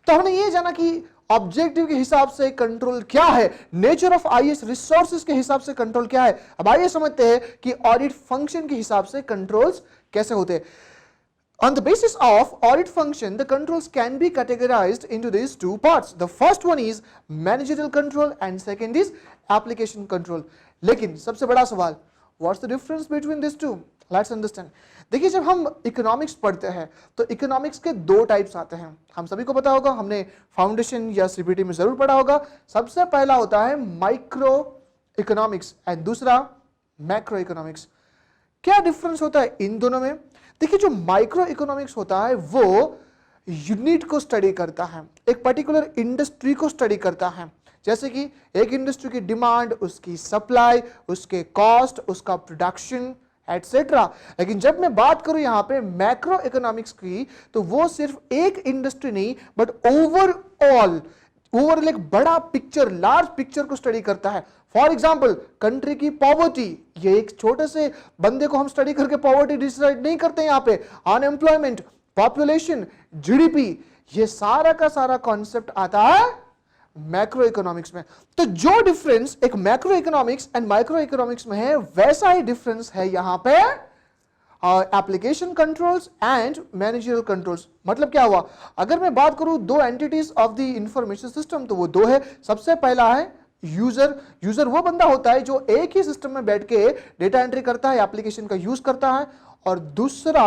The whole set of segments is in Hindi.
तो हमने ये जाना कि ऑब्जेक्टिव के हिसाब से कंट्रोल क्या है, नेचर ऑफ आईएएस रिसोर्सेज के हिसाब से कंट्रोल क्या है। अब आइए समझते हैं कि ऑडिट फंक्शन के हिसाब से कंट्रोल्स कैसे होते हैं। On the basis of audit function, the controls can be categorized into these two parts. The first one is managerial control and second is application control. लेकिन सबसे बड़ा सवाल, what's the difference between these two? Let's understand. देखिए, जब हम इकोनॉमिक्स पढ़ते हैं तो इकोनॉमिक्स के दो टाइप्स आते हैं, हम सभी को पता होगा, हमने फाउंडेशन या सीपीटी में जरूर पढ़ा होगा। सबसे पहला होता है माइक्रो इकोनॉमिक्स एंड दूसरा मैक्रो इकोनॉमिक्स। क्या डिफरेंस होता है इन दोनों में? देखिए, जो माइक्रो इकोनॉमिक्स होता है वो यूनिट को स्टडी करता है, एक पर्टिकुलर इंडस्ट्री को स्टडी करता है, जैसे कि एक इंडस्ट्री की डिमांड, उसकी सप्लाई, उसके कॉस्ट, उसका प्रोडक्शन एटसेट्रा। लेकिन जब मैं बात करूं यहां पे मैक्रो इकोनॉमिक्स की, तो वो सिर्फ एक इंडस्ट्री नहीं बट ओवरऑल एक बड़ा पिक्चर, लार्ज पिक्चर को स्टडी करता है। फॉर एग्जाम्पल, कंट्री की पॉवर्टी, ये एक छोटे से बंदे को हम स्टडी करके पॉवर्टी डिसाइड नहीं करते। यहां पे अनएम्प्लॉयमेंट, पॉपुलेशन, जीडीपी, ये सारा का सारा कॉन्सेप्ट आता है मैक्रो इकोनॉमिक्स में। तो जो डिफरेंस एक macro economics and micro economics में है, वैसा ही डिफरेंस है यहां पे application controls and managerial controls. मतलब क्या हुआ, अगर मैं बात करूं दो entities of the information system, तो वो दो है। सबसे पहला है यूजर वो बंदा होता है जो एक ही सिस्टम में बैठ के डेटा एंट्री करता है, एप्लीकेशन का यूज करता है। और दूसरा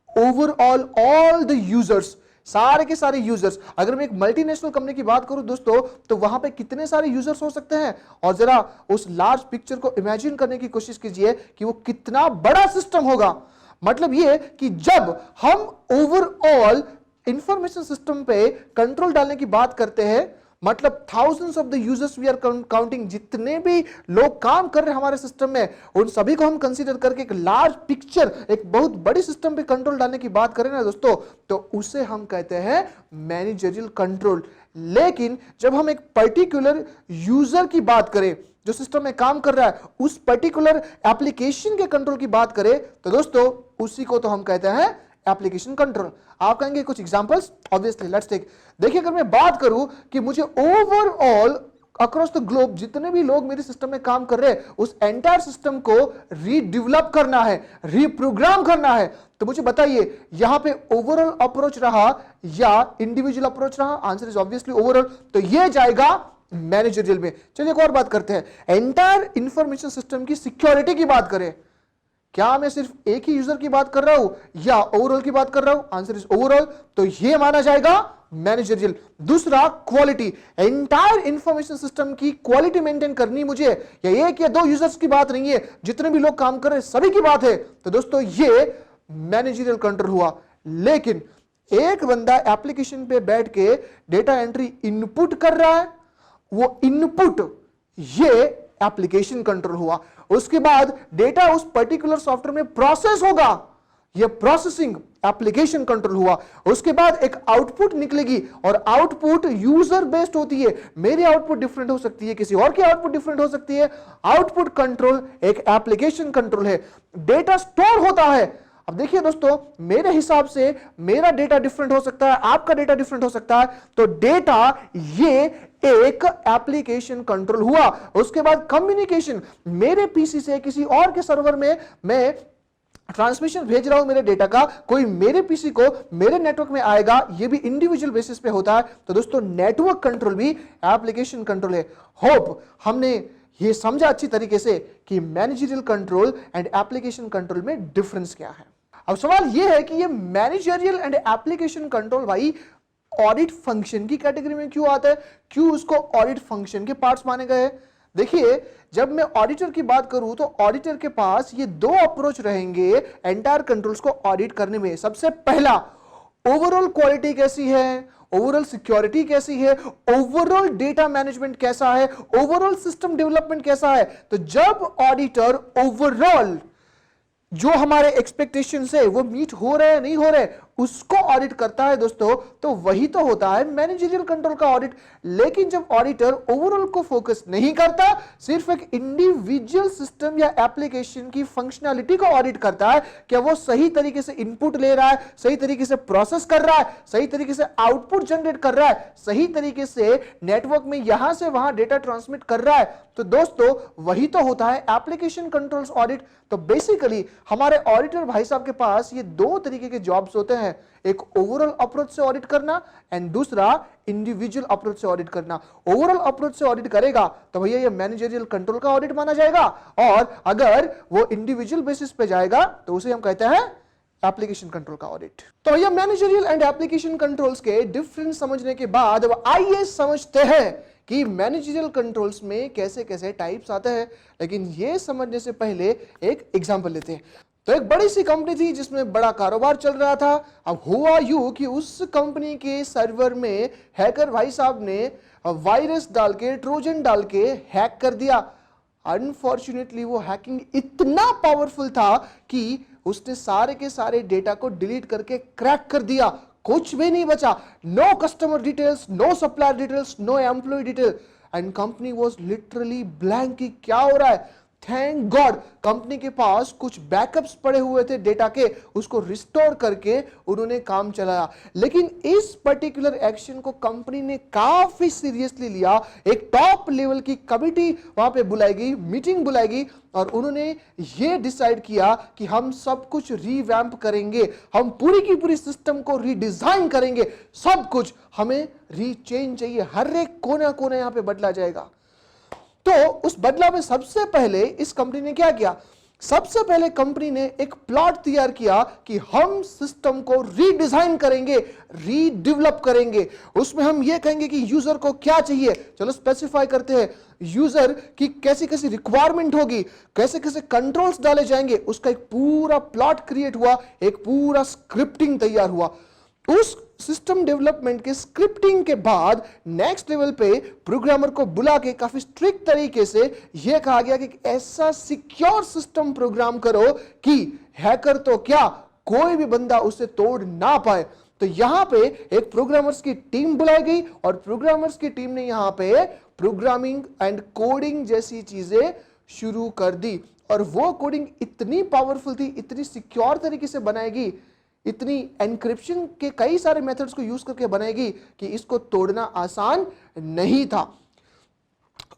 ओवरऑल ऑल द यूजर्स, सारे के सारे यूजर्स। अगर मैं एक मल्टीनेशनल कंपनी की बात करूं दोस्तों, तो वहां पे कितने सारे यूजर्स हो सकते हैं, और जरा उस लार्ज पिक्चर को इमेजिन करने की कोशिश कीजिए कि वो कितना बड़ा सिस्टम होगा। मतलब ये कि जब हम ओवरऑल इंफॉर्मेशन सिस्टम पे कंट्रोल डालने की बात करते हैं, मतलब thousands of the users we are counting, जितने भी लोग काम कर रहे हैं हमारे सिस्टम में, उन सभी को हम कंसीडर करके एक लार्ज पिक्चर, एक बहुत बड़ी सिस्टम पे कंट्रोल डालने की बात करें ना दोस्तों, तो उसे हम कहते हैं मैनेजरियल कंट्रोल। लेकिन जब हम एक पर्टिकुलर यूजर की बात करें जो सिस्टम में काम कर रहा है, उस पर्टिकुलर एप्लीकेशन के कंट्रोल की बात करें, तो दोस्तों उसी को तो हम कहते हैं एप्लीकेशन कंट्रोल। आप कहेंगे कुछ एग्जांपल्स, ऑब्वियसली लेट्स टेक। देखिए, अगर मैं बात करूं कि मुझे ओवरऑल अक्रॉस द ग्लोब जितने भी लोग मेरे सिस्टम में काम कर रहे हैं, उस एंटायर सिस्टम को रीडेवलप करना है, रीप्रोग्राम करना है, तो मुझे बताइए यहां पे ओवरऑल अप्रोच रहा या इंडिविजुअल अप्रोच रहा? आंसर इज ऑब्वियसली ओवरऑल, तो ये जाएगा मैनेजरियल में। चलिए एक और बात करते हैं, एंटायर इंफॉर्मेशन सिस्टम की सिक्योरिटी की बात करें, क्या मैं सिर्फ एक ही यूजर की बात कर रहा हूं या ओवरऑल की बात कर रहा हूं? आंसर इज ओवरऑल, तो ये माना जाएगा मैनेजरियल। दूसरा क्वालिटी, एंटायर इंफॉर्मेशन सिस्टम की क्वालिटी मेंटेन करनी मुझे, या एक या दो यूजर्स की बात नहीं है, जितने भी लोग काम कर रहे हैं सभी की बात है, तो दोस्तों ये मैनेजरियल कंट्रोल हुआ। लेकिन एक बंदा एप्लीकेशन पे बैठ के डेटा एंट्री इनपुट कर रहा है, वो इनपुट ये एप्लीकेशन कंट्रोल हुआ। उसके बाद डेटा उस पर्टिकुलर सॉफ्टवेयर में प्रोसेस होगा, यह प्रोसेसिंग एप्लीकेशन कंट्रोल हुआ। उसके बाद एक आउटपुट निकलेगी और आउटपुट यूजर बेस्ड होती है। मेरी आउटपुट डिफरेंट हो सकती है, किसी और की आउटपुट डिफरेंट हो सकती है। आउटपुट कंट्रोल एक एप्लीकेशन कंट्रोल है। डेटा स्टोर होता है। अब देखिए दोस्तों, मेरे हिसाब से मेरा डेटा डिफरेंट हो सकता है, आपका डेटा डिफरेंट हो सकता है, तो डेटा ये एक एप्लीकेशन कंट्रोल हुआ। उसके बाद कम्युनिकेशन, मेरे पीसी से किसी और के सर्वर में मैं ट्रांसमिशन भेज रहा हूं मेरे डेटा का, कोई मेरे पीसी को मेरे नेटवर्क में आएगा, ये भी इंडिविजुअल बेसिस पे होता है। तो दोस्तों नेटवर्क कंट्रोल भी एप्लीकेशन कंट्रोल है। होप हमने ये समझा अच्छी तरीके से कि managerial control and application control में डिफरेंस क्या है। अब सवाल यह है कि ये मैनेजरियल एंड एप्लीकेशन कंट्रोल भाई ऑडिट फंक्शन की कैटेगरी में क्यों आता है, क्यों उसको ऑडिट फंक्शन के पार्ट्स माने गए? देखिए, जब मैं ऑडिटर की बात करूं तो ऑडिटर के पास ये दो अप्रोच रहेंगे एंटायर कंट्रोल्स को ऑडिट करने में। सबसे पहला, ओवरऑल क्वालिटी कैसी है, ओवरऑल सिक्योरिटी कैसी है, ओवरऑल डेटा मैनेजमेंट कैसा है, ओवरऑल सिस्टम डेवलपमेंट कैसा है। तो जब ऑडिटर ओवरऑल जो हमारे एक्सपेक्टेशंस है वो मीट हो रहे हैं नहीं हो रहे, उसको ऑडिट करता है दोस्तों, तो वही तो होता है मैनेजरियल कंट्रोल का ऑडिट। लेकिन जब ऑडिटर ओवरऑल को फोकस नहीं करता, सिर्फ एक इंडिविजुअल सिस्टम या एप्लीकेशन की फंक्शनैलिटी को ऑडिट करता है, क्या वो सही तरीके से इनपुट ले रहा है, सही तरीके से प्रोसेस कर रहा है, सही तरीके से आउटपुट जनरेट कर रहा है, सही तरीके से नेटवर्क में यहां से वहां डेटा ट्रांसमिट कर रहा है, तो दोस्तों वही तो होता है एप्लीकेशन कंट्रोल्स ऑडिट। तो बेसिकली हमारे ऑडिटर भाई साहब के पास ये दो तरीके के जॉब्स होते हैं, एक ओवरऑल अप्रोच से ऑडिट करना एंड दूसरा इंडिविजुअल अप्रोच से ऑडिट करना। ओवरऑल अप्रोच से ऑडिट करेगा तो भैया ये मैनेजरियल कंट्रोल का ऑडिट माना जाएगा, और अगर वो इंडिविजुअल बेसिस पे जाएगा तो उसे हम कहते हैं एप्लीकेशन कंट्रोल का ऑडिट। तो भैया मैनेजरियल एंड एप्लीकेशन कंट्रोल्स के डिफरेंस समझने के बाद अब आइए समझते हैं कि मैनेजरियल कंट्रोल्स में कैसे कैसे टाइप्स आते हैं। लेकिन यह समझने से पहले एक एग्जांपल लेते हैं। तो एक बड़ी सी कंपनी थी जिसमें बड़ा कारोबार चल रहा था। अब हुआ यूं कि उस कंपनी के सर्वर में हैकर भाई साहब ने वायरस डाल के, ट्रोजन डाल के हैक कर दिया। अनफॉर्चुनेटली वो हैकिंग इतना पावरफुल था कि उसने सारे के सारे डेटा को डिलीट करके क्रैक कर दिया, कुछ भी नहीं बचा। No customer details, no supplier details, no employee detail, and company was literally blank कि क्या हो रहा है। थैंक गॉड कंपनी के पास कुछ बैकअप्स पड़े हुए थे डेटा के, उसको रिस्टोर करके उन्होंने काम चलाया। लेकिन इस पर्टिकुलर एक्शन को कंपनी ने काफी सीरियसली लिया। एक टॉप लेवल की कमिटी वहां पे बुलाई गई, मीटिंग बुलाई गई, और उन्होंने ये डिसाइड किया कि हम सब कुछ रीवैम्प करेंगे, हम पूरी की पूरी सिस्टम को रीडिजाइन करेंगे, सब कुछ हमें रीचेंज चाहिए, हर एक कोना कोना यहां पे बदला जाएगा। तो उस बदलाव में सबसे पहले इस कंपनी ने क्या किया, सबसे पहले कंपनी ने एक प्लॉट तैयार किया कि हम सिस्टम को रीडिजाइन करेंगे, रीडेवलप करेंगे। उसमें हम ये कहेंगे कि यूजर को क्या चाहिए, चलो स्पेसिफाई करते हैं। यूजर की कैसी कैसी रिक्वायरमेंट होगी, कैसे कैसे कंट्रोल्स डाले जाएंगे, उसका एक पूरा प्लॉट क्रिएट हुआ, एक पूरा स्क्रिप्टिंग तैयार हुआ। उस सिस्टम डेवलपमेंट के स्क्रिप्टिंग के बाद नेक्स्ट लेवल पे प्रोग्रामर को बुला के काफी स्ट्रिक्ट तरीके से यह कहा गया कि ऐसा सिक्योर सिस्टम प्रोग्राम करो कि हैकर तो क्या, कोई भी बंदा उसे तोड़ ना पाए। तो यहां पे एक प्रोग्रामर्स की टीम बुलाई गई, और प्रोग्रामर्स की टीम ने यहां पे प्रोग्रामिंग एंड कोडिंग जैसी चीजें शुरू कर दी। और वो कोडिंग इतनी पावरफुल थी, इतनी सिक्योर तरीके से बनाएगी, इतनी एनक्रिप्शन के कई सारे मेथड्स को यूज करके बनाएगी कि इसको तोड़ना आसान नहीं था।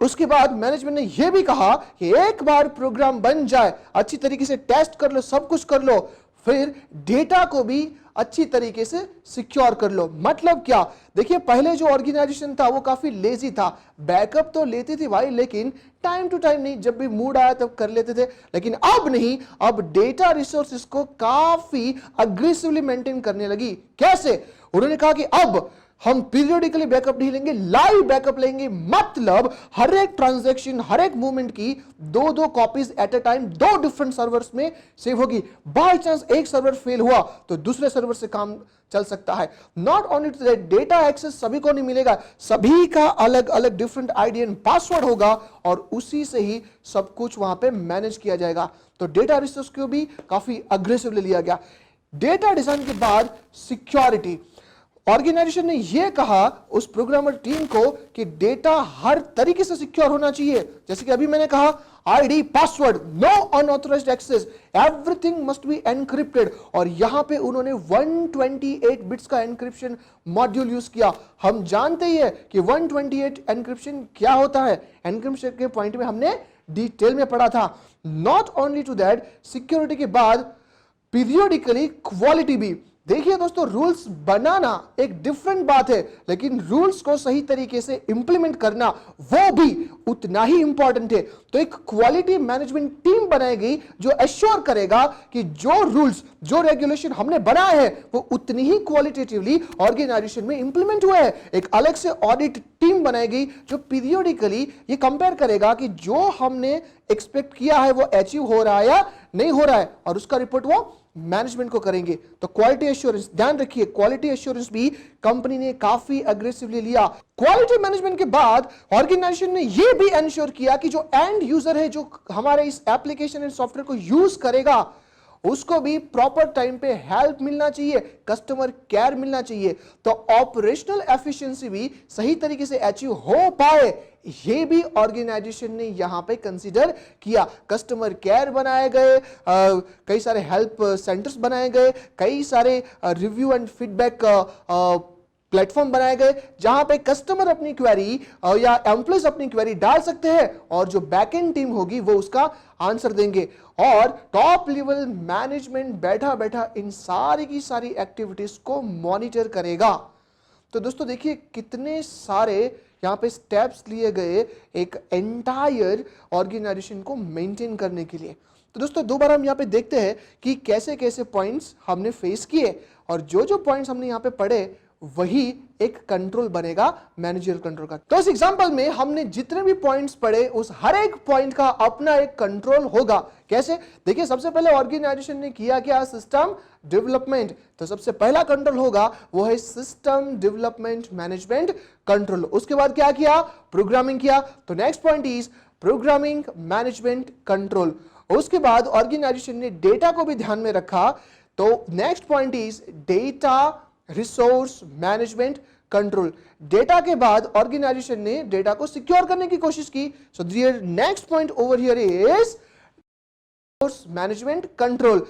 उसके बाद मैनेजमेंट ने यह भी कहा कि एक बार प्रोग्राम बन जाए, अच्छी तरीके से टेस्ट कर लो, सब कुछ कर लो, फिर डेटा को भी अच्छी तरीके से सिक्योर कर लो। मतलब क्या, देखिए पहले जो ऑर्गेनाइजेशन था वो काफी लेजी था, बैकअप तो लेते थे भाई, लेकिन टाइम टू टाइम नहीं, जब भी मूड आया तब कर लेते थे। लेकिन अब नहीं, अब डेटा रिसोर्सेज को काफी अग्रेसिवली मेंटेन करने लगी। कैसे, उन्होंने कहा कि अब हम पीरियोडिकली बैकअप नहीं लेंगे, लाइव बैकअप लेंगे। मतलब हर एक ट्रांजैक्शन, हर एक मूवमेंट की दो दो कॉपीज एट अ टाइम दो डिफरेंट सर्वर्स में सेव होगी। बाय चांस एक सर्वर फेल हुआ तो दूसरे सर्वर से काम चल सकता है। Not only that, data access सभी को नहीं मिलेगा, सभी का अलग अलग डिफरेंट आईडी एंड पासवर्ड होगा, और उसी से ही सब कुछ वहां पे मैनेज किया जाएगा। तो डेटा रिसोर्स को भी काफी अग्रेसिवली लिया गया। डेटा डिजाइन के बाद सिक्योरिटी, ऑर्गेनाइजेशन ने यह कहा उस प्रोग्रामर टीम को कि डेटा हर तरीके से सिक्योर होना चाहिए। जैसे कि अभी मैंने कहा, ID, password, no unauthorized access, everything must be encrypted. और यहां पे उन्होंने 128 बिट्स का एनक्रिप्शन मॉड्यूल यूज किया। हम जानते ही है कि 128 एनक्रिप्शन क्या होता है, एनक्रिप्शन के पॉइंट में हमने डिटेल में पढ़ा था। Not only to that, security के बाद पीरियोडिकली क्वालिटी भी। देखिए दोस्तों, रूल्स बनाना एक डिफरेंट बात है, लेकिन रूल्स को सही तरीके से इंप्लीमेंट करना वो भी उतना ही इंपॉर्टेंट है। तो एक क्वालिटी मैनेजमेंट टीम बनाएगी जो एश्योर करेगा कि जो रूल्स, जो रेगुलेशन हमने बनाए हैं वो उतनी ही क्वालिटेटिवली ऑर्गेनाइजेशन में इंप्लीमेंट हुए हैं। एक अलग से ऑडिट टीम बनाएगी जो पीरियोडिकली ये कंपेयर करेगा कि जो हमने एक्सपेक्ट किया है वो अचीव हो रहा है या नहीं हो रहा है, और उसका रिपोर्ट वो मैनेजमेंट को करेंगे। तो क्वालिटी एश्योरेंस, ध्यान रखिए, क्वालिटी एश्योरेंस भी कंपनी ने काफी अग्रेसिवली लिया। क्वालिटी मैनेजमेंट के बाद ऑर्गेनाइजेशन ने यह भी एंश्योर किया कि जो एंड यूजर है, जो हमारे इस एप्लीकेशन एंड सॉफ्टवेयर को यूज करेगा, उसको भी प्रॉपर टाइम पे हेल्प मिलना चाहिए, कस्टमर केयर मिलना चाहिए, तो ऑपरेशनल एफिशिएंसी भी सही तरीके से अचीव हो पाए, ये भी ऑर्गेनाइजेशन ने यहां पे कंसीडर किया। कस्टमर केयर बनाए गए, कई सारे हेल्प सेंटर्स बनाए गए, कई सारे रिव्यू एंड फीडबैक प्लेटफॉर्म बनाए गए जहां पे कस्टमर अपनी क्वेरी या एम्प्लॉयज अपनी क्वेरी डाल सकते हैं और जो बैकएंड टीम होगी वो उसका आंसर देंगे, और टॉप लेवल मैनेजमेंट बैठा बैठा इन सारी की सारी एक्टिविटीज को मॉनिटर करेगा। तो दोस्तों देखिए कितने सारे यहां पे स्टेप्स लिए गए एक एंटायर ऑर्गेनाइजेशन को मेंटेन करने के लिए। तो दोस्तों दोबारा हम यहां पे देखते हैं कि कैसे कैसे पॉइंट्स हमने फेस किए, और जो जो पॉइंट्स हमने यहां पे पढ़े वही एक कंट्रोल बनेगा मैनेजरियल कंट्रोल का। तो इस एग्जांपल में हमने जितने भी पॉइंट्स पढ़े उस हर एक पॉइंट का अपना एक कंट्रोल होगा। कैसे? देखिए सबसे पहले ऑर्गेनाइजेशन ने किया क्या? System development. तो सबसे पहला कंट्रोल होगा वो है सिस्टम डेवलपमेंट मैनेजमेंट कंट्रोल। उसके बाद क्या किया? प्रोग्रामिंग किया। तो next point is programming management control. उसके बाद ऑर्गेनाइजेशन ने डेटा को भी ध्यान में रखा। तो next point is data resource management control. Data के बाद ऑर्गेनाइजेशन ने डेटा को सिक्योर करने की कोशिश की। So there next point over here is resource management control.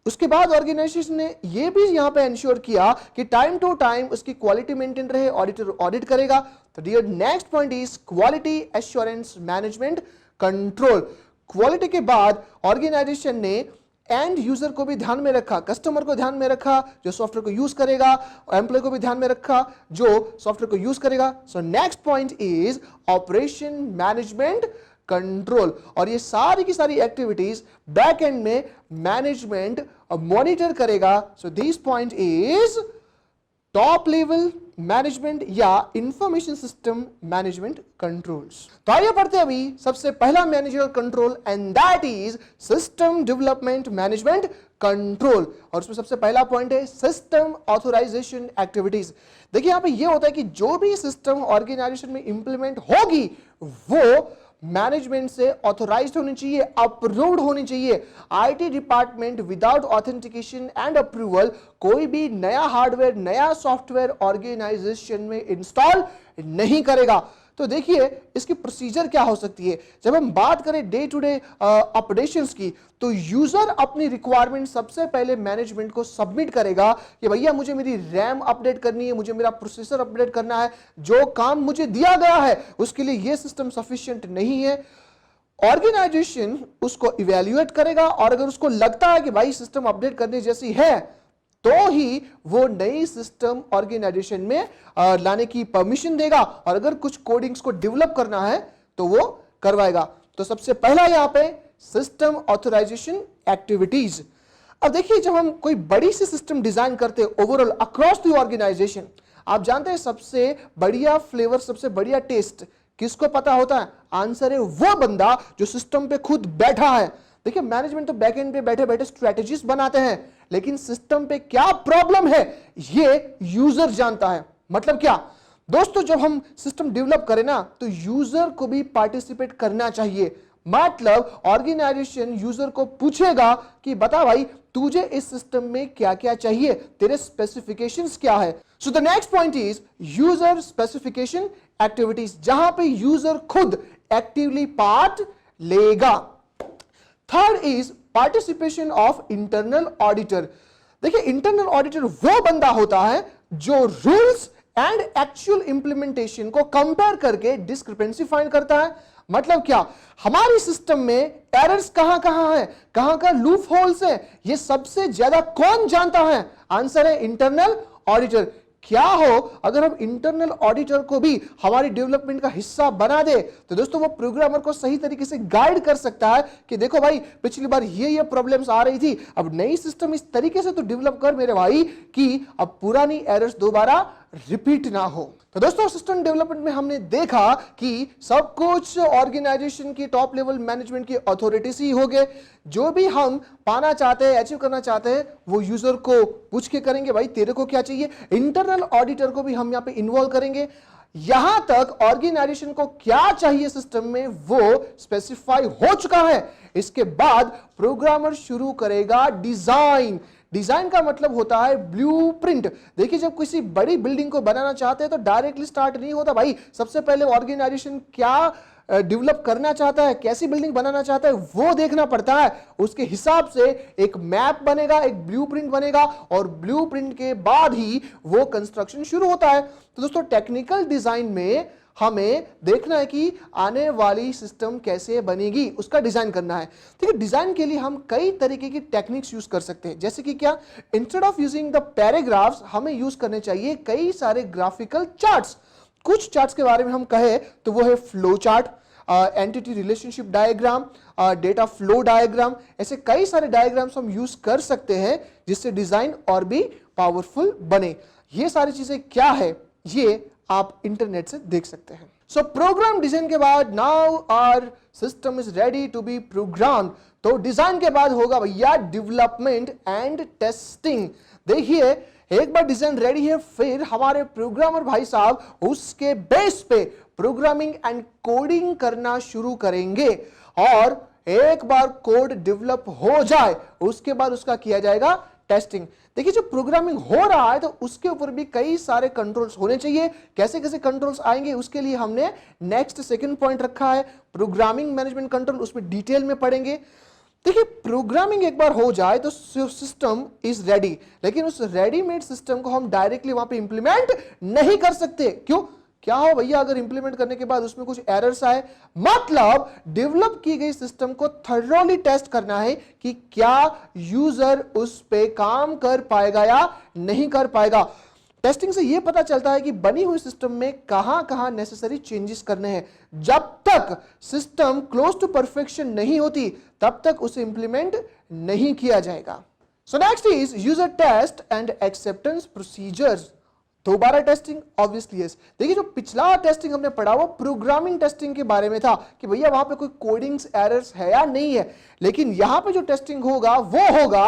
उसके बाद ऑर्गेनाइजेशन ने यह भी यहां पे इंश्योर किया कि टाइम टू टाइम उसकी क्वालिटी मेंटेन रहे, ऑडिटर ऑडिट करेगा। तो dear next point is quality assurance management control. Quality के बाद ऑर्गेनाइजेशन ने एंड यूजर को भी ध्यान में रखा, कस्टमर को ध्यान में रखा जो सॉफ्टवेयर को यूज करेगा, एम्प्लॉय को भी ध्यान में रखा जो सॉफ्टवेयर को यूज करेगा। So next point is operation management control. और ये सारी की सारी एक्टिविटीज बैक एंड में मैनेजमेंट मॉनिटर करेगा। So this point is top level management या इंफॉर्मेशन सिस्टम मैनेजमेंट कंट्रोल्स। तो आइए पढ़ते हैं अभी सबसे पहला managerial control and that is system development management control. और उसमें सबसे पहला पॉइंट है सिस्टम ऑथराइजेशन एक्टिविटीज। देखिए यहां पे ये होता है कि जो भी सिस्टम ऑर्गेनाइजेशन में इंप्लीमेंट होगी वो मैनेजमेंट से ऑथोराइज्ड होनी चाहिए, अप्रूव्ड होनी चाहिए। IT department without authentication and approval कोई भी नया हार्डवेयर, नया सॉफ्टवेयर ऑर्गेनाइजेशन में इंस्टॉल नहीं करेगा। तो देखिए इसकी प्रोसीजर क्या हो सकती है। जब हम बात करें डे टू डे ऑपरेशंस की, तो यूजर अपनी रिक्वायरमेंट सबसे पहले मैनेजमेंट को सबमिट करेगा कि भैया मुझे मेरी रैम अपडेट करनी है, मुझे मेरा प्रोसेसर अपडेट करना है, जो काम मुझे दिया गया है उसके लिए यह सिस्टम सफिशिएंट नहीं है। ऑर्गेनाइजेशन उसको इवैल्यूएट करेगा और अगर उसको लगता है कि भाई सिस्टम अपडेट करने जैसी है तो ही वो नई सिस्टम ऑर्गेनाइजेशन में लाने की परमिशन देगा, और अगर कुछ कोडिंग्स को डेवलप करना है तो वो करवाएगा। तो सबसे पहला यहां पे सिस्टम ऑथराइजेशन एक्टिविटीज। अब देखिए जब हम कोई बड़ी सी सिस्टम डिजाइन करते हैं ओवरऑल अक्रॉस द ऑर्गेनाइजेशन, आप जानते हैं सबसे बढ़िया फ्लेवर, सबसे बढ़िया टेस्ट किसको पता होता है? आंसर है वो बंदा जो सिस्टम पे खुद बैठा है। देखिए मैनेजमेंट तो बैकएंड पे बैठे बैठे स्ट्रेटेजीज बनाते हैं, लेकिन सिस्टम पे क्या प्रॉब्लम है ये यूजर जानता है। मतलब क्या दोस्तों, जब हम सिस्टम डेवलप करें ना तो यूजर को भी पार्टिसिपेट करना चाहिए। मतलब ऑर्गेनाइजेशन यूजर को पूछेगा कि बता भाई तुझे इस सिस्टम में क्या क्या चाहिए, तेरे स्पेसिफिकेशंस क्या है। सो the next point is user specification activities, जहां पे यूजर खुद एक्टिवली पार्ट लेगा। Third is participation of internal auditor. देखिए इंटरनल ऑडिटर वो बंदा होता है जो रूल्स एंड एक्चुअल इंप्लीमेंटेशन को कंपेयर करके डिस्क्रिपेंसी फाइंड करता है। मतलब क्या, हमारी सिस्टम में एरर्स कहां कहां है, कहां का लूप होल्स है, ये सबसे ज्यादा कौन जानता है? आंसर है इंटरनल ऑडिटर। क्या हो अगर हम इंटरनल ऑडिटर को भी हमारी डेवलपमेंट का हिस्सा बना दे, तो दोस्तों वो प्रोग्रामर को सही तरीके से गाइड कर सकता है कि देखो भाई पिछली बार ये प्रॉब्लम्स आ रही थी, अब नई सिस्टम इस तरीके से तो डेवलप कर मेरे भाई कि अब पुरानी एरर्स दोबारा रिपीट ना हो। तो दोस्तों सिस्टम डेवलपमेंट में हमने देखा कि सब कुछ ऑर्गेनाइजेशन की टॉप लेवल मैनेजमेंट की अथॉरिटीज ही हो गए। जो भी हम पाना चाहते हैं, अचीव करना चाहते हैं, वो यूजर को पूछ के करेंगे भाई तेरे को क्या चाहिए। इंटरनल ऑडिटर को भी हम यहाँ पे इन्वॉल्व करेंगे। यहां तक ऑर्गेनाइजेशन को क्या चाहिए सिस्टम में वो स्पेसिफाई हो चुका है। इसके बाद प्रोग्रामर शुरू करेगा डिजाइन। डिजाइन का मतलब होता है ब्लूप्रिंट। देखिए, जब किसी बड़ी बिल्डिंग को बनाना चाहते हैं तो डायरेक्टली स्टार्ट नहीं होता भाई। सबसे पहले ऑर्गेनाइजेशन क्या डेवलप करना चाहता है, कैसी बिल्डिंग बनाना चाहता है, वो देखना पड़ता है। उसके हिसाब से एक मैप बनेगा, एक ब्लूप्रिंट बनेगा, और ब्लूप्रिंट के बाद ही वो कंस्ट्रक्शन शुरू होता है। तो दोस्तों, टेक्निकल डिजाइन में हमें देखना है कि आने वाली सिस्टम कैसे बनेगी, उसका डिजाइन करना है। ठीक है, डिजाइन के लिए हम कई तरीके की टेक्निक्स यूज कर सकते हैं। जैसे कि क्या, instead of using the paragraphs हमें यूज करने चाहिए कई सारे ग्राफिकल चार्ट्स। कुछ चार्ट्स के बारे में हम कहें तो वो है flow chart, entity relationship diagram, data flow diagram. ऐसे कई सारे डायग्राम्स हम यूज कर सकते हैं जिससे डिजाइन और भी पावरफुल बने। ये सारी चीजें क्या है, ये आप इंटरनेट से देख सकते हैं। सो प्रोग्राम डिजाइन के बाद now our system is ready to be program. तो डिजाइन के बाद होगा भैया डेवलपमेंट एंड टेस्टिंग। देखिए, एक बार डिजाइन रेडी है, फिर हमारे प्रोग्रामर भाई साहब उसके बेस पे प्रोग्रामिंग एंड कोडिंग करना शुरू करेंगे। और एक बार कोड डेवलप हो जाए उसके बाद उसका किया जाएगा टेस्टिंग। देखिए, जब प्रोग्रामिंग हो रहा है तो उसके ऊपर भी कई सारे कंट्रोल्स होने चाहिए। कैसे कैसे कंट्रोल्स आएंगे उसके लिए हमने नेक्स्ट सेकंड पॉइंट रखा है, प्रोग्रामिंग मैनेजमेंट कंट्रोल। उसमें डिटेल में पढ़ेंगे। देखिए, प्रोग्रामिंग एक बार हो जाए तो सिस्टम इज रेडी, लेकिन उस रेडीमेड सिस्टम को हम डायरेक्टली वहां पे इंप्लीमेंट नहीं कर सकते। क्यों? क्या हो भैया, अगर इंप्लीमेंट करने के बाद उसमें कुछ एरर्स आए, मतलब डेवलप की गई सिस्टम को थरोली टेस्ट करना है कि क्या यूजर उस पे काम कर पाएगा या नहीं कर पाएगा। टेस्टिंग से यह पता चलता है कि बनी हुई सिस्टम में कहां कहां नेसेसरी चेंजेस करने हैं। जब तक सिस्टम क्लोज टू परफेक्शन नहीं होती तब तक उसे इंप्लीमेंट नहीं किया जाएगा। So next is user test and acceptance procedures. दोबारा टेस्टिंग, ऑब्वियसली यस। देखिए, जो पिछला टेस्टिंग हमने पढ़ा वो प्रोग्रामिंग टेस्टिंग के बारे में था कि भैया वहां पे कोई कोडिंग्स एरर्स है या नहीं है। लेकिन यहां पे जो टेस्टिंग होगा वो होगा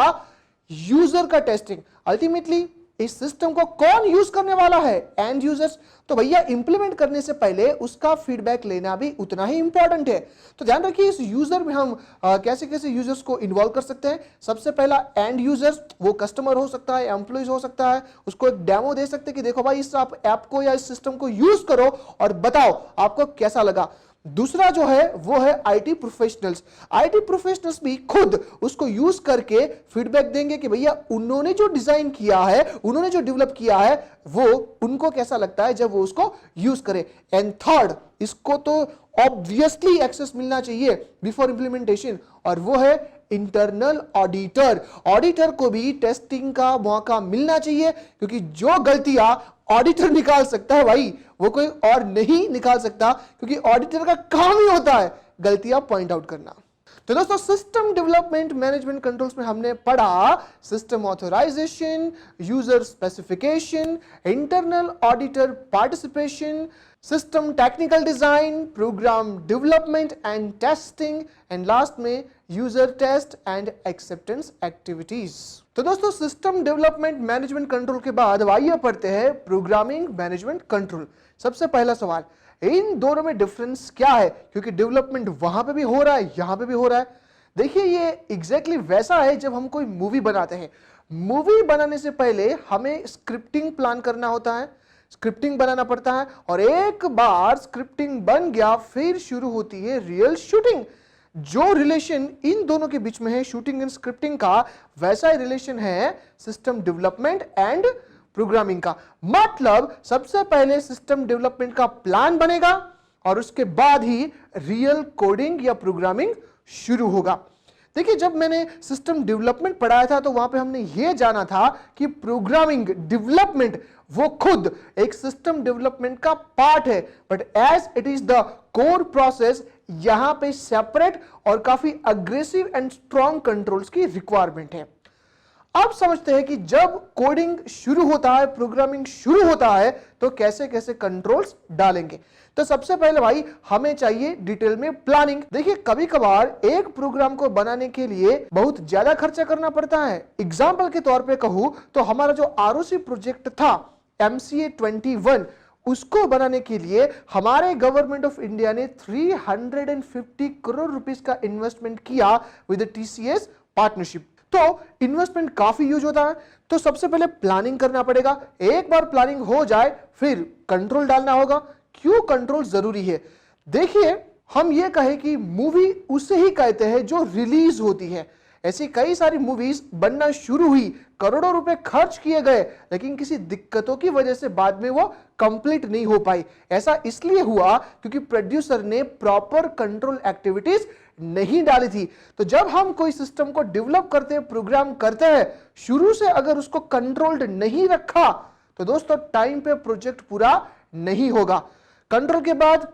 यूजर का टेस्टिंग। अल्टीमेटली इस सिस्टम को कौन यूज करने वाला है? And users. तो भैया इंप्लीमेंट करने से पहले उसका फीडबैक लेना भी उतना ही इंपॉर्टेंट है। तो ध्यान रखिए, इस यूजर में हम कैसे कैसे यूजर्स को इन्वॉल्व कर सकते हैं। सबसे पहला एंड यूजर्स, वो कस्टमर हो सकता है, एम्प्लॉइज हो सकता है। उसको एक डेमो दे सकते हैं कि देखो भाई, इस आप ऐप को या इस सिस्टम को यूज करो और बताओ आपको कैसा लगा। दूसरा जो है वो है आईटी प्रोफेशनल्स। आईटी प्रोफेशनल्स भी खुद उसको यूज करके फीडबैक देंगे कि भैया उन्होंने जो डिजाइन किया है, उन्होंने जो डेवलप किया है, वो उनको कैसा लगता है जब वो उसको यूज करे। एंड थर्ड, इसको तो ऑब्वियसली एक्सेस मिलना चाहिए बिफोर इंप्लीमेंटेशन, और वो है इंटरनल ऑडिटर। ऑडिटर को भी टेस्टिंग का मौका मिलना चाहिए, क्योंकि जो गलतियां ऑडिटर निकाल सकता है भाई, वो कोई और नहीं निकाल सकता, क्योंकि ऑडिटर का काम ही होता है गलतियां पॉइंट आउट करना। तो दोस्तों, सिस्टम डेवलपमेंट मैनेजमेंट कंट्रोल्स में हमने पढ़ा system authorisation, user specification, internal auditor participation, system technical design, program development and testing, and last में user test and acceptance activities. तो दोस्तों, सिस्टम डेवलपमेंट मैनेजमेंट कंट्रोल के बाद आइए पढ़ते हैं प्रोग्रामिंग मैनेजमेंट कंट्रोल। सबसे पहला सवाल, इन दोनों में डिफरेंस क्या है? क्योंकि डेवलपमेंट वहां पे भी हो रहा है, यहां पे भी हो रहा है। देखिए, ये एग्जैक्टली वैसा है जब हम कोई मूवी बनाते हैं। मूवी बनाने से पहले हमें स्क्रिप्टिंग प्लान करना होता है, स्क्रिप्टिंग बनाना पड़ता है, और एक बार स्क्रिप्टिंग बन गया फिर शुरू होती है रियल शूटिंग। जो रिलेशन इन दोनों के बीच में है, शूटिंग एंड स्क्रिप्टिंग का, वैसा ही रिलेशन है सिस्टम डेवलपमेंट एंड प्रोग्रामिंग का। मतलब सबसे पहले सिस्टम डेवलपमेंट का प्लान बनेगा और उसके बाद ही रियल कोडिंग या प्रोग्रामिंग शुरू होगा। देखिए, जब मैंने सिस्टम डेवलपमेंट पढ़ाया था तो वहां पे हमने यह जाना था कि प्रोग्रामिंग डेवलपमेंट वो खुद एक सिस्टम डेवलपमेंट का पार्ट है, but as it is the core process, यहां पे सेपरेट और काफी अग्रेसिव एंड स्ट्रॉन्ग कंट्रोल्स की रिक्वायरमेंट है। अब समझते हैं कि जब कोडिंग शुरू होता है, प्रोग्रामिंग शुरू होता है, तो कैसे कैसे कंट्रोल्स डालेंगे। तो सबसे पहले भाई हमें चाहिए डिटेल में प्लानिंग। देखिए, कभी कभार एक प्रोग्राम को बनाने के लिए बहुत ज्यादा खर्चा करना पड़ता है। एग्जाम्पल के तौर पे कहूं तो हमारा जो आरओसी प्रोजेक्ट था MCA 21, उसको बनाने के लिए हमारे गवर्नमेंट ऑफ इंडिया ने 350 करोड़ रुपीस का इन्वेस्टमेंट किया विद टीसीएस पार्टनरशिप। तो इन्वेस्टमेंट काफी यूज होता है, तो सबसे पहले प्लानिंग करना पड़ेगा। एक बार प्लानिंग हो जाए फिर कंट्रोल डालना होगा। क्यों कंट्रोल जरूरी है? देखिए, हम ये कहें कि मूवी उसे ही कहते हैं जो रिलीज होती है। ऐसी कई सारी मूवीज बनना शुरू हुई, करोड़ों रुपए खर्च किए गए, लेकिन किसी दिक्कतों की वजह से बाद में वो कंप्लीट नहीं हो पाई। ऐसा इसलिए हुआ क्योंकि प्रोड्यूसर ने प्रॉपर कंट्रोल एक्टिविटीज नहीं डाली थी। तो जब हम कोई सिस्टम को डेवलप करते हैं, प्रोग्राम करते हैं, शुरू से अगर उसको कंट्रोल्ड नहीं रखा तो दोस्तों टाइम पे प्रोजेक्ट पूरा नहीं होगा। कंट्रोल के बाद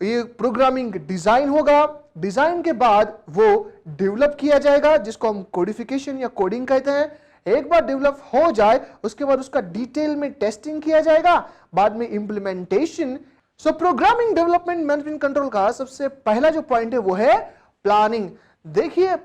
ये प्रोग्रामिंग डिजाइन होगा, डिजाइन के बाद वो डेवलप किया जाएगा जिसको हम कोडिफिकेशन या कोडिंग कहते हैं। एक बार डेवलप हो जाए उसके बाद उसका डिटेल में टेस्टिंग किया जाएगा, बाद में इंप्लीमेंटेशन। सो प्रोग्रामिंग डेवलपमेंट मैनेजमेंट कंट्रोल का सबसे पहला जो पॉइंट है वो है प्लानिंग। देखिए,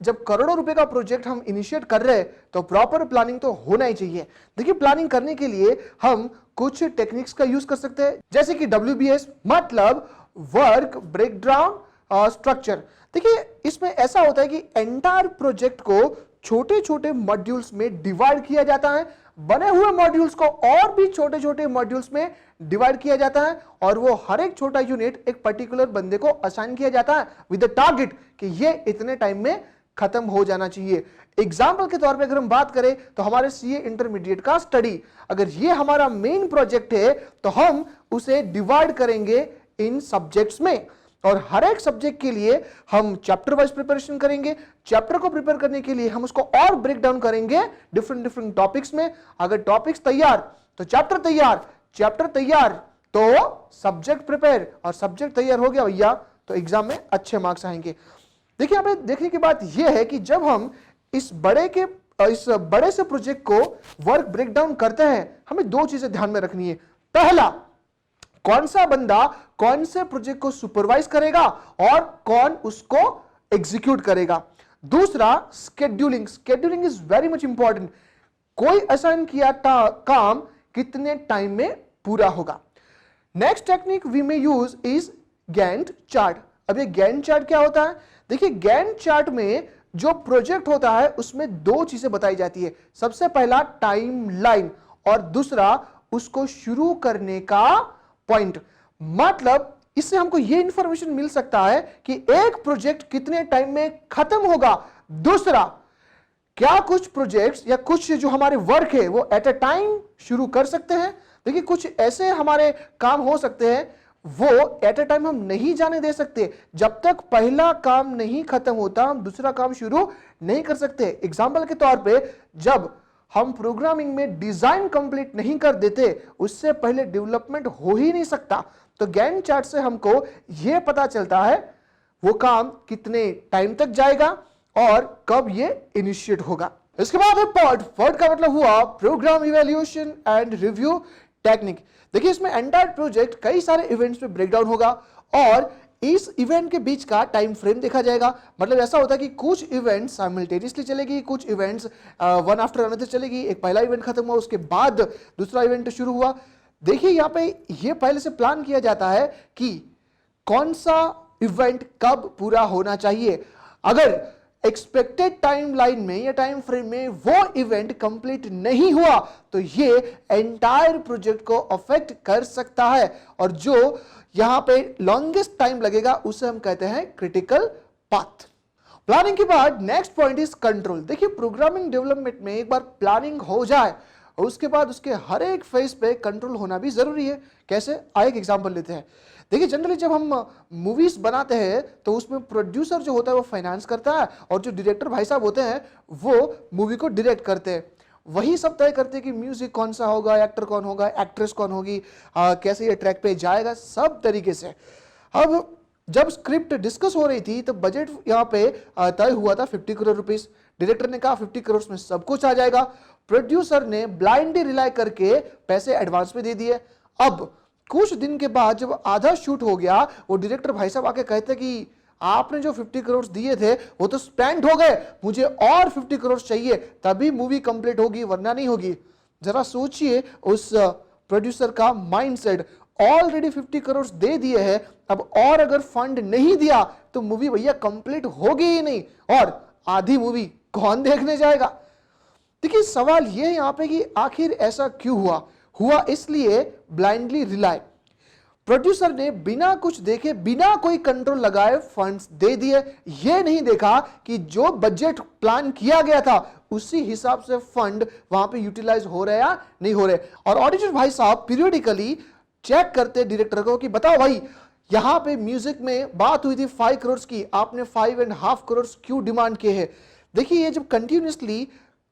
जब करोड़ों रुपए का प्रोजेक्ट हम इनिशिएट कर रहे हैं तो प्रॉपर प्लानिंग तो होना ही चाहिए। देखिए, प्लानिंग करने के लिए हम कुछ टेक्निक्स का यूज कर सकते हैं, जैसे कि WBS मतलब वर्क ब्रेकडाउन स्ट्रक्चर। देखिए, इसमें ऐसा होता है कि एंटायर प्रोजेक्ट को छोटे छोटे मॉड्यूल्स में डिवाइड किया जाता है, बने हुए मॉड्यूल्स को और भी छोटे छोटे मॉड्यूल्स में डिवाइड किया जाता है, और वो हर एक छोटा यूनिट एक पर्टिकुलर बंदे को असाइन किया जाता है विद द टारगेट कि ये इतने टाइम में खत्म हो जाना चाहिए। एग्जाम्पल के तौर पे अगर हम बात करें तो हमारे सीए इंटरमीडिएट का स्टडी, अगर ये हमारा मेन प्रोजेक्ट है तो हम उसे डिवाइड करेंगे इन सब्जेक्ट्स में, और हर एक सब्जेक्ट के लिए हम चैप्टर वाइज प्रिपरेशन करेंगे। चैप्टर को प्रिपेयर करने के लिए हम उसको और ब्रेक डाउन करेंगे डिफरेंट डिफरेंट टॉपिक्स में। अगर टॉपिक्स तैयार तो चैप्टर तैयार, चैप्टर तैयार तो सब्जेक्ट प्रिपेयर, और सब्जेक्ट तैयार हो गया भैया तो एग्जाम में अच्छे मार्क्स आएंगे। देखिए, यहाँ पे देखने की बात यह है कि जब हम इस बड़े से प्रोजेक्ट को वर्क ब्रेकडाउन करते हैं, हमें दो चीजें ध्यान में रखनी है। पहला, कौन सा बंदा कौन से प्रोजेक्ट को सुपरवाइज करेगा और कौन उसको एग्जीक्यूट करेगा। दूसरा, scheduling. Scheduling is very much important. कोई असाइन किया काम कितने टाइम में पूरा होगा। Next technique we may use is Gantt chart. अब ये गैंट चार्ट क्या होता है? देखिए, गैंट चार्ट में जो प्रोजेक्ट होता है उसमें दो चीजें बताई जाती है। सबसे पहला टाइम लाइन, और दूसरा उसको शुरू करने का पॉइंट। मतलब इससे हमको यह इंफॉर्मेशन मिल सकता है कि एक प्रोजेक्ट कितने टाइम में खत्म होगा। दूसरा, क्या कुछ प्रोजेक्ट्स या कुछ जो हमारे वर्क है वो एट अ टाइम शुरू कर सकते हैं। देखिए, कुछ ऐसे हमारे काम हो सकते हैं वो एट अ टाइम हम नहीं जाने दे सकते। जब तक पहला काम नहीं खत्म होता हम दूसरा काम शुरू नहीं कर सकते। एग्जाम्पल के तौर पे, जब हम प्रोग्रामिंग में डिजाइन कंप्लीट नहीं कर देते उससे पहले डेवलपमेंट हो ही नहीं सकता। तो गैंट चार्ट से हमको यह पता चलता है वो काम कितने टाइम तक जाएगा और कब ये इनिशिएट होगा। इसके बाद है PERT। PERT का मतलब हुआ program evaluation and review technique. देखिए, इसमें एंटायर प्रोजेक्ट कई सारे इवेंट्स में ब्रेकडाउन होगा और इस इवेंट के बीच का टाइम फ्रेम देखा जाएगा। मतलब ऐसा होता है कि कुछ इवेंट्स साइमल्टेनियसली चलेगी, कुछ इवेंट्स वन आफ्टर अनदर चलेगी। एक पहला इवेंट खत्म हुआ, उसके बाद दूसरा इवेंट शुरू हुआ। देखिए, यहाँ पे ये पहले से प्लान किया जाता है कि कौन सा इवेंट कब पूरा होना चाहिए। अगर एक्सपेक्टेड टाइम लाइन में या टाइम फ्रेम में वो इवेंट कंप्लीट नहीं हुआ तो ये एंटायर प्रोजेक्ट को अफेक्ट कर सकता है, और जो यहां पे लॉन्गेस्ट टाइम लगेगा उसे हम कहते हैं क्रिटिकल पाथ। प्लानिंग के बाद नेक्स्ट पॉइंट इज कंट्रोल। देखिए, प्रोग्रामिंग डेवलपमेंट में एक बार प्लानिंग हो जाए और उसके बाद उसके हर एक फेज पे कंट्रोल होना भी जरूरी है। कैसे? आइए एक एग्जांपल लेते हैं। देखिए, जनरली जब हम मूवीज बनाते हैं तो उसमें प्रोड्यूसर जो होता है वो फाइनेंस करता है, और जो डायरेक्टर भाई साहब होते हैं वो मूवी को डायरेक्ट करते हैं। वही सब तय करते हैं कि म्यूजिक कौन सा होगा, एक्टर कौन होगा, एक्ट्रेस कौन होगी, कैसे ये ट्रैक पे जाएगा, सब तरीके से। अब जब स्क्रिप्ट डिस्कस हो रही थी तो बजट यहाँ पे तय हुआ था 50 करोड़ रुपीस। डायरेक्टर ने कहा 50 करोड़ में सब कुछ आ जाएगा। प्रोड्यूसर ने ब्लाइंडली रिलाई करके पैसे एडवांस में दे दिए। अब कुछ दिन के बाद जब आधा शूट हो गया, वो डायरेक्टर भाई साहब आके कहते कि आपने जो 50 करोड़ दिए थे वो तो स्पेंड हो गए, मुझे और 50 करोड़ चाहिए तभी मूवी कंप्लीट होगी वरना नहीं होगी। जरा सोचिए, उस प्रोड्यूसर का माइंडसेट। ऑलरेडी 50 करोड़ दे दिए हैं, अब और अगर फंड नहीं दिया तो मूवी भैया कंप्लीट होगी ही नहीं, और आधी मूवी कौन देखने जाएगा। देखिए सवाल ये है यहां पे कि आखिर ऐसा क्यों हुआ इसलिए ब्लाइंडली रिलाई। प्रोड्यूसर ने बिना कुछ देखे, बिना कोई कंट्रोल लगाए फंड्स दे दिए, ये नहीं देखा कि जो बजट प्लान किया गया था उसी हिसाब से फंड वहां पे यूटिलाइज हो रहे या नहीं हो रहे। और ऑडिटर भाई साहब पीरियडिकली चेक करते डायरेक्टर को कि बताओ भाई, यहां पे म्यूजिक में बात हुई थी 5 करोड़ की, आपने 5.5 करोड़ क्यों डिमांड किए हैं। देखिए ये जब कंटिन्यूसली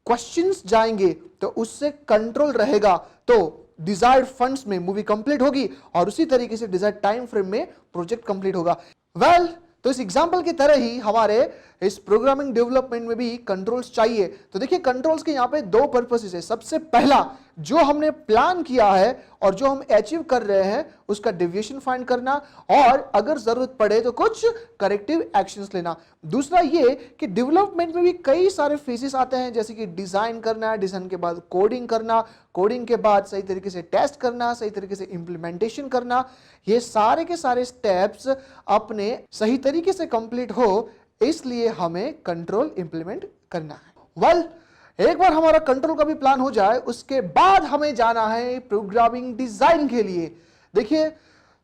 क्वेश्चंस जाएंगे तो उससे कंट्रोल रहेगा, तो डिजायर्ड फंड्स में मूवी कंप्लीट होगी और उसी तरीके से डिजायर्ड टाइम फ्रेम में प्रोजेक्ट कंप्लीट होगा। वेल, तो इस एग्जांपल की तरह ही हमारे इस प्रोग्रामिंग डेवलपमेंट में भी कंट्रोल्स चाहिए। तो देखिए कंट्रोल्स के यहां पे दो पर्पसेस है। सबसे पहला, जो हमने प्लान किया है और जो हम अचीव कर रहे हैं उसका डेविएशन फाइंड करना, और अगर जरूरत पड़े तो कुछ करेक्टिव एक्शंस लेना। दूसरा ये कि डेवलपमेंट में भी कई सारे फेजेस आते हैं, जैसे कि डिजाइन करना, डिजाइन के बाद कोडिंग करना, कोडिंग के बाद सही तरीके से टेस्ट करना, सही तरीके से इंप्लीमेंटेशन करना। ये सारे के सारे स्टेप्स अपने सही तरीके से कंप्लीट हो, इसलिए हमें कंट्रोल इंप्लीमेंट करना है। वेल, एक बार हमारा कंट्रोल का भी प्लान हो जाए, उसके बाद हमें जाना है प्रोग्रामिंग डिजाइन के लिए। देखिए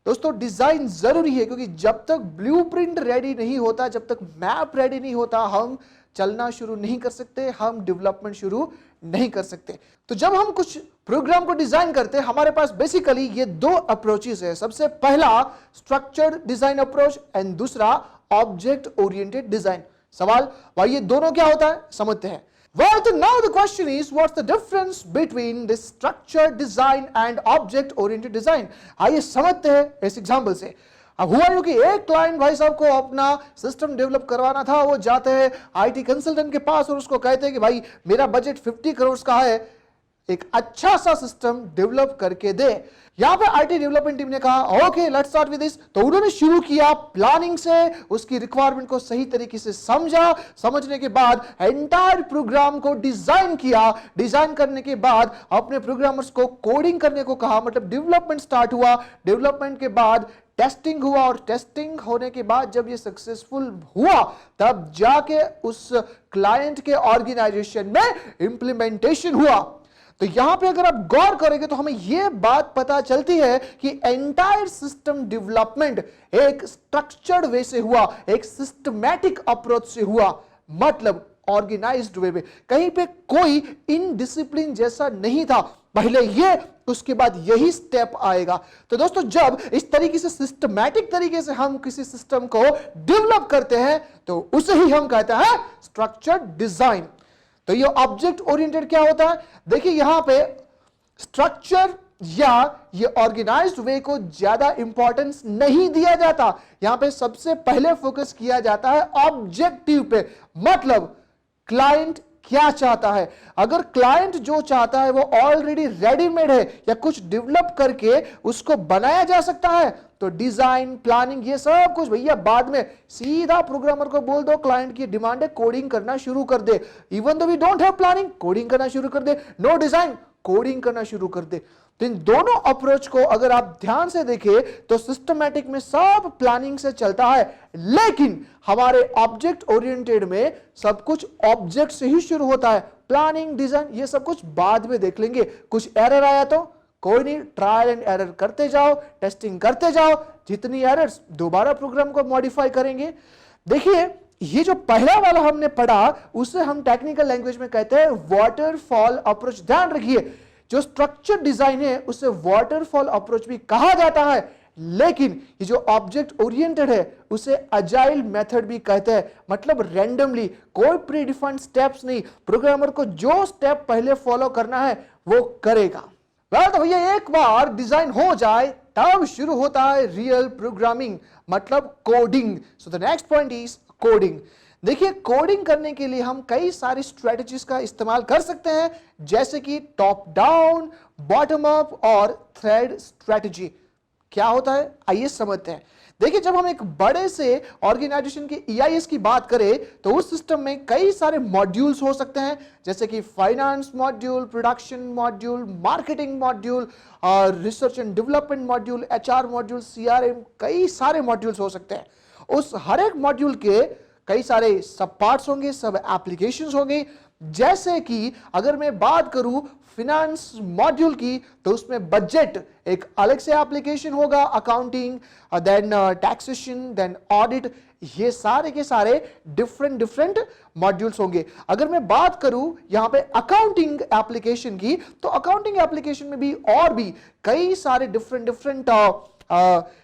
दोस्तों, डिजाइन जरूरी है, क्योंकि जब तक ब्लूप्रिंट रेडी नहीं होता, जब तक मैप रेडी नहीं होता, हम चलना शुरू नहीं कर सकते, हम डेवलपमेंट शुरू नहीं कर सकते। तो जब हम कुछ प्रोग्राम को डिजाइन करते हैं, हमारे पास बेसिकली ये दो अप्रोचेस है। सबसे पहला स्ट्रक्चर्ड डिजाइन अप्रोच एंड दूसरा ऑब्जेक्ट ओरिएंटेड डिजाइन। सवाल, भाई ये दोनों क्या होता है, समझते हैं। Well, so now the question is, what's the difference between this structured design and object oriented design? आइए समझते हैं इस एग्जांपल से। अब हुआ यूं कि एक क्लाइंट भाई साहब को अपना सिस्टम डेवलप करवाना था, वो जाते हैं आईटी कंसल्टेंट के पास और उसको कहते हैं कि भाई मेरा बजट 50 करोड़ का है, एक अच्छा सा सिस्टम डेवलप करके दे। यहां पे आईटी डेवलपमेंट टीम ने कहा okay let's start with this. तो उन्होंने शुरू किया प्लानिंग से, उसकी रिक्वायरमेंट को सही तरीके से समझा, समझने के बाद एंटायर प्रोग्राम को डिजाइन किया। डिजाइन करने के बाद अपने प्रोग्रामर्स को कोडिंग करने को कहा, मतलब डेवलपमेंट स्टार्ट हुआ। डेवलपमेंट के बाद टेस्टिंग हुआ, और टेस्टिंग होने के बाद जब ये सक्सेसफुल हुआ तब जाके उस क्लाइंट के ऑर्गेनाइजेशन में इंप्लीमेंटेशन हुआ। तो यहां पे अगर आप गौर करेंगे तो हमें यह बात पता चलती है कि एंटायर सिस्टम डेवलपमेंट एक स्ट्रक्चर्ड वे से हुआ, एक सिस्टमैटिक अप्रोच से हुआ, मतलब ऑर्गेनाइज्ड वे में। कहीं पे कोई इनडिसिप्लिन जैसा नहीं था, पहले ये उसके बाद यही स्टेप आएगा। तो दोस्तों, जब इस तरीके से सिस्टमैटिक तरीके से हम किसी सिस्टम को डेवलप करते हैं तो उसे ही हम कहते हैं स्ट्रक्चर्ड डिजाइन। तो ये ऑब्जेक्ट ओरिएंटेड क्या होता है? देखिए यहां पे स्ट्रक्चर या ये ऑर्गेनाइज्ड वे को ज्यादा इंपॉर्टेंस नहीं दिया जाता। यहां पे सबसे पहले फोकस किया जाता है ऑब्जेक्टिव पे, मतलब क्लाइंट क्या चाहता है। अगर क्लाइंट जो चाहता है वो ऑलरेडी रेडीमेड है या कुछ डेवलप करके उसको बनाया जा सकता है, तो डिजाइन, प्लानिंग, ये सब कुछ भैया बाद में। सीधा प्रोग्रामर को बोल दो क्लाइंट की डिमांड है कोडिंग करना शुरू कर दे। Even though we don't have planning, coding करना शुरू कर दे। नो डिजाइन, कोडिंग करना शुरू कर दे। तो इन दोनों अप्रोच को अगर आप ध्यान से देखें तो सिस्टमैटिक में सब प्लानिंग से चलता है, लेकिन हमारे ऑब्जेक्ट ओरिएंटेड में सब कुछ ऑब्जेक्ट से ही शुरू होता है। प्लानिंग, डिजाइन, ये सब कुछ बाद में देख लेंगे। कुछ एरर आया तो कोई नहीं, ट्रायल एंड एरर करते जाओ, टेस्टिंग करते जाओ, जितनी एरर्स दोबारा प्रोग्राम को मॉडिफाई करेंगे। देखिए ये जो पहला वाला हमने पढ़ा उसे हम टेक्निकल लैंग्वेज में कहते हैं वाटरफॉल अप्रोच। ध्यान रखिए, जो स्ट्रक्चर डिजाइन है उसे वाटरफॉल अप्रोच भी कहा जाता है, लेकिन ये जो ऑब्जेक्ट ओरिएंटेड है उसे अजाइल मेथड भी कहते हैं। मतलब रैंडमली, कोई प्री डिफाइंड स्टेप्स नहीं, प्रोग्रामर को जो स्टेप पहले फॉलो करना है वो करेगा। तो भैया एक बार डिजाइन हो जाए तब शुरू होता है रियल प्रोग्रामिंग, मतलब coding. So the next point is coding. देखिए कोडिंग करने के लिए हम कई सारी स्ट्रेटजीज का इस्तेमाल कर सकते हैं, जैसे कि टॉप डाउन, बॉटम अप और थ्रेड स्ट्रेटजी। क्या होता है आइए समझते हैं। देखिए जब हम एक बड़े से ऑर्गेनाइजेशन के ईआईएस की बात करें तो उस सिस्टम में कई सारे मॉड्यूल्स हो सकते हैं, जैसे कि finance module, production module, marketing module, research and development module, HR module, CRM, कई सारे मॉड्यूल्स हो सकते हैं। उस हर एक मॉड्यूल के कई सारे सब पार्ट्स होंगे, सब एप्लीकेशंस होंगे। जैसे कि अगर मैं बात करूं फिनेंस मॉड्यूल की तो उसमें बजट एक अलग से एप्लीकेशन होगा, accounting, then taxation, then audit, ये सारे के सारे डिफरेंट मॉड्यूल्स होंगे। अगर मैं बात करूं यहां पे अकाउंटिंग एप्लीकेशन की तो अकाउंटिंग एप्लीकेशन में भी और भी कई सारे डिफरेंट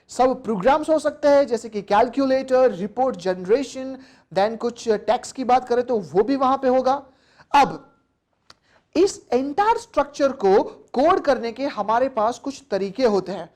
सब प्रोग्राम्स हो सकते हैं, जैसे कि कैलकुलेटर, रिपोर्ट जनरेशन, देन कुछ टैक्स की बात करें तो वो भी वहां पे होगा। अब इस एंटायर स्ट्रक्चर को कोड करने के हमारे पास कुछ तरीके होते हैं।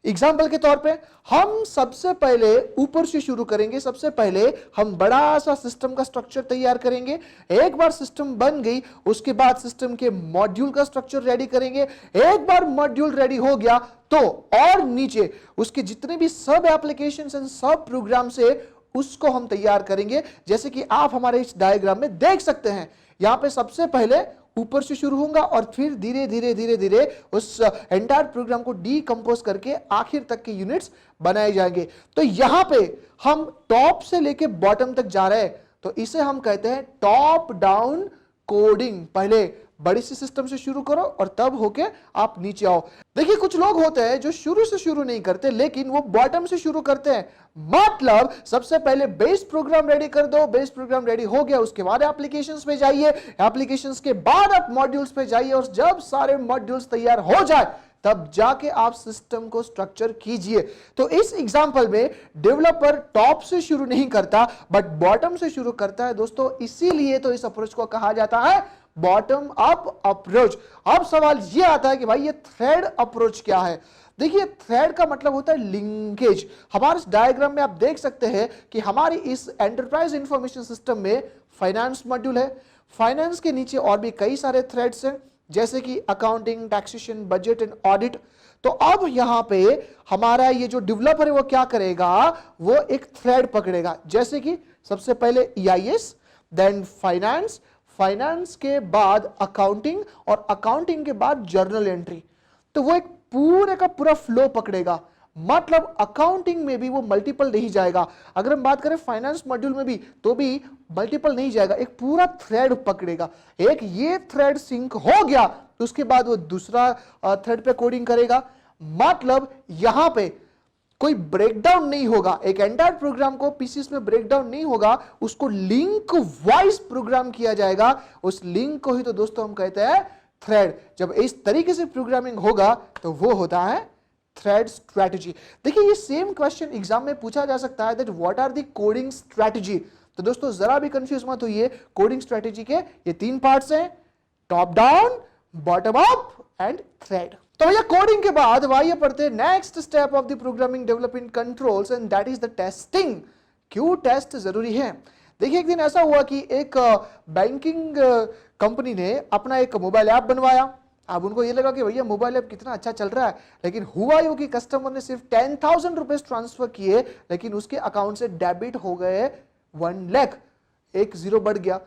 एग्जाम्पल के तौर पे हम सबसे पहले ऊपर से शुरू करेंगे। सबसे पहले हम बड़ा सा सिस्टम का स्ट्रक्चर तैयार करेंगे। एक बार सिस्टम बन गई उसके बाद सिस्टम के मॉड्यूल का स्ट्रक्चर रेडी करेंगे। एक बार मॉड्यूल रेडी हो गया तो और नीचे उसके जितने भी सब एप्लीकेशंस एंड सब प्रोग्राम से उसको हम तैयार करेंगे, जैसे कि आप हमारे इस डायग्राम में देख सकते हैं। यहां पे सबसे पहले ऊपर से शुरू होगा और फिर धीरे धीरे उस एंटायर प्रोग्राम को डीकंपोज करके आखिर तक के यूनिट्स बनाए जाएंगे। तो यहां पे हम टॉप से लेके बॉटम तक जा रहे हैं, तो इसे हम कहते हैं टॉप डाउन कोडिंग। पहले बड़ी सी सिस्टम से शुरू करो और तब होके आप नीचे आओ। देखिए कुछ लोग होते हैं जो शुरू से शुरू नहीं करते, लेकिन वो बॉटम से शुरू करते हैं। मतलब सबसे पहले बेस प्रोग्राम रेडी कर दो, बेस प्रोग्राम रेडी हो गया उसके बाद एप्लीकेशंस पे जाइए, एप्लीकेशंस के बाद आप मॉड्यूल्स पे जाइए, और जब सारे मॉड्यूल्स तैयार हो जाए तब जाके आप सिस्टम को स्ट्रक्चर कीजिए। तो इस एग्जांपल में डेवलपर टॉप से शुरू नहीं करता बट बॉटम से शुरू करता है दोस्तों, इसीलिए तो इस अप्रोच को कहा जाता है बॉटम अप अप्रोच। अब सवाल यह आता है कि भाई ये थ्रेड अप्रोच क्या है। देखिए थ्रेड का मतलब होता है लिंकेज। हमारे इस डायग्राम में आप देख सकते हैं कि हमारी इस एंटरप्राइज इंफॉर्मेशन सिस्टम में फाइनेंस मॉड्यूल है, फाइनेंस के नीचे और भी कई सारे थ्रेड्स हैं, जैसे कि accounting, taxation, budget and audit. तो अब यहां पे हमारा ये जो डेवलपर है वो क्या करेगा, वो एक थ्रेड पकड़ेगा, जैसे कि सबसे पहले ईआईएस, देन फाइनेंस, फाइनेंस के बाद अकाउंटिंग और अकाउंटिंग के बाद जर्नल एंट्री। तो वो एक पूरे का पूरा फ्लो पकड़ेगा। मतलब अकाउंटिंग में भी वो मल्टीपल नहीं जाएगा, अगर हम बात करें फाइनेंस मॉड्यूल में भी तो भी मल्टीपल नहीं जाएगा, एक पूरा थ्रेड पकड़ेगा। एक ये थ्रेड सिंक हो गया तो उसके बाद वो दूसरा थ्रेड पे कोडिंग करेगा। मतलब यहां पे कोई ब्रेकडाउन नहीं होगा, एक एंटायर प्रोग्राम को पीसीस में ब्रेकडाउन नहीं होगा, उसको लिंक वाइज प्रोग्राम किया जाएगा। उस लिंक को ही तो दोस्तों हम कहते हैं थ्रेड। जब इस तरीके से प्रोग्रामिंग होगा तो वो होता है थ्रेड स्ट्रेटजी। देखिए ये सेम क्वेश्चन एग्जाम में पूछा जा सकता है, that what are the coding strategy. तो दोस्तों जरा भी कंफ्यूज मत होइए, कोडिंग स्ट्रेटजी के ये तीन पार्ट्स हैं, top down, bottom up and thread. तो भैया कोडिंग के बाद आइए पढ़ते हैं next step of the programming development controls and that is the testing. क्यों टेस्ट जरूरी है? देखिए एक दिन ऐसा हुआ कि एक बैंकिंग कंपनी ने अपना एक मोबाइल ऐप बनवाया। अब उनको ये लगा कि भैया मोबाइल ऐप कितना अच्छा चल रहा है, लेकिन हुआ यूं कि कस्टमर ने सिर्फ 10,000 रुपए ट्रांसफर किए, लेकिन उसके अकाउंट से डेबिट हो गए 1 लाख, एक जीरो बढ़ गया।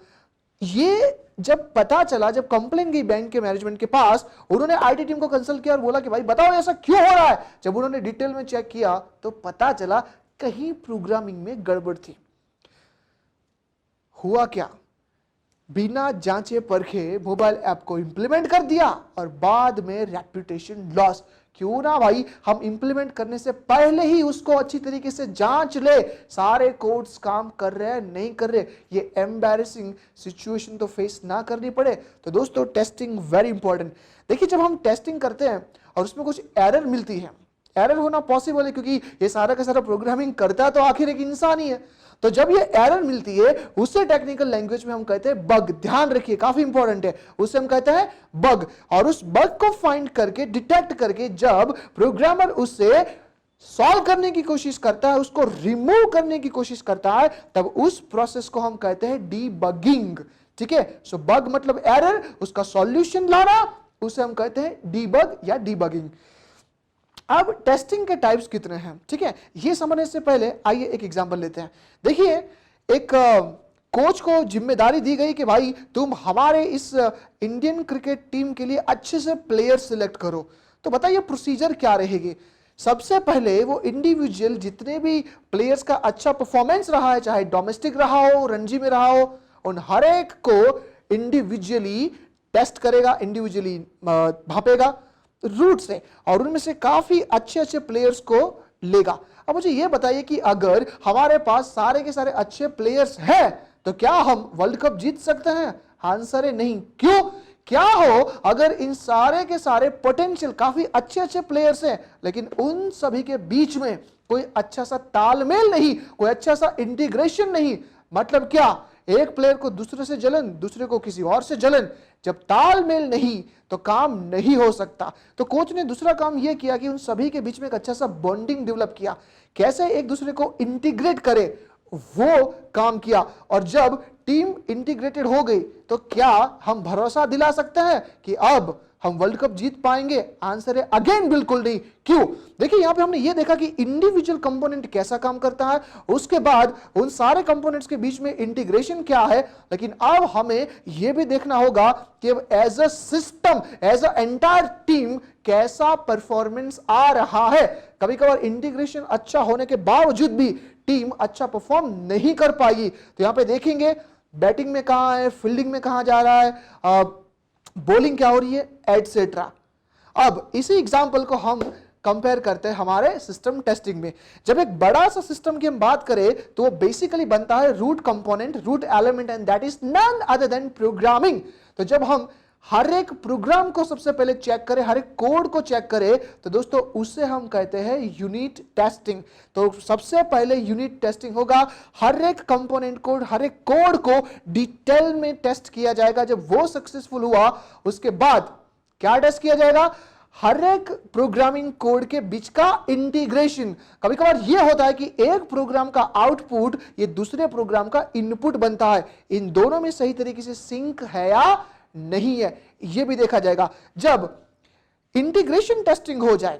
ये जब पता चला, जब कंप्लेन गई बैंक के मैनेजमेंट के पास, उन्होंने आईटी टीम को कंसल्ट किया और बोला कि भाई बताओ ऐसा क्यों हो रहा है। जब उन्होंने डिटेल में चेक किया तो पता चला कहीं प्रोग्रामिंग में गड़बड़ थी। हुआ क्या, बिना जांचे परखे मोबाइल ऐप को इंप्लीमेंट कर दिया और बाद में रेपुटेशन लॉस। क्यों ना भाई हम इंप्लीमेंट करने से पहले ही उसको अच्छी तरीके से जांच ले, सारे कोड्स काम कर रहे हैं नहीं कर रहे, ये एम्बैरेसिंग सिचुएशन तो फेस ना करनी पड़े। तो दोस्तों टेस्टिंग वेरी इंपॉर्टेंट। देखिए जब हम टेस्टिंग करते हैं और उसमें कुछ एरर मिलती है, एरर होना पॉसिबल है क्योंकि ये सारा का सारा प्रोग्रामिंग करता तो आखिर एक इंसान ही है। तो जब ये एरर मिलती है उसे टेक्निकल लैंग्वेज में हम कहते हैं बग। ध्यान रखिए काफी इंपॉर्टेंट है, उसे हम कहते हैं बग। और उस बग को फाइंड करके, डिटेक्ट करके जब प्रोग्रामर उससे सॉल्व करने की कोशिश करता है, उसको रिमूव करने की कोशिश करता है, तब उस प्रोसेस को हम कहते हैं डीबगिंग। ठीक है, सो बग मतलब एरर, उसका सॉल्यूशन लाना, उसे हम कहते हैं डीबग या डीबगिंग। अब टेस्टिंग के टाइप्स कितने हैं, ठीक है, ये समझने से पहले आइए एक एग्जांपल लेते हैं। देखिए, एक कोच को जिम्मेदारी दी गई कि भाई तुम हमारे इस इंडियन क्रिकेट टीम के लिए अच्छे से प्लेयर सिलेक्ट करो। तो बताइए प्रोसीजर क्या रहेगी। सबसे पहले वो इंडिविजुअल जितने भी प्लेयर्स का अच्छा परफॉर्मेंस रहा है, चाहे डोमेस्टिक रहा हो, रणजी में रहा हो, उन हर एक को इंडिविजुअली टेस्ट करेगा, इंडिविजुअली भापेगा रूट से, और उनमें से काफी अच्छे अच्छे प्लेयर्स को लेगा। अब मुझे यह बताइए कि अगर हमारे पास सारे के सारे अच्छे प्लेयर्स हैं तो क्या हम वर्ल्ड कप जीत सकते हैं? आंसर है नहीं। क्यों? क्या हो अगर इन सारे के सारे पोटेंशियल काफी अच्छे अच्छे प्लेयर्स हैं, लेकिन उन सभी के बीच में कोई अच्छा सा तालमेल नहीं, कोई अच्छा सा इंटीग्रेशन नहीं। मतलब क्या? एक प्लेयर को दूसरे से जलन, दूसरे को किसी और से जलन। जब तालमेल नहीं तो काम नहीं हो सकता। तो कोच ने दूसरा काम यह किया कि उन सभी के बीच में एक अच्छा सा बॉन्डिंग डेवलप किया, कैसे एक दूसरे को इंटीग्रेट करे वो काम किया। और जब टीम इंटीग्रेटेड हो गई तो क्या हम भरोसा दिला सकते हैं कि अब हम वर्ल्ड कप जीत पाएंगे? आंसर है अगेन बिल्कुल नहीं। क्यों? देखिए, यहां पे हमने ये देखा कि इंडिविजुअल कंपोनेंट कैसा काम करता है, उसके बाद उन सारे कंपोनेंट्स के बीच में इंटीग्रेशन क्या है, लेकिन अब हमें यह भी देखना होगा कि as a system, as a entire team कैसा परफॉर्मेंस आ रहा है। कभी कभार इंटीग्रेशन अच्छा होने के बावजूद भी टीम अच्छा परफॉर्म नहीं कर पाएगी। तो यहां पे देखेंगे बैटिंग में कहां है, फील्डिंग में कहां जा रहा है, बॉलिंग क्या हो रही है, एटसेट्रा। अब इसी एग्जांपल को हम कंपेयर करते हैं हमारे सिस्टम टेस्टिंग में। जब एक बड़ा सा सिस्टम की हम बात करें तो वो बेसिकली बनता है root component, root element, and that is none other than programming. तो जब हम हर एक प्रोग्राम को सबसे पहले चेक करें, हर एक कोड को चेक करें, तो दोस्तों उसे हम कहते हैं यूनिट टेस्टिंग। तो सबसे पहले यूनिट टेस्टिंग होगा, हर एक कंपोनेंट कोड, हर एक कोड को डिटेल में टेस्ट किया जाएगा। जब वो सक्सेसफुल हुआ उसके बाद क्या टेस्ट किया जाएगा? हर एक प्रोग्रामिंग कोड के बीच का इंटीग्रेशन। कभी कभार यह होता है कि एक प्रोग्राम का आउटपुट ये दूसरे प्रोग्राम का इनपुट बनता है, इन दोनों में सही तरीके से सिंक है या नहीं है, यह भी देखा जाएगा। जब इंटीग्रेशन टेस्टिंग हो जाए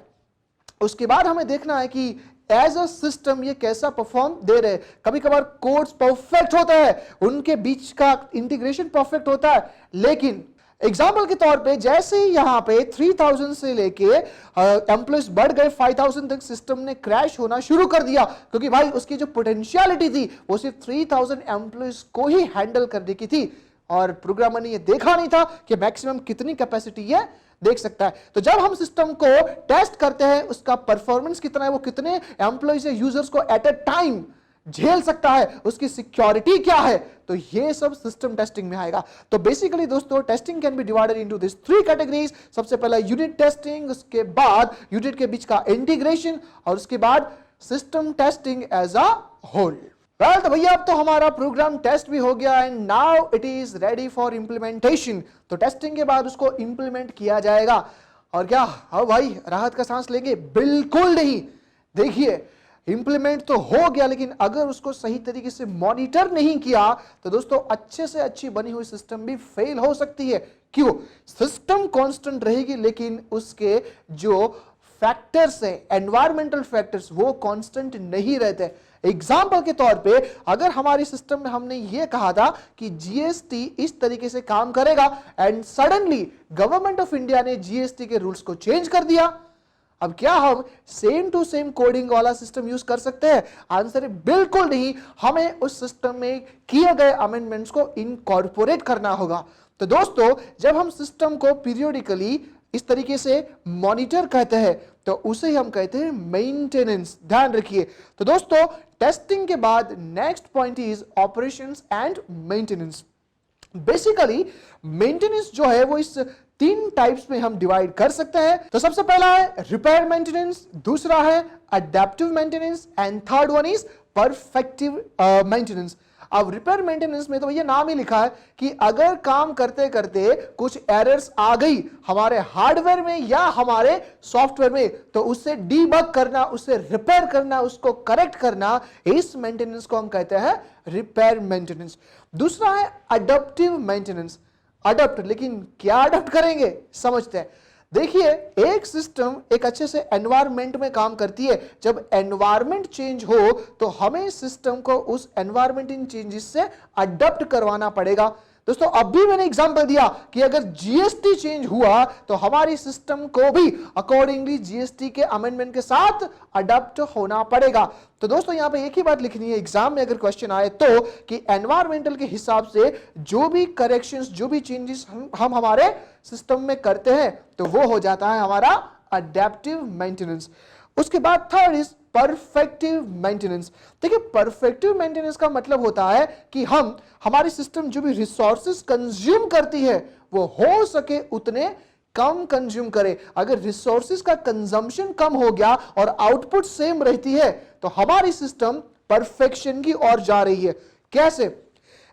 उसके बाद हमें देखना है कि एज अ सिस्टम ये कैसा परफॉर्म दे रहे हैं। कभी कभार कोड्स परफेक्ट होता है, उनके बीच का इंटीग्रेशन परफेक्ट होता है, लेकिन एग्जाम्पल के तौर पे जैसे ही यहां पे 3000 से लेके एम्प्लॉयज बढ़ गए 5000 तक, सिस्टम ने क्रैश होना शुरू कर दिया, क्योंकि भाई उसकी जो पोटेंशियलिटी थी वो सिर्फ 3000 एम्प्लॉयज को ही हैंडल करने की थी, और प्रोग्रामर ने ये देखा नहीं था कि मैक्सिमम कितनी कैपेसिटी ये देख सकता है। तो जब हम सिस्टम को टेस्ट करते हैं, उसका परफॉर्मेंस कितना है, वो कितने एम्प्लॉयज या यूजर्स को एट अ टाइम झेल सकता है, उसकी सिक्योरिटी क्या है, तो ये सब सिस्टम टेस्टिंग में आएगा। तो बेसिकली दोस्तों testing can be divided into this 3 categories. सबसे पहला यूनिट टेस्टिंग, उसके बाद यूनिट के बीच का इंटीग्रेशन, और उसके बाद system testing as a whole. Well, तो भैया अब तो हमारा प्रोग्राम टेस्ट भी हो गया and now it is ready for implementation. तो टेस्टिंग के बाद उसको इंप्लीमेंट किया जाएगा, और क्या हाँ भाई राहत का सांस लेंगे? बिल्कुल नहीं। देखिए, इंप्लीमेंट तो हो गया, लेकिन अगर उसको सही तरीके से मॉनिटर नहीं किया तो दोस्तों अच्छे से अच्छी बनी हुई सिस्टम भी फेल हो सकती है। क्यों? सिस्टम कांस्टेंट रहेगी, लेकिन उसके जो फैक्टर्स है, एनवायरमेंटल फैक्टर्स, वो कांस्टेंट नहीं रहते। एग्जाम्पल के तौर पे अगर हमारी सिस्टम में हमने ये कहा था कि जीएसटी इस तरीके से काम करेगा, and suddenly government of India ने जीएसटी के रूल्स को चेंज कर दिया, अब क्या हम सेम टू सेम कोडिंग वाला सिस्टम यूज कर सकते हैं? आंसर है बिल्कुल नहीं। हमें उस सिस्टम में किए गए अमेंडमेंट्स को इनकॉर्पोरेट करना होगा। तो दोस्तों जब हम सिस्टम को पीरियोडिकली इस तरीके से मॉनिटर कहते हैं तो उसे हम कहते हैं मेंटेनेंस। ध्यान रखिए। तो दोस्तों टेस्टिंग के बाद next point is operations and maintenance. Basically maintenance जो है वो इस 3 टाइप्स में हम डिवाइड कर सकते हैं। तो सबसे पहला है रिपेयर मेंटेनेंस, दूसरा है adaptive maintenance, and third one is perfective maintenance. अब रिपेयर मेंटेनेंस में तो भैया नाम ही लिखा है कि अगर काम करते करते कुछ एरर्स आ गई हमारे हार्डवेयर में या हमारे सॉफ्टवेयर में, तो उससे डीबग करना, उससे रिपेयर करना, उसको करेक्ट करना, इस मेंटेनेंस को हम कहते हैं रिपेयर मेंटेनेंस। दूसरा है अडेप्टिव मेंटेनेंस। अडॉप्ट, लेकिन क्या अडॉप्ट करेंगे समझते हैं। देखिए, एक सिस्टम एक अच्छे से एनवायरनमेंट में काम करती है। जब एनवायरनमेंट चेंज हो तो हमें सिस्टम को उस एनवायरनमेंट इन चेंजेस से अडॉप्ट करवाना पड़ेगा। दोस्तों, अभी मैंने एग्जांपल दिया कि अगर जीएसटी चेंज हुआ तो हमारी सिस्टम को भी अकॉर्डिंगली जीएसटी के अमेंडमेंट के साथ अडॉप्ट होना पड़ेगा। तो दोस्तों, यहां पे एक ही बात लिखनी है एग्जाम में अगर क्वेश्चन आए तो, कि एनवायरमेंटल के हिसाब से जो भी करेक्शंस, जो भी चेंजेस हम हमारे सिस्टम में करते हैं तो वो हो जाता है हमारा अडेप्टिव मेंटेनेंस। उसके बाद थर्ड इज परफेक्टिव मेंटेनेंस। देखिए, परफेक्टिव मेंटेनेंस का मतलब होता है कि हम हमारी सिस्टम जो भी रिसोर्सेज कंज्यूम करती है वो हो सके उतने कम कंज्यूम करे। अगर रिसोर्सेज का कंजम्पशन कम हो गया और आउटपुट सेम रहती है तो हमारी सिस्टम परफेक्शन की ओर जा रही है। कैसे?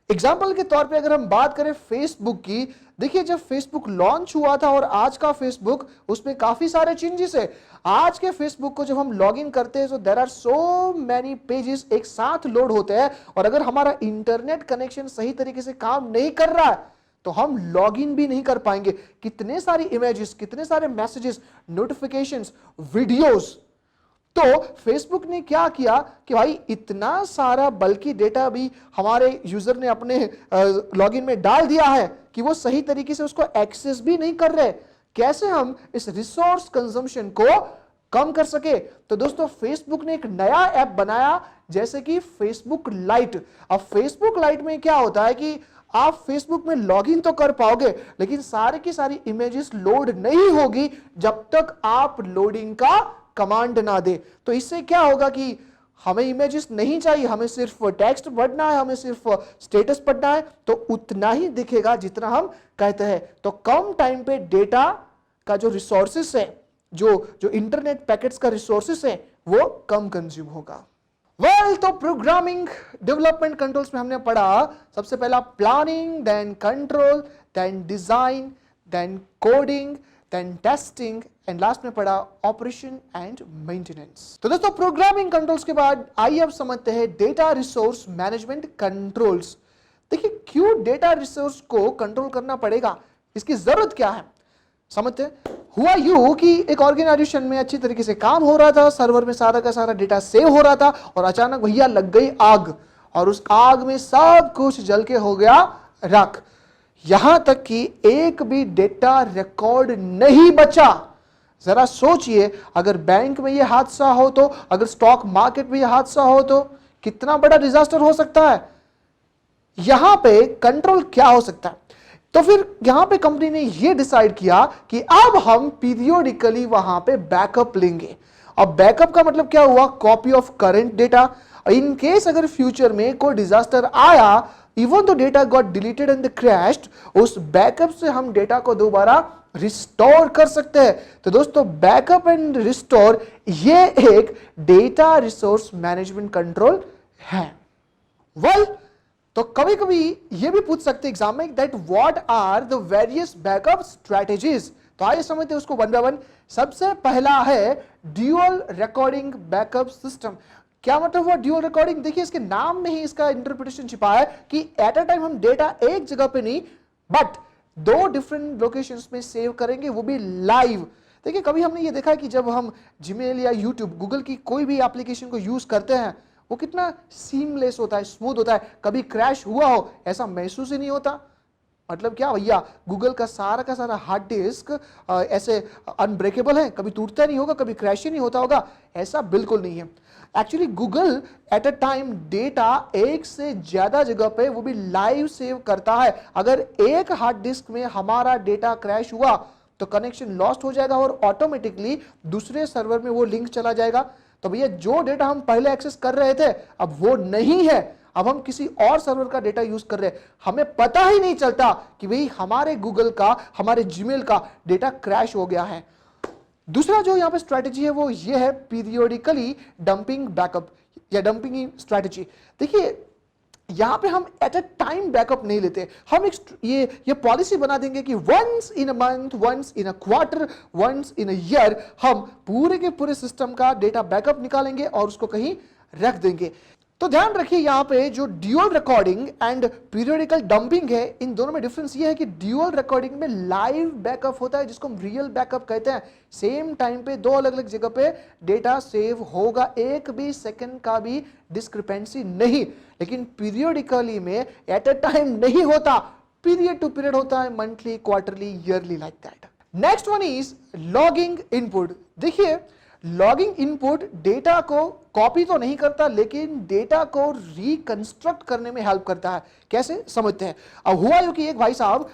एग्जाम्पल के तौर पे अगर हम बात करें फेसबुक की, देखिए जब फेसबुक लॉन्च हुआ था और आज का फेसबुक, उसमें काफी सारे चेंजेस है। आज के फेसबुक को जब हम लॉग इन करते हैं तो there are so many pages एक साथ लोड होते हैं, और अगर हमारा इंटरनेट कनेक्शन सही तरीके से काम नहीं कर रहा है तो हम लॉग इन भी नहीं कर पाएंगे। कितने सारी इमेजेस, कितने सारे मैसेजेस, नोटिफिकेशंस, वीडियोस। तो फेसबुक ने क्या किया कि भाई इतना सारा बल्कि डेटा भी हमारे यूजर ने अपने लॉगिन में डाल दिया है कि वो सही तरीके से उसको एक्सेस भी नहीं कर रहे। कैसे हम इस रिसोर्स कंजम्पशन को कम कर सके? तो दोस्तों, फेसबुक ने एक नया ऐप बनाया जैसे कि फेसबुक लाइट। अब फेसबुक लाइट में क्या होता है कि आप फेसबुक में लॉगिन तो कर पाओगे लेकिन सारी की सारी इमेजेस लोड नहीं होगी जब तक आप लोडिंग का कमांड ना दे। तो इससे क्या होगा कि हमें इमेजेस नहीं चाहिए, हमें सिर्फ टेक्स्ट पढ़ना है, हमें सिर्फ स्टेटस पढ़ना है, तो उतना ही दिखेगा जितना हम कहते हैं। तो कम टाइम पे डेटा का जो रिसोर्सेस है, जो इंटरनेट पैकेट्स का रिसोर्सेस है, वो कम कंज्यूम होगा। तो प्रोग्रामिंग डेवलपमेंट कंट्रोल्स में हमने पढ़ा सबसे पहला planning, then control, then design, then coding, then testing, and last में पढ़ा ऑपरेशन एंड मेंटेनेंस। तो दोस्तों, प्रोग्रामिंग कंट्रोल्स के बाद आइए अब समझते हैं डेटा रिसोर्स मैनेजमेंट कंट्रोल्स। देखिए, क्यों डेटा रिसोर्स को कंट्रोल करना पड़ेगा, इसकी जरूरत क्या है, समझते हैं। हुआ यूं कि एक ऑर्गेनाइजेशन में अच्छी तरीके से काम हो रहा था, सर्वर में सारा का सारा डेटा सेव हो रहा था, और अचानक भैया लग गई आग, और उस आग में सब कुछ जल के हो गया राख। यहां तक कि एक भी डेटा रिकॉर्ड नहीं बचा। जरा सोचिए, अगर बैंक में यह हादसा हो तो, अगर स्टॉक मार्केट में यह हादसा हो तो कितना बड़ा डिजास्टर हो सकता है। यहां पे कंट्रोल क्या हो सकता है? तो फिर यहां पे कंपनी ने यह डिसाइड किया कि अब हम पीरियोडिकली वहां पे बैकअप लेंगे। अब बैकअप का मतलब क्या हुआ? Copy of current data. In case अगर फ्यूचर में कोई डिजास्टर आया, even the data got deleted and crashed, उस बैकअप से हम डेटा को दोबारा रिस्टोर कर सकते हैं। तो दोस्तों, बैकअप एंड रिस्टोर ये एक डेटा रिसोर्स मैनेजमेंट कंट्रोल है। तो कभी कभी ये भी पूछ सकते एग्जाम में that what are the various backup strategies. तो आइए समझते हैं उसको वन बाय वन। सबसे पहला है ड्यूअल रिकॉर्डिंग बैकअप सिस्टम। क्या मतलब हुआ ड्यूअल रिकॉर्डिंग? देखिए, इसके नाम में ही इसका इंटरप्रिटेशन छिपा है कि एट अ टाइम हम डेटा एक जगह पे नहीं बट दो डिफरेंट लोकेशंस में सेव करेंगे, वो भी लाइव। देखिए, कभी हमने ये देखा है कि जब हम जीमेल या यूट्यूब, गूगल की कोई भी एप्लीकेशन को यूज करते हैं वो कितना सीमलेस होता है, स्मूथ होता है। कभी क्रैश हुआ हो ऐसा महसूस ही नहीं होता। मतलब क्या भैया, गूगल का सारा हार्ड डिस्क ऐसे अनब्रेकेबल है, कभी टूटता नहीं होगा, कभी क्रैश ही नहीं होता होगा, ऐसा बिल्कुल नहीं है। Actually Google eight a time data एक से ज्यादा जगह पे वो भी लाइव सेव करता है। अगर एक हार्ड डिस्क में हमारा डेटा क्रैश हुआ तो कनेक्शन लॉस्ट हो जाएगा और ऑटोमेटिकली दूसरे सर्वर में वो लिंक चला जाएगा। तो भैया, जो डेटा हम पहले एक्सेस कर रहे थे अब वो नहीं है, अब हम किसी और सर्वर का डेटा यूज कर रहे हैं। हमें पता ही नहीं चलता कि भाई हमारे गूगल का, हमारे जीमेल का डेटा क्रैश हो गया है। दूसरा जो यहां पे स्ट्रैटेजी है वो ये है पीरियोडिकली डंपिंग बैकअप या डंपिंग स्ट्रैटेजी। देखिए, यहां पे हम एट अ टाइम बैकअप नहीं लेते, हम ये पॉलिसी बना देंगे कि once in a month, once in a quarter, once in a year हम पूरे के पूरे सिस्टम का डेटा बैकअप निकालेंगे और उसको कहीं रख देंगे। तो ध्यान रखिए यहां पे जो dual recording and periodical dumping है, इन दोनों में डिफरेंस ये है कि ड्यूअल रिकॉर्डिंग में लाइव बैकअप होता है जिसको हम रियल बैकअप कहते हैं। सेम टाइम पे दो अलग अलग जगह पे डेटा सेव होगा, एक भी सेकंड का भी डिस्क्रिपेंसी नहीं। लेकिन पीरियोडिकली में एट अ टाइम नहीं होता, पीरियड टू पीरियड होता है, monthly, quarterly, yearly, like that. Next one is logging input. देखिए लॉगिंग इनपुट डेटा को कॉपी तो नहीं करता लेकिन डेटा को रिकंस्ट्रक्ट करने में हेल्प करता है। कैसे समझते हैं। अब हुआ यूं कि एक भाई साहब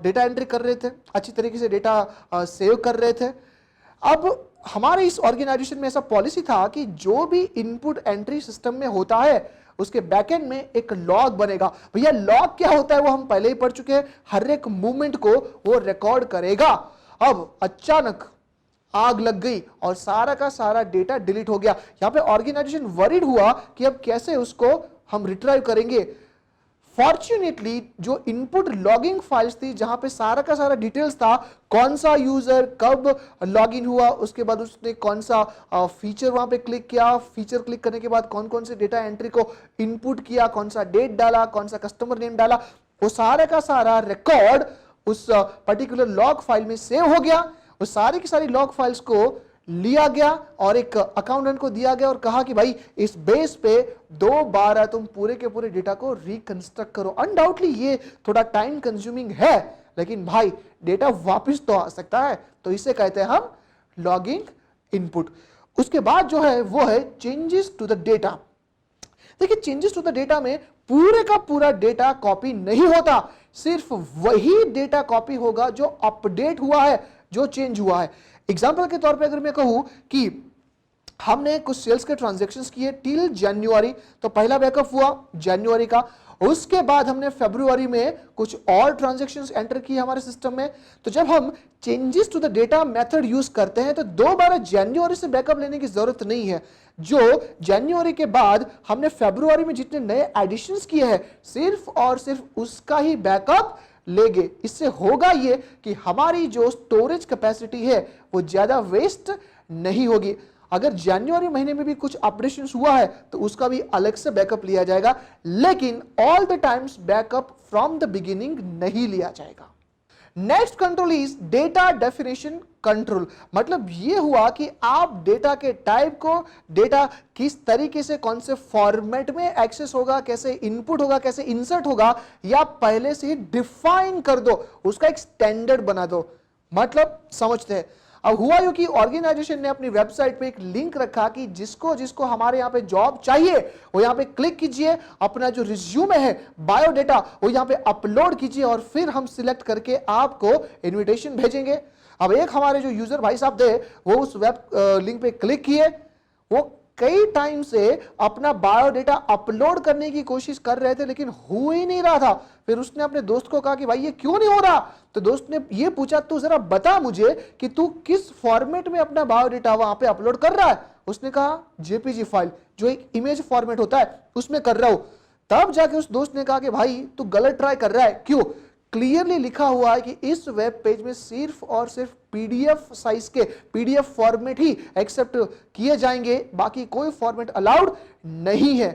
डेटा एंट्री कर रहे थे, अच्छी तरीके से डेटा सेव कर रहे थे। अब हमारे इस ऑर्गेनाइजेशन में ऐसा पॉलिसी था कि जो भी इनपुट एंट्री सिस्टम में होता है उसके बैकएंड में एक लॉग बनेगा। भैया लॉग क्या होता है वो हम पहले ही पढ़ चुके हैं, हर एक मूवमेंट को वो रिकॉर्ड करेगा। अब अचानक आग लग गई और सारा का सारा डेटा डिलीट हो गया। यहां पे ऑर्गेनाइजेशन वरीड हुआ कि अब कैसे उसको हम रिट्राइव करेंगे। फॉर्चुनेटली जो इनपुट लॉगिंग फाइल्स थी जहां पे सारा का सारा डिटेल्स था, कौन सा यूजर कब लॉगिन हुआ, उसके बाद उसने कौन सा फीचर वहां पे क्लिक किया, फीचर क्लिक करने के बाद कौन कौन से डेटा एंट्री को इनपुट किया, कौन सा डेट डाला, कौन सा कस्टमर नेम डाला, वो सारा का सारा रिकॉर्ड उस पर्टिकुलर लॉग फाइल में सेव हो गया। वो सारी की सारी लॉग फाइल्स को लिया गया और एक अकाउंटेंट को दिया गया और कहा कि भाई इस बेस पे दोबारा तुम पूरे के पूरे डेटा को रिकंस्ट्रक्ट करो। अनडाउटली ये थोड़ा टाइम कंज्यूमिंग है लेकिन भाई डेटा वापस तो आ सकता है, तो इसे कहते हैं हम लॉगिंग इनपुट। उसके बाद जो है वो है चेंजेस टू द डेटा। देखिए चेंजेस टू द डेटा में पूरे का पूरा डेटा कॉपी नहीं होता, सिर्फ वही डेटा कॉपी होगा जो अपडेट हुआ है, जो चेंज हुआ है। एग्जाम्पल के तौर पे अगर मैं कहूं कि हमने कुछ सेल्स के ट्रांजैक्शंस किए टिल जनवरी, तो पहला बैकअप हुआ जनवरी का। उसके बाद हमने फरवरी में कुछ और ट्रांजैक्शंस एंटर किए हमारे सिस्टम में। तो जब हम changes to the data method use करते हैं तो दोबारा जनवरी से बैकअप लेने की जरूरत नहीं है। जो जनवरी के बाद हमने फरवरी में जितने नए एडिशंस किए हैं सिर्फ और सिर्फ उसका ही बैकअप लेंगे। इससे होगा ये कि हमारी जो स्टोरेज कैपेसिटी है वो ज्यादा वेस्ट नहीं होगी। अगर जनवरी महीने में भी कुछ ऑपरेशन हुआ है तो उसका भी अलग से बैकअप लिया जाएगा, लेकिन all the times backup from the beginning नहीं लिया जाएगा। Next control is data definition control. मतलब यह हुआ कि आप डेटा के टाइप को, डेटा किस तरीके से कौन से फॉर्मेट में एक्सेस होगा, कैसे इनपुट होगा, कैसे इंसर्ट होगा, या पहले से ही डिफाइन कर दो, उसका एक स्टैंडर्ड बना दो। मतलब समझते हैं। अब हुआ यूं कि ऑर्गेनाइजेशन ने अपनी वेबसाइट पे एक लिंक रखा कि जिसको जिसको हमारे यहाँ पे जॉब चाहिए वो यहाँ पे क्लिक कीजिए, अपना जो रिज्यूमे है, बायोडेटा, वो यहाँ पे अपलोड कीजिए और फिर हम सिलेक्ट करके आपको इनविटेशन भेजेंगे। अब एक हमारे जो यूजर भाई साहब थे वो उस वेब लिंक पे क्लिक किए, वो कई टाइम से अपना बायोडेटा अपलोड करने की कोशिश कर रहे थे लेकिन हो ही नहीं रहा था। फिर उसने अपने दोस्त को कहा कि भाई ये क्यों नहीं हो रहा, तो दोस्त ने ये पूछा तू जरा बता मुझे कि तू किस फॉर्मेट में अपना बायोडेटा वहां पे अपलोड कर रहा है। उसने कहा जेपीजी फाइल, जो एक इमेज फॉर्मेट होता है उसमें कर रहा हूं। तब जाके उस दोस्त ने कहा कि भाई तू गलत ट्राई कर रहा है। क्यों? क्लियरली लिखा हुआ है कि इस वेब पेज में सिर्फ और सिर्फ पीडीएफ साइज के पीडीएफ फॉर्मेट ही एक्सेप्ट किए जाएंगे, बाकी कोई फॉर्मेट अलाउड नहीं है।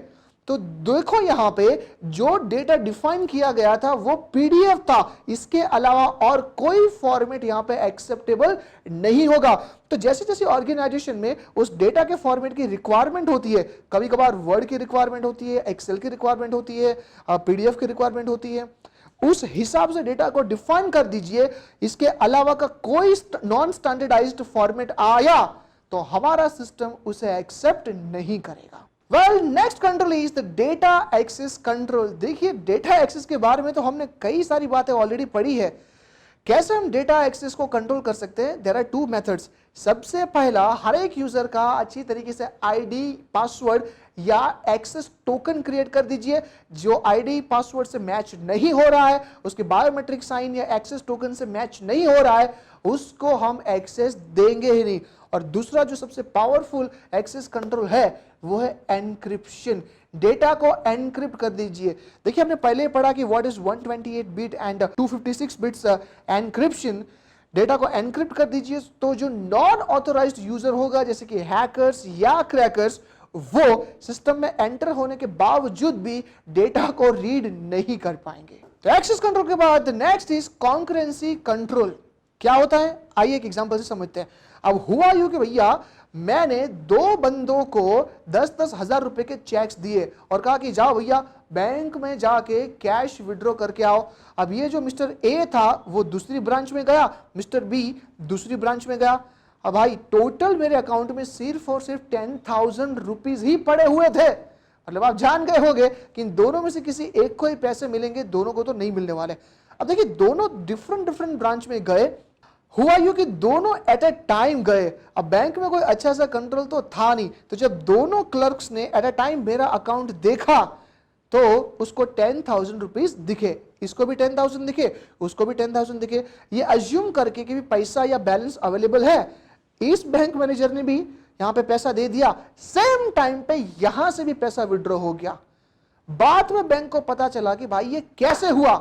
तो देखो यहां पे जो डेटा डिफाइन किया गया था वो पीडीएफ था, इसके अलावा और कोई फॉर्मेट यहां पे एक्सेप्टेबल नहीं होगा। तो जैसे जैसे ऑर्गेनाइजेशन में उस डेटा के फॉर्मेट की रिक्वायरमेंट होती है, कभी कभार वर्ड की रिक्वायरमेंट होती है, एक्सेल की रिक्वायरमेंट होती है, पीडीएफ की रिक्वायरमेंट होती है, उस हिसाब से डेटा को डिफाइन कर दीजिए। इसके अलावा का कोई नॉन स्टैंडर्डाइज्ड फॉर्मेट आया तो हमारा सिस्टम उसे एक्सेप्ट नहीं करेगा। Well next control is the data access control. देखिए डेटा एक्सेस के बारे में तो हमने कई सारी बातें ऑलरेडी पढ़ी है। कैसे हम डेटा एक्सेस को कंट्रोल कर सकते हैं? There are two methods. सबसे पहला, हर एक यूजर का अच्छी तरीके से आईडी, पासवर्ड या एक्सेस टोकन क्रिएट कर दीजिए। जो आईडी पासवर्ड से मैच नहीं हो रहा है, उसके बायोमेट्रिक साइन या एक्सेस टोकन से मैच नहीं हो रहा है, उसको हम एक्सेस देंगे ही नहीं। और दूसरा जो सबसे पावरफुल एक्सेस कंट्रोल है वो है एनक्रिप्शन। डेटा को एनक्रिप्ट कर दीजिए। देखिए हमने पहले पढ़ा कि what is 128 bit and 256 bits encryption. Data को एनक्रिप्ट कर दीजिए तो जो नॉन ऑथोराइज्ड यूजर होगा, जैसे कि हैकर्स या क्रैकर्स, वो सिस्टम में एंटर होने के बावजूद भी डेटा को रीड नहीं कर पाएंगे। तो एक्सेस कंट्रोल के बाद नेक्स्ट इज कॉन्करेंसी कंट्रोल। क्या होता है, आइए एक एग्जांपल से समझते हैं। अब हुआ यूं कि भैया मैंने दो बंदों को 10-10 हजार रुपए के चेक्स दिए और कहा कि जाओ भैया बैंक में जाके कैश विड्रॉ करके आओ। अब ये जो मिस्टर ए था वो दूसरी ब्रांच में गया, मिस्टर बी दूसरी ब्रांच में गया। अब भाई टोटल मेरे अकाउंट में सिर्फ और सिर्फ 10,000 रुपीज ही पड़े हुए थे। मतलब आप जान गए होंगे कि इन दोनों में से किसी एक को ही पैसे मिलेंगे, दोनों को तो नहीं मिलने वाले। अब देखिए दोनों डिफरेंट ब्रांच में गए, हुआ यूं कि दोनों एट ए टाइम गए। अब बैंक में कोई अच्छा सा कंट्रोल तो था नहीं, तो जब दोनों क्लर्क्स ने एट ए टाइम मेरा अकाउंट देखा तो उसको 10,000 रुपीज दिखे, इसको भी 10,000 दिखे, उसको भी 10,000 दिखे। ये अज्यूम करके कि भी पैसा या बैलेंस अवेलेबल है, इस बैंक मैनेजर ने भी यहां पे पैसा दे दिया, सेम टाइम पे यहां से भी पैसा विड्रॉ हो गया। बाद में बैंक को पता चला कि भाई ये कैसे हुआ।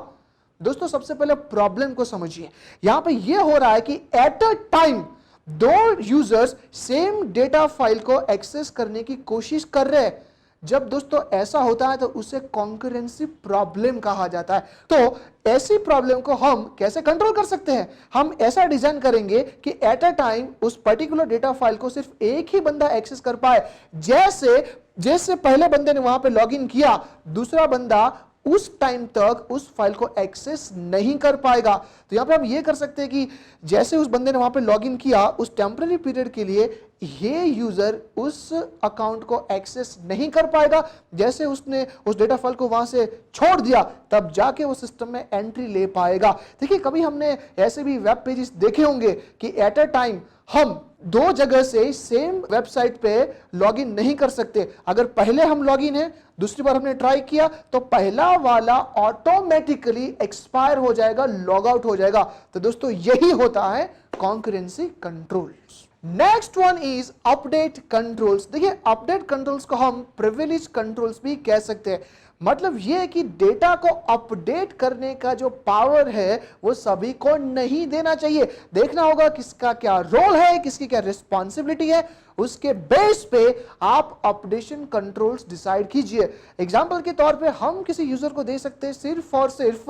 दोस्तों सबसे पहले प्रॉब्लम को समझिए। यहां पे ये हो रहा है कि एट अ टाइम दो यूजर्स सेम डेटा फाइल को एक्सेस करने की कोशिश कर रहे हैं। जब दोस्तों ऐसा होता है तो उसे कॉन्करेंसी प्रॉब्लम कहा जाता है। तो ऐसी प्रॉब्लम को हम कैसे कंट्रोल कर सकते हैं? हम ऐसा डिजाइन करेंगे कि एट अ टाइम उस पर्टिकुलर डेटा फाइल को सिर्फ एक ही बंदा एक्सेस कर पाए। जैसे पहले बंदे ने वहां पे लॉगिन किया, दूसरा बंदा उस टाइम तक उस फाइल को एक्सेस नहीं कर पाएगा। तो यहां पे हम ये कर सकते हैं कि जैसे उस बंदे ने वहां पे लॉगिन किया, उस टेम्पररी पीरियड के लिए ये यूजर उस अकाउंट को एक्सेस नहीं कर पाएगा। जैसे उसने उस डेटा फाइल को वहां से छोड़ दिया, तब जाके वो सिस्टम में एंट्री ले पाएगा। देखिए कभी हमने ऐसे भी वेब पेजेस देखे होंगे कि एट अ टाइम हम दो जगह से सेम वेबसाइट पे लॉगिन नहीं कर सकते। अगर पहले हम लॉगिन है, दूसरी बार हमने ट्राई किया, तो पहला वाला ऑटोमेटिकली एक्सपायर हो जाएगा, लॉग आउट हो जाएगा। तो दोस्तों यही होता है concurrency control. Next one is update controls. देखिए अपडेट कंट्रोल्स को हम प्रिविलेज कंट्रोल्स भी कह सकते हैं। मतलब यह है कि डेटा को अपडेट करने का जो पावर है वो सभी को नहीं देना चाहिए। देखना होगा किसका क्या रोल है, किसकी क्या रिस्पॉन्सिबिलिटी है, उसके बेस पे आप अपडेशन कंट्रोल्स डिसाइड कीजिए। एग्जांपल के तौर पे हम किसी यूजर को दे सकते हैं सिर्फ और सिर्फ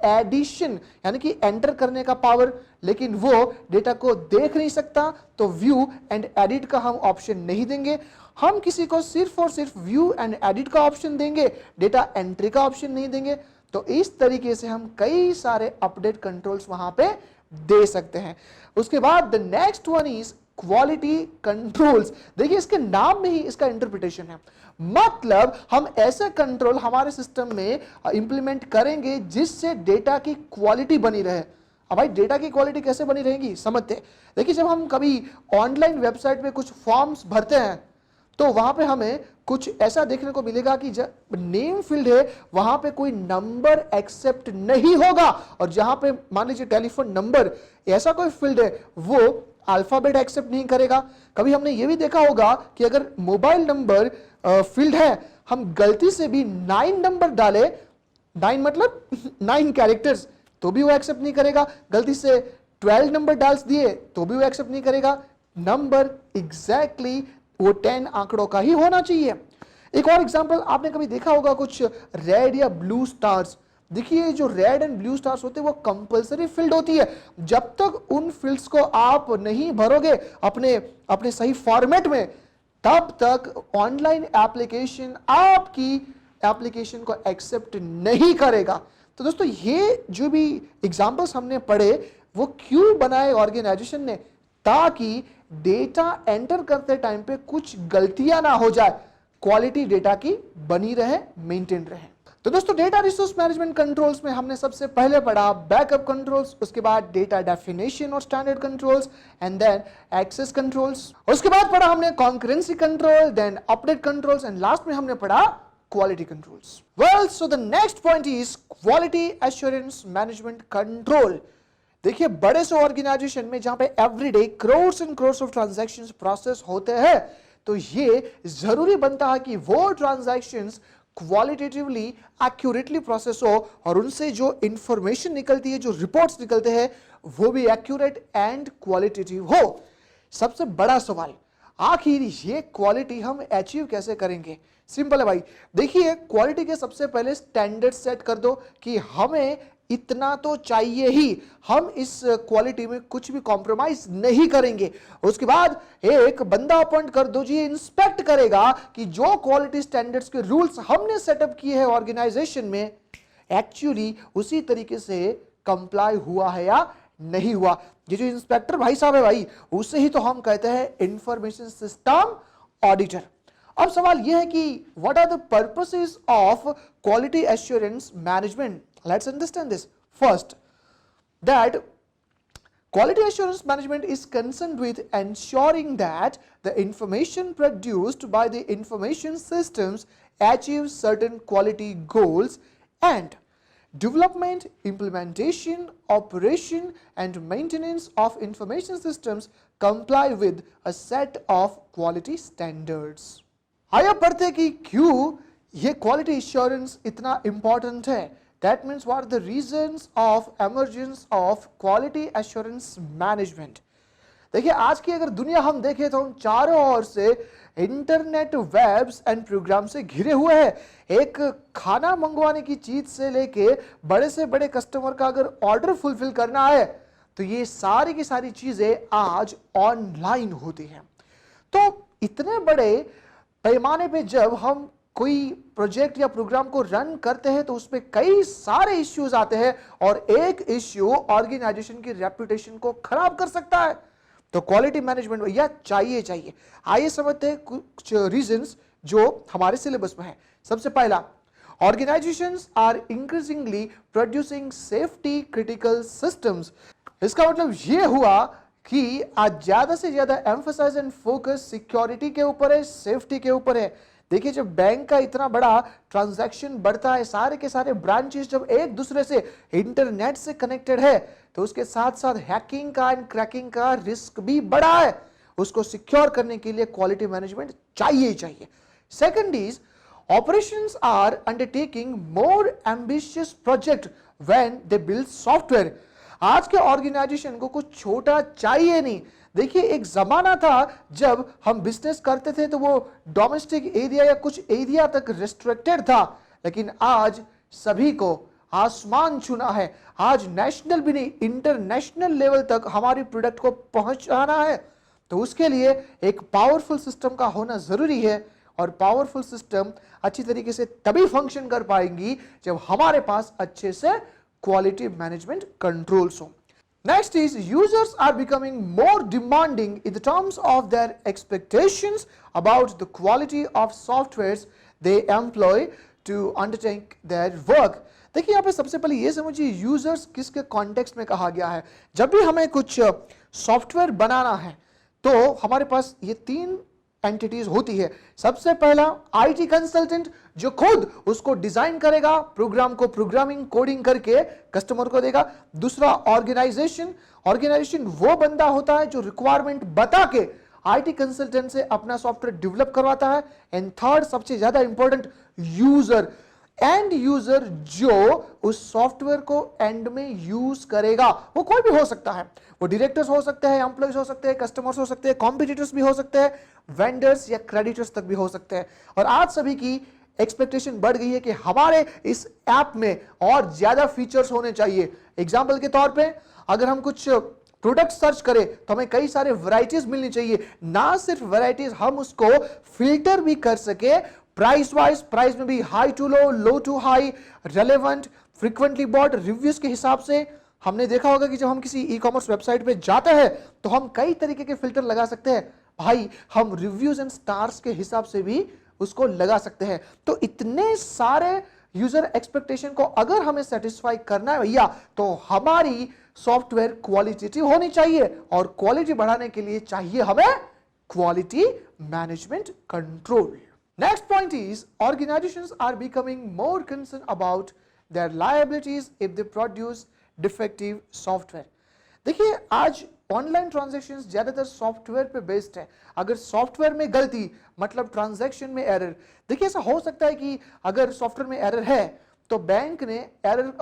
एडिशन यानी कि एंटर करने का पावर, लेकिन वो डेटा को देख नहीं सकता, तो व्यू एंड एडिट का हम ऑप्शन नहीं देंगे। हम किसी को सिर्फ और सिर्फ व्यू एंड एडिट का ऑप्शन देंगे, डेटा एंट्री का ऑप्शन नहीं देंगे। तो इस तरीके से हम कई सारे अपडेट कंट्रोल्स वहां पे दे सकते हैं। उसके बाद the next one is quality controls. देखिए इसके नाम में ही इसका इंटरप्रिटेशन है। मतलब हम ऐसे कंट्रोल हमारे सिस्टम में इंप्लीमेंट करेंगे जिससे डेटा की क्वालिटी बनी रहे। अब भाई डेटा की क्वालिटी कैसे बनी रहेगी समझते हैं। देखिए जब हम कभी ऑनलाइन वेबसाइट पे कुछ फॉर्म्स भरते हैं तो वहां पे हमें कुछ ऐसा देखने को मिलेगा कि जब नेम फील्ड है वहां पे कोई नंबर एक्सेप्ट नहीं होगा, और जहां पे मान लीजिए टेलीफोन नंबर ऐसा कोई फील्ड है वो अल्फाबेट एक्सेप्ट नहीं करेगा। कभी हमने ये भी देखा होगा कि अगर मोबाइल नंबर फील्ड है, हम गलती से भी 9 नंबर डाले, 9 मतलब 9 कैरेक्टर्स, तो भी वो एक्सेप्ट नहीं करेगा। गलती से 12 नंबर डाल दिए तो भी वो एक्सेप्ट नहीं करेगा। नंबर एग्जैक्टली वो 10 आंकड़ों का ही होना चाहिए। एक और एग्जांपल आपने कभी देखा होगा कुछ रेड या ब्लू स्टार्स। देखिए जो रेड एंड ब्लू स्टार्स होते हैं वो कंपलसरी फील्ड होती है। जब तक उन फील्ड्स को आप नहीं भरोगे अपने सही फॉर्मेट में, तब तक ऑनलाइन एप्लीकेशन आपकी एप्लीकेशन को एक्सेप्ट नहीं करेगा। तो दोस्तों ये जो भी एग्जांपल्स हमने पढ़े वो क्यों बनाए ऑर्गेनाइजेशन ने, ताकि डेटा एंटर करते टाइम पे कुछ गलतियां ना हो जाए, क्वालिटी डेटा की बनी रहे, मेंटेन रहे। तो दोस्तों डेटा रिसोर्स मैनेजमेंट कंट्रोल्स में हमने सबसे पहले पढ़ा बैकअप कंट्रोल्स, उसके बाद डेटा डेफिनेशन और standard controls, and then access controls. उसके बाद पढ़ा हमने concurrency control, then update controls, and last में हमने पढ़ा quality controls. Well, so the next point is quality assurance management control. देखिए बड़े से ऑर्गेनाइजेशन में जहां पे everyday crores and crores of transactions process होते हैं, तो ये जरूरी बनता है कि वो ट्रांजैक्शंस क्वालिटेटिवली एक्यूरेटली प्रोसेस हो और उनसे जो इंफॉर्मेशन निकलती है, जो रिपोर्ट्स निकलते हैं, वो भी एक्यूरेट एंड क्वालिटेटिव हो। सबसे बड़ा सवाल, आखिर ये क्वालिटी हम अचीव कैसे करेंगे? सिंपल है भाई, देखिए क्वालिटी के सबसे पहले स्टैंडर्ड सेट कर दो कि हमें इतना तो चाहिए ही, हम इस क्वालिटी में कुछ भी कॉम्प्रोमाइज नहीं करेंगे। उसके बाद एक बंदा अपॉइंट कर दो जी, इंस्पेक्ट करेगा कि जो क्वालिटी स्टैंडर्ड्स के रूल्स हमने सेटअप किए हैं ऑर्गेनाइजेशन में एक्चुअली उसी तरीके से कंप्लाई हुआ है या नहीं हुआ। ये जो इंस्पेक्टर भाई साहब है भाई, उससे ही तो हम कहते हैं इंफॉर्मेशन सिस्टम ऑडिटर। अब सवाल यह है कि what are the purposes of quality assurance management? Let's understand this first, that quality assurance management is concerned with ensuring that the information produced by the information systems achieves certain quality goals, and development, implementation, operation and maintenance of information systems comply with a set of quality standards. आइए पढ़ते हैं कि क्यों ये क्वालिटी एश्योरेंस इतना इंपॉर्टेंट है। That means what are the reasons of emergence of quality assurance management? देखिए आज की अगर दुनिया हम देखें तो हम चारों ओर से इंटरनेट, वेब्स एंड प्रोग्राम से घिरे हुए हैं। एक खाना मंगवाने की चीज से लेके बड़े से बड़े कस्टमर का अगर ऑर्डर फुलफिल करना है तो ये सारी की सारी चीजें आज ऑनलाइन होती हैं। तो इतने बड़े पैमाने पे जब हम कोई प्रोजेक्ट या प्रोग्राम को रन करते हैं तो उसमें कई सारे इश्यूज आते हैं और एक इश्यू ऑर्गेनाइजेशन की रेपुटेशन को खराब कर सकता है। तो क्वालिटी मैनेजमेंट भैया चाहिए। आइए समझते हैं कुछ रीजंस जो हमारे सिलेबस में है। सबसे पहला, organisations are increasingly producing safety critical systems. इसका मतलब यह हुआ कि आज ज्यादा से ज्यादा एम्फसाइज एंड फोकस सिक्योरिटी के ऊपर है, सेफ्टी के ऊपर है। देखिए जब बैंक का इतना बड़ा ट्रांजैक्शन बढ़ता है, सारे के सारे ब्रांचेस जब एक दूसरे से इंटरनेट से कनेक्टेड है तो उसके साथ साथ हैकिंग का एंड क्रैकिंग का रिस्क भी बढ़ा है। उसको सिक्योर करने के लिए क्वालिटी मैनेजमेंट चाहिए। Second is, operations are undertaking more ambitious project when they build software. आज के ऑर्गेनाइजेशन को कुछ छोटा चाहिए नहीं। देखिए एक जमाना था जब हम बिजनेस करते थे तो वो डोमेस्टिक एरिया या कुछ एरिया तक रिस्ट्रिक्टेड था, लेकिन आज सभी को आसमान छूना है। आज नेशनल भी नहीं, इंटरनेशनल लेवल तक हमारी प्रोडक्ट को पहुंचाना है। तो उसके लिए एक पावरफुल सिस्टम का होना जरूरी है और पावरफुल सिस्टम अच्छी तरीके से तभी फंक्शन कर पाएंगी जब हमारे पास अच्छे से क्वालिटी मैनेजमेंट कंट्रोल्स हो। Next is, users are becoming more demanding in the terms of their expectations about the quality of softwares they employ to undertake their work. देखिए यहाँ पे सबसे पहले ये समझिए यूजर्स किसके कॉन्टेक्स्ट में कहा गया है। जब भी हमें कुछ सॉफ्टवेयर बनाना है तो हमारे पास ये तीन एंटिटीज होती है। सबसे पहला आईटी कंसल्टेंट जो खुद उसको डिजाइन करेगा, प्रोग्राम को प्रोग्रामिंग कोडिंग करके कस्टमर को देगा। दूसरा ऑर्गेनाइजेशन वो बंदा होता है जो रिक्वायरमेंट बता के आईटी कंसल्टेंट से अपना सॉफ्टवेयर डेवलप करवाता है। एंड थर्ड सबसे ज्यादा इंपॉर्टेंट, यूजर, एंड यूजर जो उस सॉफ्टवेयर को एंड में यूज करेगा। वो कोई भी हो सकता है, वो डायरेक्टर्स हो सकते हैं, एम्प्लॉइज हो सकते हैं, कस्टमर्स हो सकते हैं, कॉम्पिटिटर्स भी हो सकते हैं, वेंडर्स या क्रेडिटर्स तक भी हो सकते हैं। और आज सभी की एक्सपेक्टेशन बढ़ गई है कि हमारे इस ऐप में और ज्यादा फीचर्स होने चाहिए। एग्जाम्पल के तौर पे अगर हम कुछ प्रोडक्ट सर्च करें तो हमें कई सारे वैरायटीज मिलनी चाहिए। ना सिर्फ वैरायटीज, हम उसको फिल्टर भी कर सके प्राइस वाइज, प्राइस में भी high to low, low to high, relevant, frequently bought, reviews के हिसाब से। हमने देखा होगा कि जब हम किसी ई कॉमर्स वेबसाइट पे जाते हैं तो हम कई तरीके के फिल्टर लगा सकते हैं। भाई हम रिव्यूज एंड स्टार्स के हिसाब से भी उसको लगा सकते हैं। तो इतने सारे यूजर एक्सपेक्टेशन को अगर हमें सेटिस्फाई करना है भैया तो हमारी सॉफ्टवेयर क्वालिटेटिव होनी चाहिए और क्वालिटी बढ़ाने के लिए चाहिए हमें quality management control. Next point is, organizations are becoming more concerned about their liabilities if they produce defective software. देखिए आज ऑनलाइन ट्रांजैक्शंस ज्यादातर सॉफ्टवेयर पे बेस्ड है। अगर सॉफ्टवेयर में गलती मतलब ट्रांजैक्शन में एरर, देखिए ऐसा हो सकता है कि अगर सॉफ्टवेयर में एरर है तो बैंक ने एरर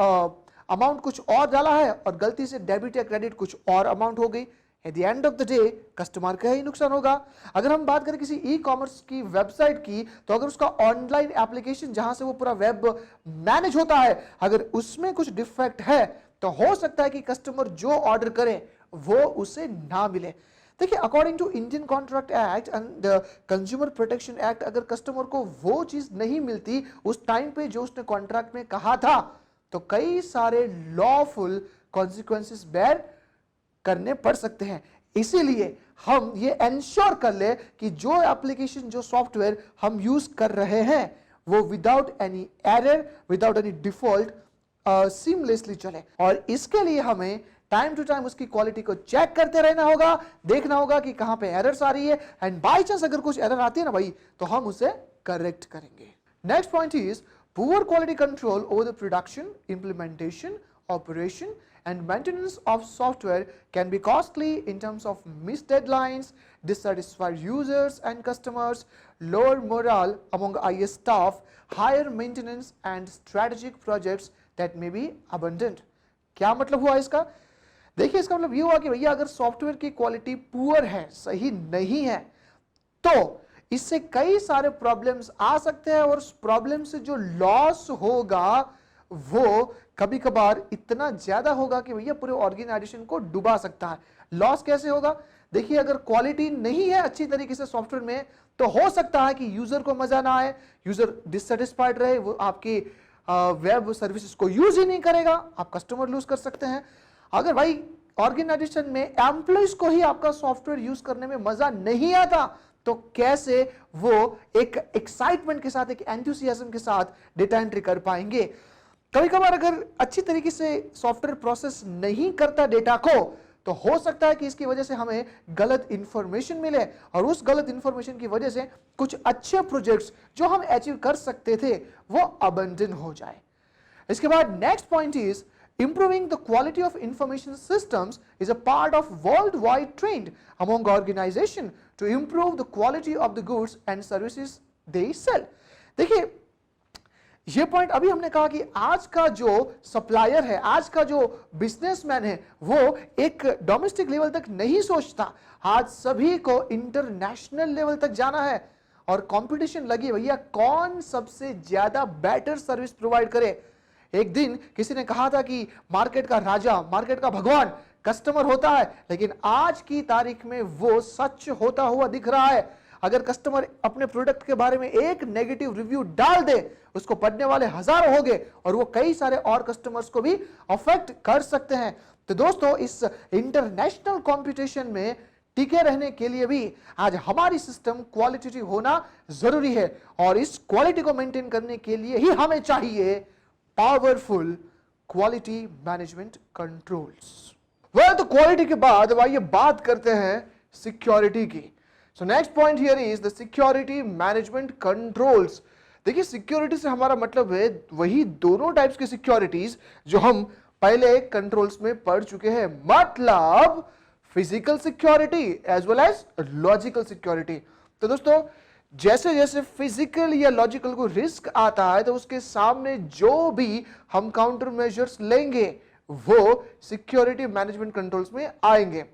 अमाउंट कुछ और डाला है और गलती से डेबिट या क्रेडिट कुछ और अमाउंट हो गई। At the end of the day customer का ही नुकसान होगा। अगर हम बात करें किसी ई कॉमर्स की वेबसाइट की, तो अगर उसका ऑनलाइन एप्लीकेशन जहां से वो पूरा वेब मैनेज होता है, अगर उसमें कुछ डिफेक्ट है तो हो सकता है कि कस्टमर जो ऑर्डर करे वो उसे ना मिले। देखिए, according to Indian contract act and consumer protection act, अगर कस्टमर को वो चीज नहीं मिलती उस टाइम पे जो उसने कॉन्ट्रैक्ट में कहा था, तो कई सारे लॉफुल कॉन्सिक्वेंसेस बेयर करने पड़ सकते हैं। इसीलिए हम ये एंश्योर कर ले कि जो एप्लीकेशन, जो सॉफ्टवेयर हम यूज कर रहे हैं वो without any error, without any default seamlessly चले। और इसके लिए हमें टाइम टू टाइम उसकी क्वालिटी को चेक करते रहना होगा, देखना होगा कि कहां पे एरर्स आ रही है, एंड बाय चांस अगर कुछ एरर आती है ना भाई, तो हम उसे करेक्ट करेंगे। Next point is poor quality control over the production, implementation, operation and maintenance of software can be costly in terms of missed deadlines, dissatisfied users and customers, lower morale among IS staff, higher maintenance and strategic projects that may be abandoned। क्या मतलब हुआ इसका? देखिए, इसका मतलब ये हुआ कि भैया अगर सॉफ्टवेयर की क्वालिटी पुअर है, सही नहीं है, तो इससे कई सारे प्रॉब्लम्स आ सकते हैं, और उस प्रॉब्लम से जो लॉस होगा वो कभी कभार इतना ज्यादा होगा कि भैया पूरे ऑर्गेनाइजेशन को डुबा सकता है। लॉस कैसे होगा? देखिए, अगर क्वालिटी नहीं है अच्छी तरीके से सॉफ्टवेयर में, तो हो सकता है कि यूजर को मजा ना आए, यूजर डिससेटिस्फाइड रहे, वो आपकी वेब सर्विसेज को यूज ही नहीं करेगा, आप कस्टमर लूज कर सकते हैं। अगर भाई ऑर्गेनाइजेशन में एम्प्लॉइज को ही आपका सॉफ्टवेयर यूज करने में मजा नहीं आता, तो कैसे वो एक एक्साइटमेंट के साथ, एक एंथुसियाज्म के साथ डेटा एंट्री कर पाएंगे? कभी कभार अगर अच्छी तरीके से सॉफ्टवेयर प्रोसेस नहीं करता डेटा को, तो हो सकता है कि इसकी वजह से हमें गलत इंफॉर्मेशन मिले, और उस गलत इंफॉर्मेशन की वजह से कुछ अच्छे प्रोजेक्ट्स जो हम अचीव कर सकते थे वो अबंडन हो जाए। इसके बाद next point is improving the quality of information systems is a part of worldwide trend among organizations to improve the quality of the goods and services they sell। देखिए, ये पॉइंट अभी हमने कहा कि आज का जो सप्लायर है, आज का जो बिजनेसमैन है, वो एक डोमेस्टिक लेवल तक नहीं सोचता, आज सभी को इंटरनेशनल लेवल तक जाना है, और कंपटीशन लगी भैया कौन सबसे ज्यादा बेटर सर्विस प्रोवाइड करे। एक दिन किसी ने कहा था कि मार्केट का राजा, मार्केट का भगवान कस्टमर होता है, लेकिन आज की तारीख में वो सच होता हुआ दिख रहा है। अगर कस्टमर अपने प्रोडक्ट के बारे में एक नेगेटिव रिव्यू डाल दे, उसको पढ़ने वाले हजारों हो गए, और वो कई सारे और कस्टमर्स को भी अफेक्ट कर सकते हैं। तो दोस्तों, इस इंटरनेशनल कंपटीशन में टिके रहने के लिए भी आज हमारी सिस्टम क्वालिटेटिव होना जरूरी है, और इस क्वालिटी को मेंटेन करने के लिए ही हमें चाहिए powerful quality management controls. Well, तो क्वालिटी के बाद अब आइए बात करते हैं सिक्योरिटी की। So next point here is the security management controls. देखिए, सिक्योरिटी से हमारा मतलब है वही दोनों टाइप्स की सिक्योरिटीज जो हम पहले कंट्रोल्स में पढ़ चुके हैं, मतलब physical security as well as logical security. तो दोस्तों, जैसे जैसे फिजिकल या लॉजिकल को रिस्क आता है, तो उसके सामने जो भी हम काउंटर मेजर्स लेंगे वो सिक्योरिटी मैनेजमेंट कंट्रोल्स में आएंगे।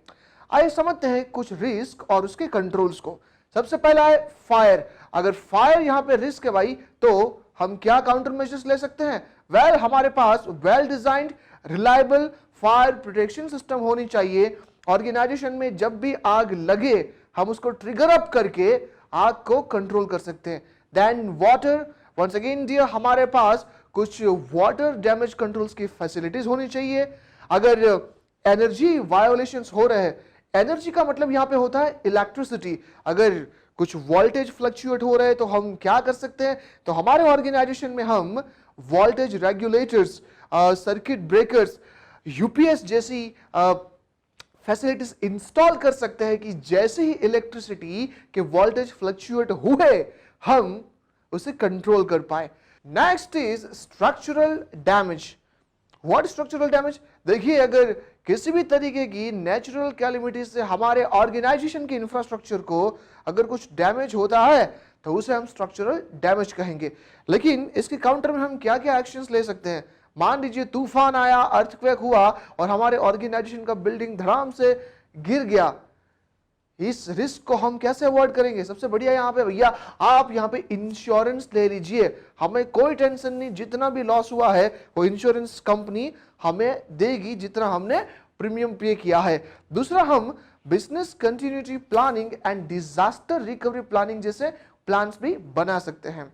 आइए समझते हैं कुछ रिस्क और उसके कंट्रोल्स को। सबसे पहला है फायर। अगर फायर यहां पे रिस्क है भाई, तो हम क्या काउंटर मेजर्स ले सकते हैं? वेल, हमारे पास well designed reliable fire protection system होनी चाहिए। ऑर्गेनाइजेशन में जब भी आग लगे, हम उसको ट्रिगर अप करके आग को कंट्रोल कर सकते हैं। Then water, once again dear, हमारे पास कुछ वाटर डैमेज कंट्रोल्स की फैसिलिटीज होनी चाहिए। अगर एनर्जी वायोलेशंस हो रहे हैं, एनर्जी का मतलब यहां पे होता है इलेक्ट्रिसिटी, अगर कुछ वोल्टेज फ्लक्चुएट हो रहे हैं तो हम क्या कर सकते हैं? तो हमारे ऑर्गेनाइजेशन में हम voltage regulators, circuit breakers, UPS जैसी फैसिलिटीज इंस्टॉल कर सकते हैं कि जैसे ही इलेक्ट्रिसिटी के वोल्टेज फ्लक्चुएट हुए, हम उसे कंट्रोल कर पाए। Next is structural damage. What structural damage? देखिए, अगर किसी भी तरीके की नेचुरल कैलेमिटी से हमारे ऑर्गेनाइजेशन के इंफ्रास्ट्रक्चर को अगर कुछ डैमेज होता है, तो उसे हम स्ट्रक्चरल डैमेज कहेंगे। लेकिन इसके काउंटर में हम क्या क्या एक्शंस ले सकते हैं? मान लीजिए तूफान आया, अर्थक्वेक हुआ, और हमारे ऑर्गेनाइजेशन का बिल्डिंग धड़ाम से गिर गया, इस रिस्क को हम कैसे अवॉइड करेंगे? सबसे बढ़िया यहां पे भैया आप यहां पे इंश्योरेंस ले लीजिए, हमें कोई टेंशन नहीं, जितना भी लॉस हुआ है वो इंश्योरेंस कंपनी हमें देगी जितना हमने प्रीमियम पे किया है। दूसरा, हम business continuity planning and disaster recovery planning जैसे प्लान्स भी बना सकते हैं।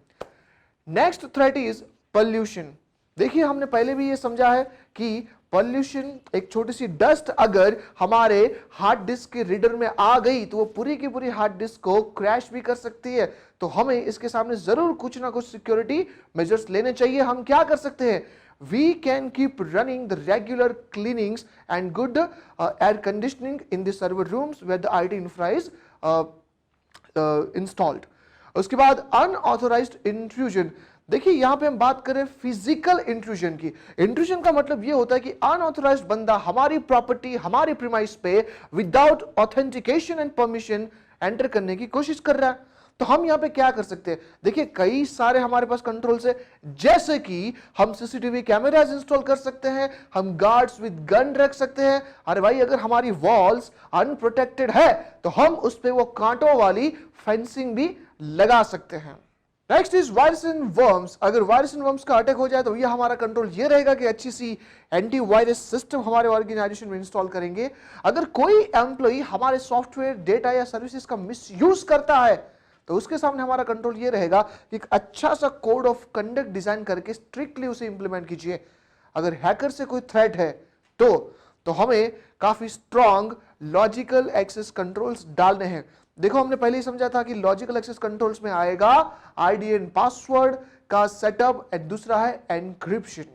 Next threat is pollution. देखिए हमने पहले भी ये समझा है कि पॉल्यूशन, एक छोटी सी डस्ट अगर हमारे हार्ड डिस्क के रीडर में आ गई तो वो पूरी की पूरी हार्ड डिस्क को क्रैश भी कर सकती है। तो हमें इसके सामने जरूर कुछ ना कुछ सिक्योरिटी मेजर्स लेने चाहिए। हम क्या कर सकते हैं? We can keep running the regular cleanings and good air conditioning in the server rooms where the IT infra is installed. उसके बाद unauthorized intrusion। देखिए यहां पे हम बात करें फिजिकल इंट्रूजन की। इंट्रूजन का मतलब यह होता है कि अनऑथोराइज्ड बंदा हमारी प्रॉपर्टी, हमारी प्रीमाइस पे without authentication and permission enter करने की कोशिश कर रहा है। तो हम यहां पे क्या कर सकते हैं? देखिए कई सारे हमारे पास कंट्रोल्स है, जैसे कि हम सीसीटीवी कैमरास इंस्टॉल कर सकते हैं, हम गार्ड्स विद गन रख सकते हैं। अरे भाई अगर हमारी वॉल्स अनप्रोटेक्टेड है तो हम उस पे वो कांटों वाली फेंसिंग भी लगा सकते हैं। Next is virus and worms. अगर वायरस एंड वर्म्स का अटैक हो जाए तो ये हमारा कंट्रोल ये रहेगा कि अच्छी सी एंटीवायरस सिस्टम हमारे ऑर्गेनाइजेशन में इंस्टॉल करेंगे। अगर कोई एम्प्लॉय हमारे सॉफ्टवेयर, डेटा या सर्विसेज का मिसयूज करता है तो उसके सामने हमारा कंट्रोल ये रहेगा कि एक अच्छा सा कोड ऑफ कंडक्ट डिजाइन करके स्ट्रिक्टली उसे इंप्लीमेंट कीजिए। अगर हैकर से कोई थ्रेट है तो हमें काफी स्ट्रॉन्ग लॉजिकल एक्सेस कंट्रोल्स डालने हैं। देखो हमने पहले ही समझा था कि लॉजिकल एक्सेस कंट्रोल्स में आएगा आईडी एंड पासवर्ड का सेटअप एंड दूसरा है एनक्रिप्शन।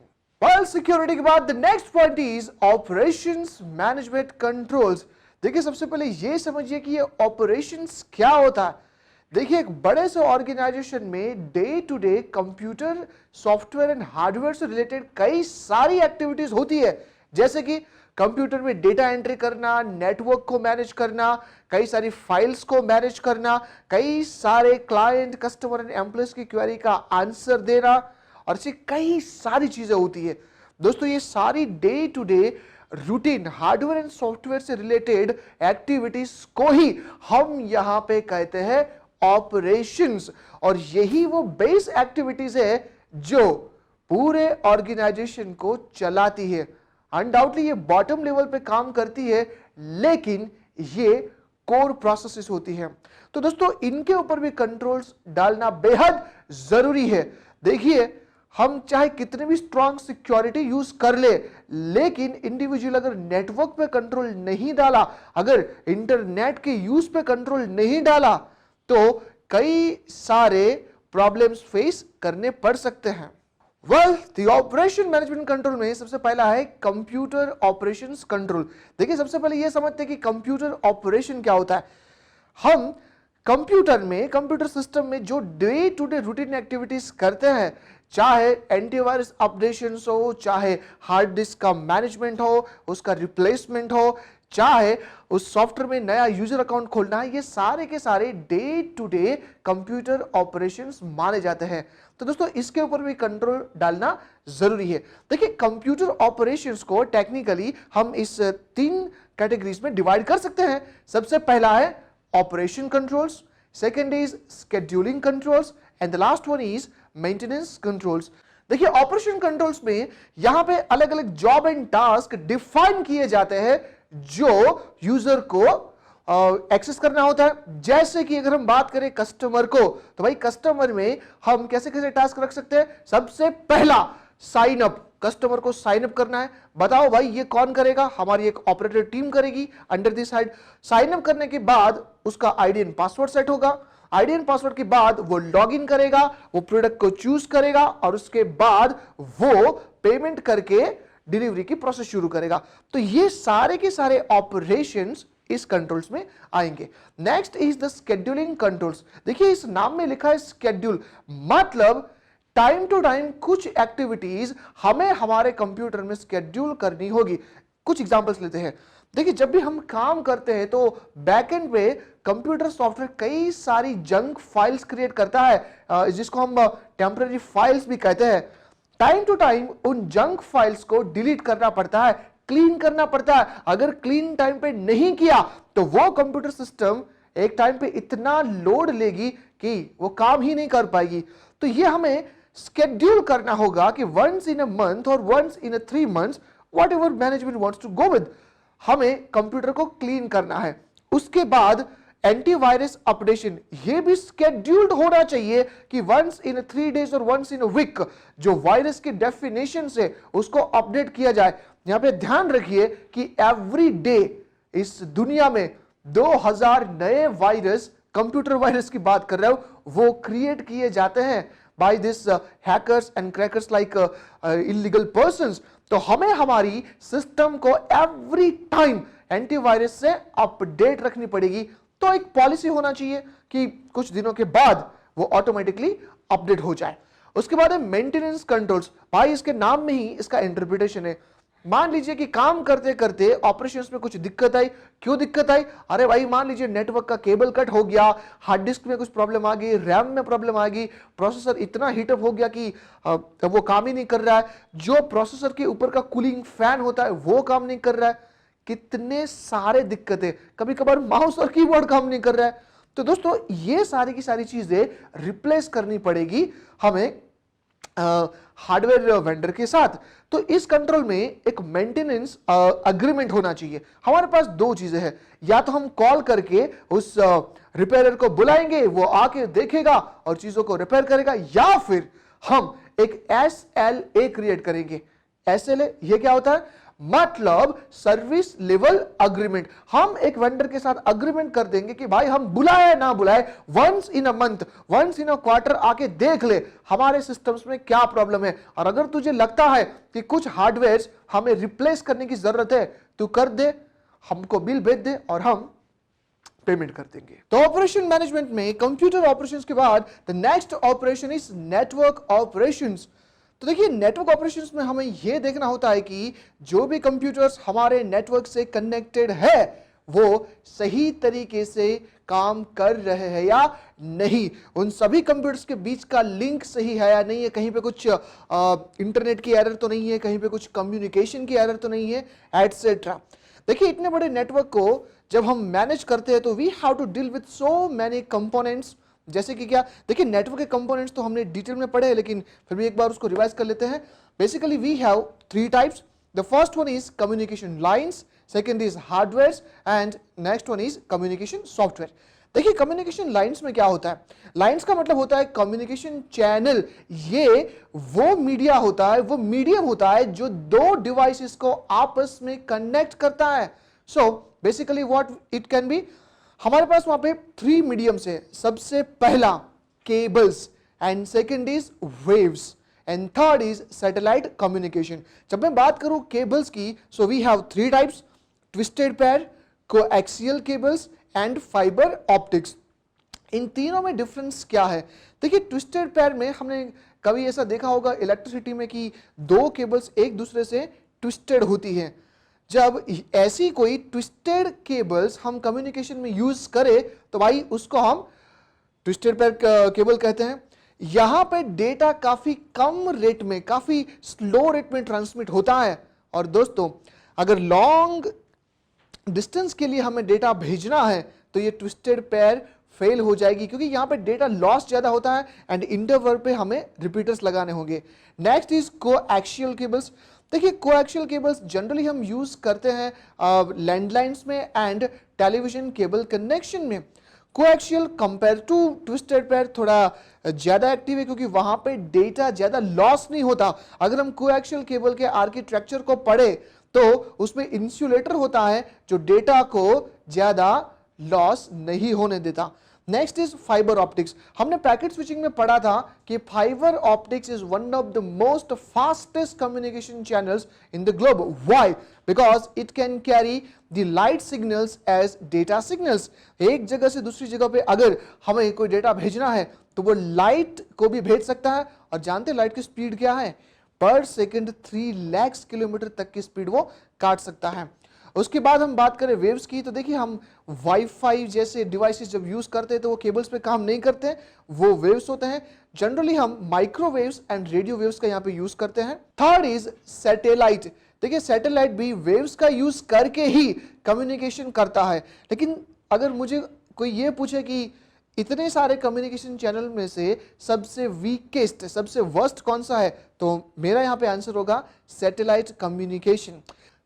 वेल सिक्योरिटी के बाद the next point is operations management controls. देखिए सबसे पहले ये समझिए कि ये ऑपरेशंस क्या होता है। देखिए एक बड़े से ऑर्गेनाइजेशन में day to day computer, software and hardware से रिलेटेड कई सारी एक्टिविटीज होती है, जैसे कि कंप्यूटर में डेटा एंट्री करना, नेटवर्क को मैनेज करना, कई सारी फाइल्स को मैनेज करना, कई सारे क्लाइंट, कस्टमर एंड एम्प्लॉयज की क्वेरी का आंसर देना, और ऐसी कई सारी चीजें होती है। दोस्तों ये सारी day to day routine hardware and software से रिलेटेड एक्टिविटीज को ही हम यहां पे कहते हैं ऑपरेशंस, और यही वो बेस एक्टिविटीज है जो पूरे ऑर्गेनाइजेशन को चलाती है। अनडाउटली ये बॉटम लेवल पे काम करती है, लेकिन ये कोर प्रोसेसेस होती हैं। तो दोस्तों इनके ऊपर भी कंट्रोल्स डालना बेहद जरूरी है। देखिए हम चाहे कितने भी स्ट्रॉन्ग सिक्योरिटी यूज कर ले, लेकिन इंडिविजुअल अगर नेटवर्क पे कंट्रोल नहीं डाला, अगर इंटरनेट के यूज पे कंट्रोल नहीं डाला, तो कई सारे प्रॉब्लम्स फेस करने पड़ सकते हैं। Well the operation management control में सबसे पहला है कंप्यूटर ऑपरेशंस कंट्रोल। देखिए सबसे पहले यह समझते हैं कि कंप्यूटर ऑपरेशन क्या होता है। हम कंप्यूटर में, कंप्यूटर सिस्टम में जो day to day routine activities करते हैं, चाहे एंटीवायरस अपडेशंस हो, चाहे हार्ड डिस्क का मैनेजमेंट हो, उसका रिप्लेसमेंट हो, चाहे उस सॉफ्टवेयर में नया यूजर अकाउंट खोलना है, ये सारे के सारे day to day computer operations माने जाते हैं। तो दोस्तों इसके ऊपर भी कंट्रोल डालना जरूरी है। देखिए कंप्यूटर ऑपरेशंस को टेक्निकली हम इस 3 कैटेगरीज में डिवाइड कर सकते हैं। सबसे पहला है operation controls, second is scheduling controls and the last one is maintenance controls. देखिए ऑपरेशन कंट्रोल्स में यहां पे अलग अलग जॉब एंड टास्क डिफाइन किए जाते हैं जो यूजर को एक्सेस करना होता है। जैसे कि अगर हम बात करें कस्टमर को, तो भाई कस्टमर में हम कैसे कैसे टास्क रख सकते हैं। सबसे पहला साइन अप, कस्टमर को साइन अप करना है। बताओ भाई ये कौन करेगा? हमारी एक ऑपरेटर टीम करेगी under this head. Sign up करने के बाद उसका आईडी एंड पासवर्ड सेट होगा। आईडी एंड पासवर्ड के बाद वो लॉग इन करेगा, वो प्रोडक्ट को चूज करेगा और उसके बाद वो पेमेंट करके डिलीवरी की प्रोसेस शुरू करेगा। तो ये सारे के सारे ऑपरेशंस इस कंट्रोल्स में आएंगे। Next is the scheduling controls. देखिए इस नाम में लिखा है शेड्यूल, मतलब टाइम टू टाइम कुछ एक्टिविटीज हमें हमारे कंप्यूटर में शेड्यूल करनी होगी। कुछ एग्जांपल्स लेते हैं। देखिए जब भी हम काम करते हैं तो बैकएंड पे कंप्यूटर सॉफ्टवेयर कई सारी जंक फाइल्स क्रिएट करता है, जिसको हम टेम्पररी फाइल्स भी कहते हैं। टाइम टू टाइम उन जंक फाइल्स को डिलीट करना पड़ता है क्लीन करना पड़ता है। अगर क्लीन टाइम पे नहीं किया तो वो कंप्यूटर सिस्टम एक टाइम पे इतना लोड लेगी कि वो काम ही नहीं कर पाएगी। तो ये हमें स्केड्यूल करना होगा कि वंस इन अ मंथ और once in a 3 months whatever management wants to go with, हमें कंप्यूटर को क्लीन करना है। उसके बाद एंटीवायरस अपडेशन, ये भी स्केड्यूल्ड होना चाहिए कि वंस इन 3 days और वंस इन वीक जो वायरस की डेफिनेशन से उसको अपडेट किया जाए। यहां पे ध्यान रखिए कि एवरी डे इस दुनिया में 2000 नए वायरस, कंप्यूटर वायरस की बात कर रहे हो, वो क्रिएट किए जाते हैं by this hackers and crackers like illegal persons. तो हमें हमारी सिस्टम को एवरी टाइम एंटीवायरस से अपडेट रखनी पड़ेगी। तो एक पॉलिसी होना चाहिए कि कुछ दिनों के बाद वो ऑटोमेटिकली अपडेट हो जाए। उसके बाद है मेंटेनेंस कंट्रोल्स। भाई इसके नाम में ही इसका इंटरप्रिटेशन है। मान लीजिए कि काम करते करते ऑपरेशंस में कुछ दिक्कत आई। क्यों दिक्कत आई? अरे भाई मान लीजिए नेटवर्क का केबल कट हो गया, हार्ड डिस्क में कुछ प्रॉब्लम आ गई, रैम में प्रॉब्लम आ गई, प्रोसेसर इतना हीटअप हो गया कि वो काम ही नहीं कर रहा है, जो प्रोसेसर के ऊपर का कूलिंग फैन होता है वो काम नहीं कर रहा है, कितने सारे दिक्कतें, कभी कभार माउस और कीबोर्ड काम नहीं कर रहा है। तो दोस्तों ये सारी की सारी चीजें रिप्लेस करनी पड़ेगी हमें हार्डवेयर वेंडर के साथ। तो इस कंट्रोल में एक मेंटेनेंस अग्रीमेंट होना चाहिए। हमारे पास दो चीजें हैं, या तो हम कॉल करके उस रिपेयरर को बुलाएंगे, वो आके देखेगा और चीजों को रिपेयर करेगा, या फिर हम एक SLA क्रिएट करेंगे। SLA ये क्या होता है? मतलब सर्विस लेवल अग्रीमेंट। हम एक वेंडर के साथ अग्रीमेंट कर देंगे कि भाई हम बुलाए ना बुलाए, once in a month, once in a quarter आके देख ले हमारे सिस्टम्स में क्या प्रॉब्लम है, और अगर तुझे लगता है कि कुछ हार्डवेयर हमें रिप्लेस करने की जरूरत है तो कर दे, हमको बिल भेज दे और हम पेमेंट कर देंगे। तो ऑपरेशन मैनेजमेंट में कंप्यूटर ऑपरेशंस के बाद the next operation is network operations. तो देखिए नेटवर्क ऑपरेशंस में हमें यह देखना होता है कि जो भी कंप्यूटर्स हमारे नेटवर्क से कनेक्टेड है वो सही तरीके से काम कर रहे हैं या नहीं, उन सभी कंप्यूटर्स के बीच का लिंक सही है या नहीं है, कहीं पे कुछ इंटरनेट की एरर तो नहीं है, कहीं पे कुछ कम्युनिकेशन की एरर तो नहीं है, एटसेट्रा। देखिए इतने बड़े नेटवर्क को जब हम मैनेज करते हैं तो we have to deal with so many components. जैसे कि क्या, देखिए नेटवर्क के कंपोनेंट्स तो हमने डिटेल में पढ़े हैं, लेकिन फिर भी एक बार उसको रिवाइज कर लेते हैं। Basically we have 3 types. The first one is communication lines, second is hardware and next one is communication software. देखिए कम्युनिकेशन लाइंस में क्या होता है? लाइंस का मतलब होता है कम्युनिकेशन चैनल। ये वो मीडिया होता है, वो मीडियम होता है जो दो डिवाइसेस को आपस में कनेक्ट करता है। So basically what it can be, हमारे पास वहां पे 3 मीडियम्स है। सबसे पहला cables, and second is waves, and third is satellite communication. जब मैं बात करूं केबल्स की, so we have 3 types, twisted pair, coaxial cables and fibre optics. इन तीनों में डिफरेंस क्या है? देखिए ट्विस्टेड पेयर में हमने कभी ऐसा देखा होगा इलेक्ट्रिसिटी में कि 2 केबल्स एक दूसरे से ट्विस्टेड होती हैं। जब ऐसी कोई ट्विस्टेड केबल्स हम कम्युनिकेशन में यूज करें तो भाई उसको हम ट्विस्टेड पेयर केबल कहते हैं। यहां पे डेटा काफी कम रेट में, काफी स्लो रेट में ट्रांसमिट होता है। और दोस्तों अगर लॉन्ग डिस्टेंस के लिए हमें डेटा भेजना है तो ये ट्विस्टेड पेयर फेल हो जाएगी, क्योंकि यहां पे डेटा लॉस ज्यादा होता है एंड इंटरवल पे हमें रिपीटर्स लगाने होंगे। Next is coaxial cables. देखिए कोएक्सियल केबल्स जनरली हम यूज करते हैं लैंडलाइंस में एंड टेलीविजन केबल कनेक्शन में। Coaxial compare to twisted pair थोड़ा ज्यादा एक्टिव है, क्योंकि वहां पे डेटा ज्यादा लॉस नहीं होता। अगर हम कोएक्सियल केबल के आर्किटेक्चर को पढ़े तो उसमें इंसुलेटर होता है जो डेटा को ज्यादा लॉस नहीं होने देता। Next is fibre optics. हमने पैकेट स्विचिंग में पढ़ा था कि fibre optics is one of the most fastest communication channels in the globe. Why? Because it can carry the light signals as data signals. एक जगह से दूसरी जगह पे अगर हमें कोई डेटा भेजना है तो वो लाइट को भी भेज सकता है, और जानते हैं लाइट की स्पीड क्या है? पर सेकंड 3 लाख किलोमीटर तक की स्पीड वो काट सकता है। उसके बाद हम बात करें वेव्स की, तो देखिए हम वाईफाई जैसे डिवाइसेस जब यूज करते हैं तो वो केबल्स पे काम नहीं करते हैं, वो वेव्स होते हैं। जनरली हम माइक्रोवेव्स एंड रेडियो वेव्स का यहाँ पे यूज करते हैं। Third is satellite. देखिए सैटेलाइट भी वेव्स का यूज करके ही कम्युनिकेशन करता है, लेकिन अगर मुझे कोई ये पूछे कि इतने सारे कम्युनिकेशन चैनल में से सबसे वीकेस्ट, सबसे वर्स्ट कौन सा है, तो मेरा यहां पे आंसर होगा सैटेलाइट कम्युनिकेशन।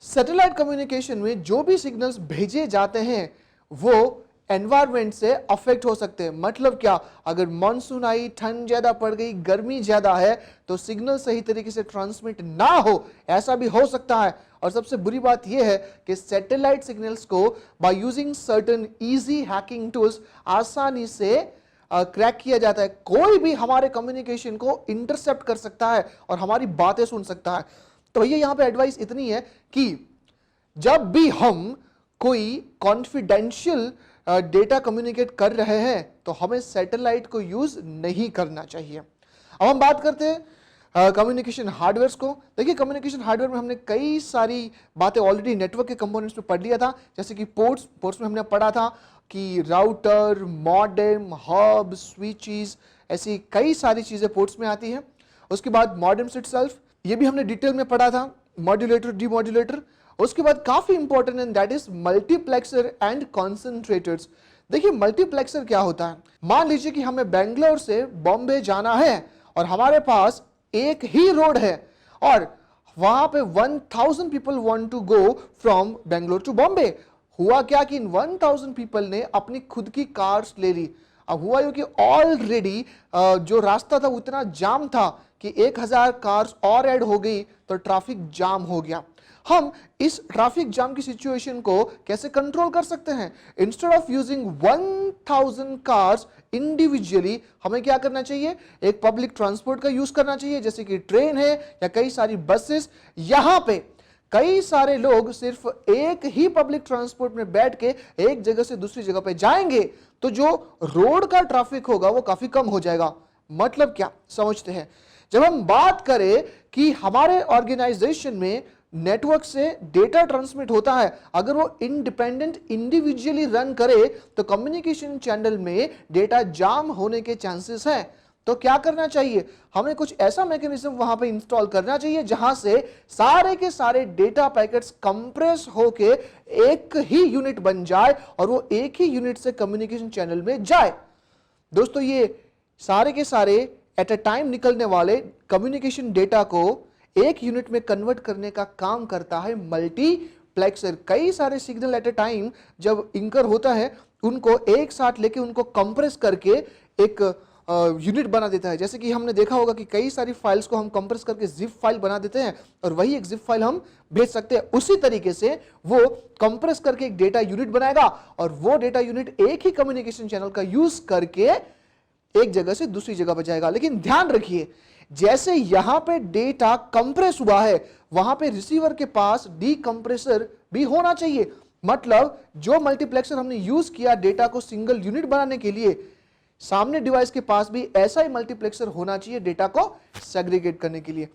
सैटेलाइट कम्युनिकेशन में जो भी सिग्नल्स भेजे जाते हैं वो एनवायरमेंट से अफेक्ट हो सकते हैं। मतलब क्या, अगर मॉनसून आई, ठंड ज्यादा पड़ गई, गर्मी ज्यादा है, तो सिग्नल सही तरीके से ट्रांसमिट ना हो, ऐसा भी हो सकता है। और सबसे बुरी बात यह है कि सैटेलाइट सिग्नल्स को by using certain easy hacking tools आसानी से क्रैक किया जाता है। कोई भी हमारे कम्युनिकेशन को इंटरसेप्ट कर सकता है और हमारी बातें सुन सकता है। तो भैया यहां पे एडवाइस इतनी है कि जब भी हम कोई कॉन्फिडेंशियल डेटा कम्युनिकेट कर रहे हैं तो हमें सैटेलाइट को यूज नहीं करना चाहिए। अब हम बात करते हैं कम्युनिकेशन हार्डवेयर को। देखिए कम्युनिकेशन हार्डवेयर में हमने कई सारी बातें ऑलरेडी नेटवर्क के कंपोनेंट्स में पढ़ लिया था, जैसे कि पोर्ट्स में हमने पढ़ा था कि राउटर, मॉडेम, हब, स्विचेस, ऐसी कई सारी चीजें पोर्ट्स में आती हैं। उसके बाद मॉडेम्स इटसेल्फ, ये भी हमने डिटेल में पढ़ा था, मॉड्यूलेटर, डीमॉड्यूलेटर। उसके बाद काफी इंपॉर्टेंट है, that is multiplexer and concentrators. देखिए मल्टीप्लेक्सर क्या होता है, मान लीजिए कि हमें बेंगलोर से बॉम्बे जाना है और हमारे पास एक ही रोड है और वहां पे 1000 people want to go from Bangalore to Bombay. हुआ क्या कि इन 1000 पीपल ने अपनी खुद की कार्स ले ली। अब हुआ यूं कि ऑलरेडी जो रास्ता था उतना जाम था कि 1000 कार्स और ऐड हो गई तो ट्रैफिक जाम हो गया। हम इस ट्रैफिक जाम की सिचुएशन को कैसे कंट्रोल कर सकते हैं? Instead of using 1000 cars individually, हमें क्या करना चाहिए? एक पब्लिक ट्रांसपोर्ट का यूज करना चाहिए, जैसे कि ट्रेन है या कई सारी बसेस। यहां पे कई सारे लोग सिर्फ एक ही पब्लिक ट्रांसपोर्ट में बैठ के एक जगह से दूसरी जगह पे जाएंगे तो जो रोड का ट्रैफिक होगा वो काफी कम हो जाएगा। मतलब क्या, समझते हैं? जब हम बात करें कि हमारे ऑर्गेनाइजेशन में नेटवर्क से डेटा ट्रांसमिट होता है, अगर वो इंडिपेंडेंट इंडिविजुअली रन करे तो कम्युनिकेशन चैनल में डेटा जाम होने के चांसेस हैं। तो क्या करना चाहिए? हमें कुछ ऐसा मैकेनिज्म वहां पे इंस्टॉल करना चाहिए जहां से सारे के सारे डेटा पैकेट्स कंप्रेस होके एक ही यूनिट बन जाए और वो एक ही यूनिट से कम्युनिकेशन चैनल में जाए। दोस्तों ये सारे के सारे एट अ टाइम निकलने वाले कम्युनिकेशन डेटा को एक यूनिट में कन्वर्ट करने का काम करता है मल्टीप्लेक्सर। कई सारे सिग्नल एट अ टाइम जब इंकर होता है उनको एक साथ लेके उनको कंप्रेस करके एक यूनिट बना देता है। जैसे कि हमने देखा होगा कि कई सारी फाइल्स को हम कंप्रेस करके जिप फाइल बना देते हैं और वही एक जिप फाइल हम भेज सकते हैं। उसी तरीके से वो कंप्रेस करके एक डेटा यूनिट बनाएगा और वो डेटा यूनिट एक ही कम्युनिकेशन चैनल का यूज करके एक जगह से दूसरी जगह पर जाएगा। लेकिन ध्यान रखिए, जैसे यहां पे डेटा कंप्रेस हुआ है वहां पे रिसीवर के पास डीकंप्रेसर भी होना चाहिए। मतलब जो मल्टीप्लेक्सर हमने यूज किया डेटा को सिंगल यूनिट बनाने के लिए, सामने डिवाइस के पास भी ऐसा ही मल्टीप्लेक्सर होना चाहिए डेटा को सेग्रीगेट करने के लिए।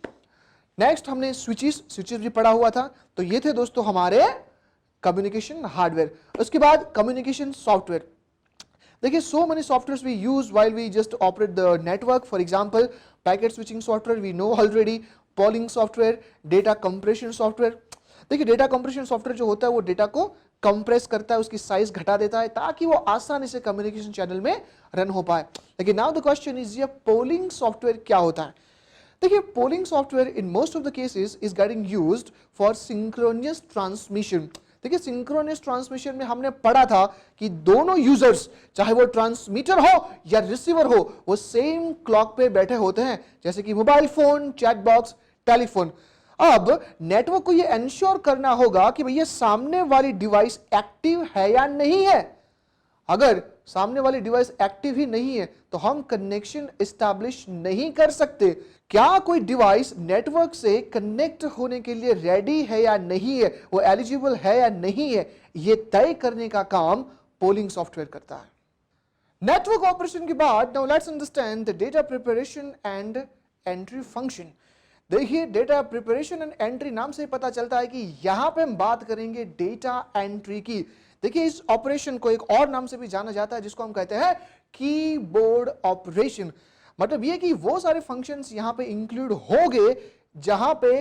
नेक्स्ट हमने स्विचेस भी पढ़ा हुआ था। तो ये थे दोस्तों हमारे कम्युनिकेशन हार्डवेयर। उसके बाद कम्युनिकेशन सॉफ्टवेयर। देखिए so many softwares we use while we just operate the network. For example packet switching software we know already, polling software, data compression software. देखिए डेटा कंप्रेशन सॉफ्टवेयर जो होता है वो डेटा को कंप्रेस करता है, उसकी साइज घटा देता है ताकि वो आसानी से कम्युनिकेशन चैनल में रन हो पाए। लेकिन नाउ द क्वेश्चन इज ये पोलिंग सॉफ्टवेयर क्या होता है? देखिए polling software in most of the cases is getting used for synchronous transmission. देखिए सिंक्रोनियस ट्रांसमिशन में हमने पढ़ा था कि दोनों यूजर्स, चाहे वो ट्रांसमीटर हो या रिसीवर हो, वो सेम क्लॉक पे बैठे होते हैं, जैसे कि mobile phone, chat box, telephone. अब नेटवर्क को यह एंश्योर करना होगा कि भैया सामने वाली डिवाइस एक्टिव है या नहीं है। अगर सामने वाली डिवाइस एक्टिव ही नहीं है तो हम कनेक्शन एस्टैब्लिश नहीं कर सकते। क्या कोई डिवाइस नेटवर्क से कनेक्ट होने के लिए रेडी है या नहीं है, वो एलिजिबल है या नहीं है, यह तय करने का काम पोलिंग सॉफ्टवेयर करता है। नेटवर्क ऑपरेशन के बाद now let's understand the data preparation and entry function. देखिए डेटा प्रिपरेशन एंड एंट्री नाम से पता चलता है कि यहां पे हम बात करेंगे डेटा एंट्री की। देखिए इस ऑपरेशन को एक और नाम से भी जाना जाता है जिसको हम कहते हैं कीबोर्ड ऑपरेशन। मतलब ये कि वो सारे फंक्शंस यहां पे इंक्लूड हो गए जहां पे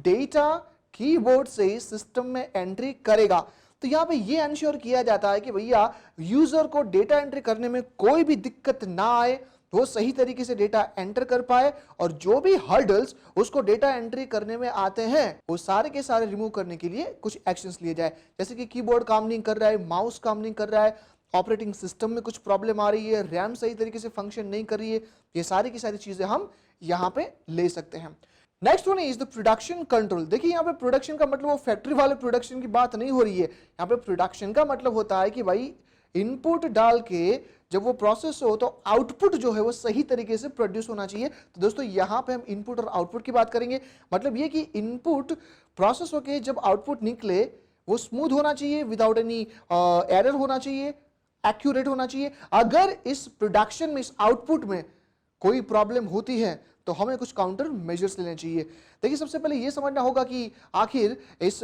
डेटा कीबोर्ड से ही सिस्टम में एंट्री करेगा। तो यहां पे ये इंश्योर किया जाता है कि भैया यूजर को डेटा एंट्री करने में कोई भी दिक्कत ना आए, वो सही तरीके से डेटा एंटर कर पाए, और जो भी हर्डल्स उसको डेटा एंट्री करने में आते हैं वो सारे के सारे रिमूव करने के लिए कुछ एक्शंस लिए जाए। जैसे कि कीबोर्ड काम नहीं कर रहा है, माउस काम नहीं कर रहा है, ऑपरेटिंग सिस्टम में कुछ प्रॉब्लम आ रही है, रैम सही तरीके से फंक्शन नहीं कर रही है, ये सारी की सारी चीजें हम यहां पे ले सकते हैं। Next one is the production control. देखिए यहां पे प्रोडक्शन का मतलब वो फैक्ट्री वाले प्रोडक्शन की बात नहीं हो रही है। यहां पे प्रोडक्शन का मतलब होता है कि भाई इनपुट डाल के जब वो प्रोसेस हो तो आउटपुट जो है वो सही तरीके से प्रोड्यूस होना चाहिए। तो दोस्तों यहां पे हम इनपुट और आउटपुट की बात करेंगे। मतलब ये कि इनपुट प्रोसेस होके जब आउटपुट निकले वो स्मूथ होना चाहिए, विदाउट एनी एरर होना चाहिए, एक्यूरेट होना चाहिए। अगर इस प्रोडक्शन में, इस आउटपुट में कोई प्रॉब्लम होती है तो हमें कुछ काउंटर मेजर्स लेने चाहिए। देखिए सबसे पहले यह समझना होगा कि आखिर इस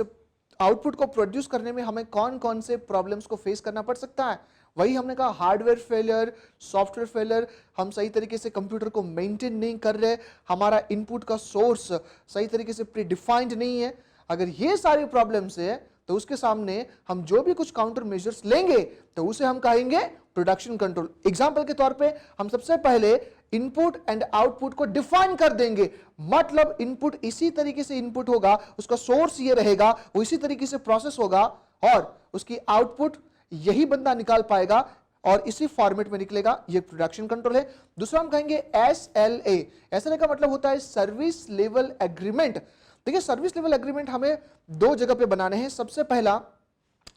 आउटपुट को प्रोड्यूस करने में हमें कौन कौन से प्रॉब्लम्स को फेस करना पड़ सकता है। वही हमने कहा, हार्डवेयर फेलियर, सॉफ्टवेयर फेलियर, हम सही तरीके से कंप्यूटर को मेंटेन नहीं कर रहे, हमारा इनपुट का सोर्स सही तरीके से प्री डिफाइंड नहीं है। अगर ये सारी प्रॉब्लम्स है तो उसके सामने हम जो भी कुछ काउंटर मेजर्स लेंगे तो उसे हम कहेंगे प्रोडक्शन कंट्रोल। एग्जांपल के तौर पे हम सबसे पहले इनपुट एंड आउटपुट को डिफाइन कर देंगे। मतलब इनपुट इसी तरीके से इनपुट होगा, उसका सोर्स ये रहेगा, वो इसी तरीके से प्रोसेस होगा, और उसकी आउटपुट यही बंदा निकाल पाएगा और इसी फॉर्मेट में निकलेगा। ये प्रोडक्शन कंट्रोल है। दूसरा हम कहेंगे SLA। SLA का मतलब होता है सर्विस लेवल एग्रीमेंट। देखिए सर्विस लेवल एग्रीमेंट हमें दो जगह पे बनाने हैं। सबसे पहला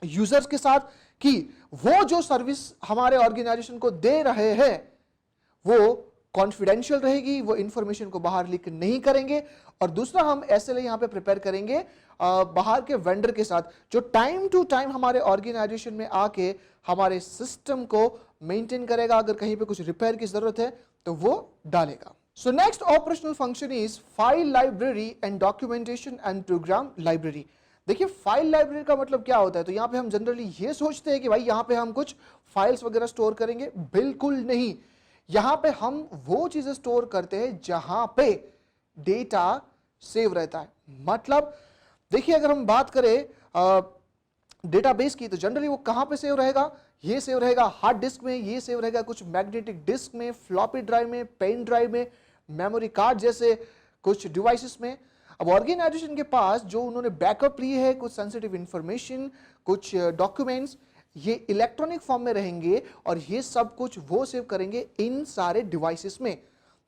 यूजर्स के साथ कि वो जो सर्विस हमारे ऑर्गेनाइजेशन को दे रहे हैं वो कॉन्फिडेंशियल रहेगी, वो इंफॉर्मेशन को बाहर लीक नहीं करेंगे। और दूसरा हम SLA यहां पे प्रिपेयर करेंगे बाहर के वेंडर के साथ, जो टाइम टू टाइम हमारे ऑर्गेनाइजेशन में आके हमारे सिस्टम को मेंटेन करेगा। अगर कहीं पे कुछ रिपेयर की जरूरत है तो वो डालेगा। So next operational function is file library and documentation and program library. देखिए फाइल लाइब्रेरी का मतलब क्या होता है। तो यहां पे हम जनरली ये सोचते हैं कि भाई यहां पे हम कुछ फाइल्स वगैरह स्टोर करेंगे। बिल्कुल नहीं, यहां पे हम वो चीजें स्टोर करते हैं जहां पे डेटा सेव रहता है। मतलब देखिए अगर हम बात करें डेटाबेस की तो जनरली वो कहां पे सेव रहेगा। ये सेव रहेगा हार्ड डिस्क में, ये सेव रहेगा कुछ मैग्नेटिक डिस्क में, फ्लॉपी ड्राइव में, पेन ड्राइव में, मेमोरी कार्ड जैसे कुछ डिवाइसेस में। अब ऑर्गेनाइजेशन के पास जो उन्होंने बैकअप लिए है, कुछ सेंसिटिव इंफॉर्मेशन, कुछ डॉक्यूमेंट्स, ये इलेक्ट्रॉनिक फॉर्म में रहेंगे और ये सब कुछ वो सेव करेंगे इन सारे डिवाइसेस में।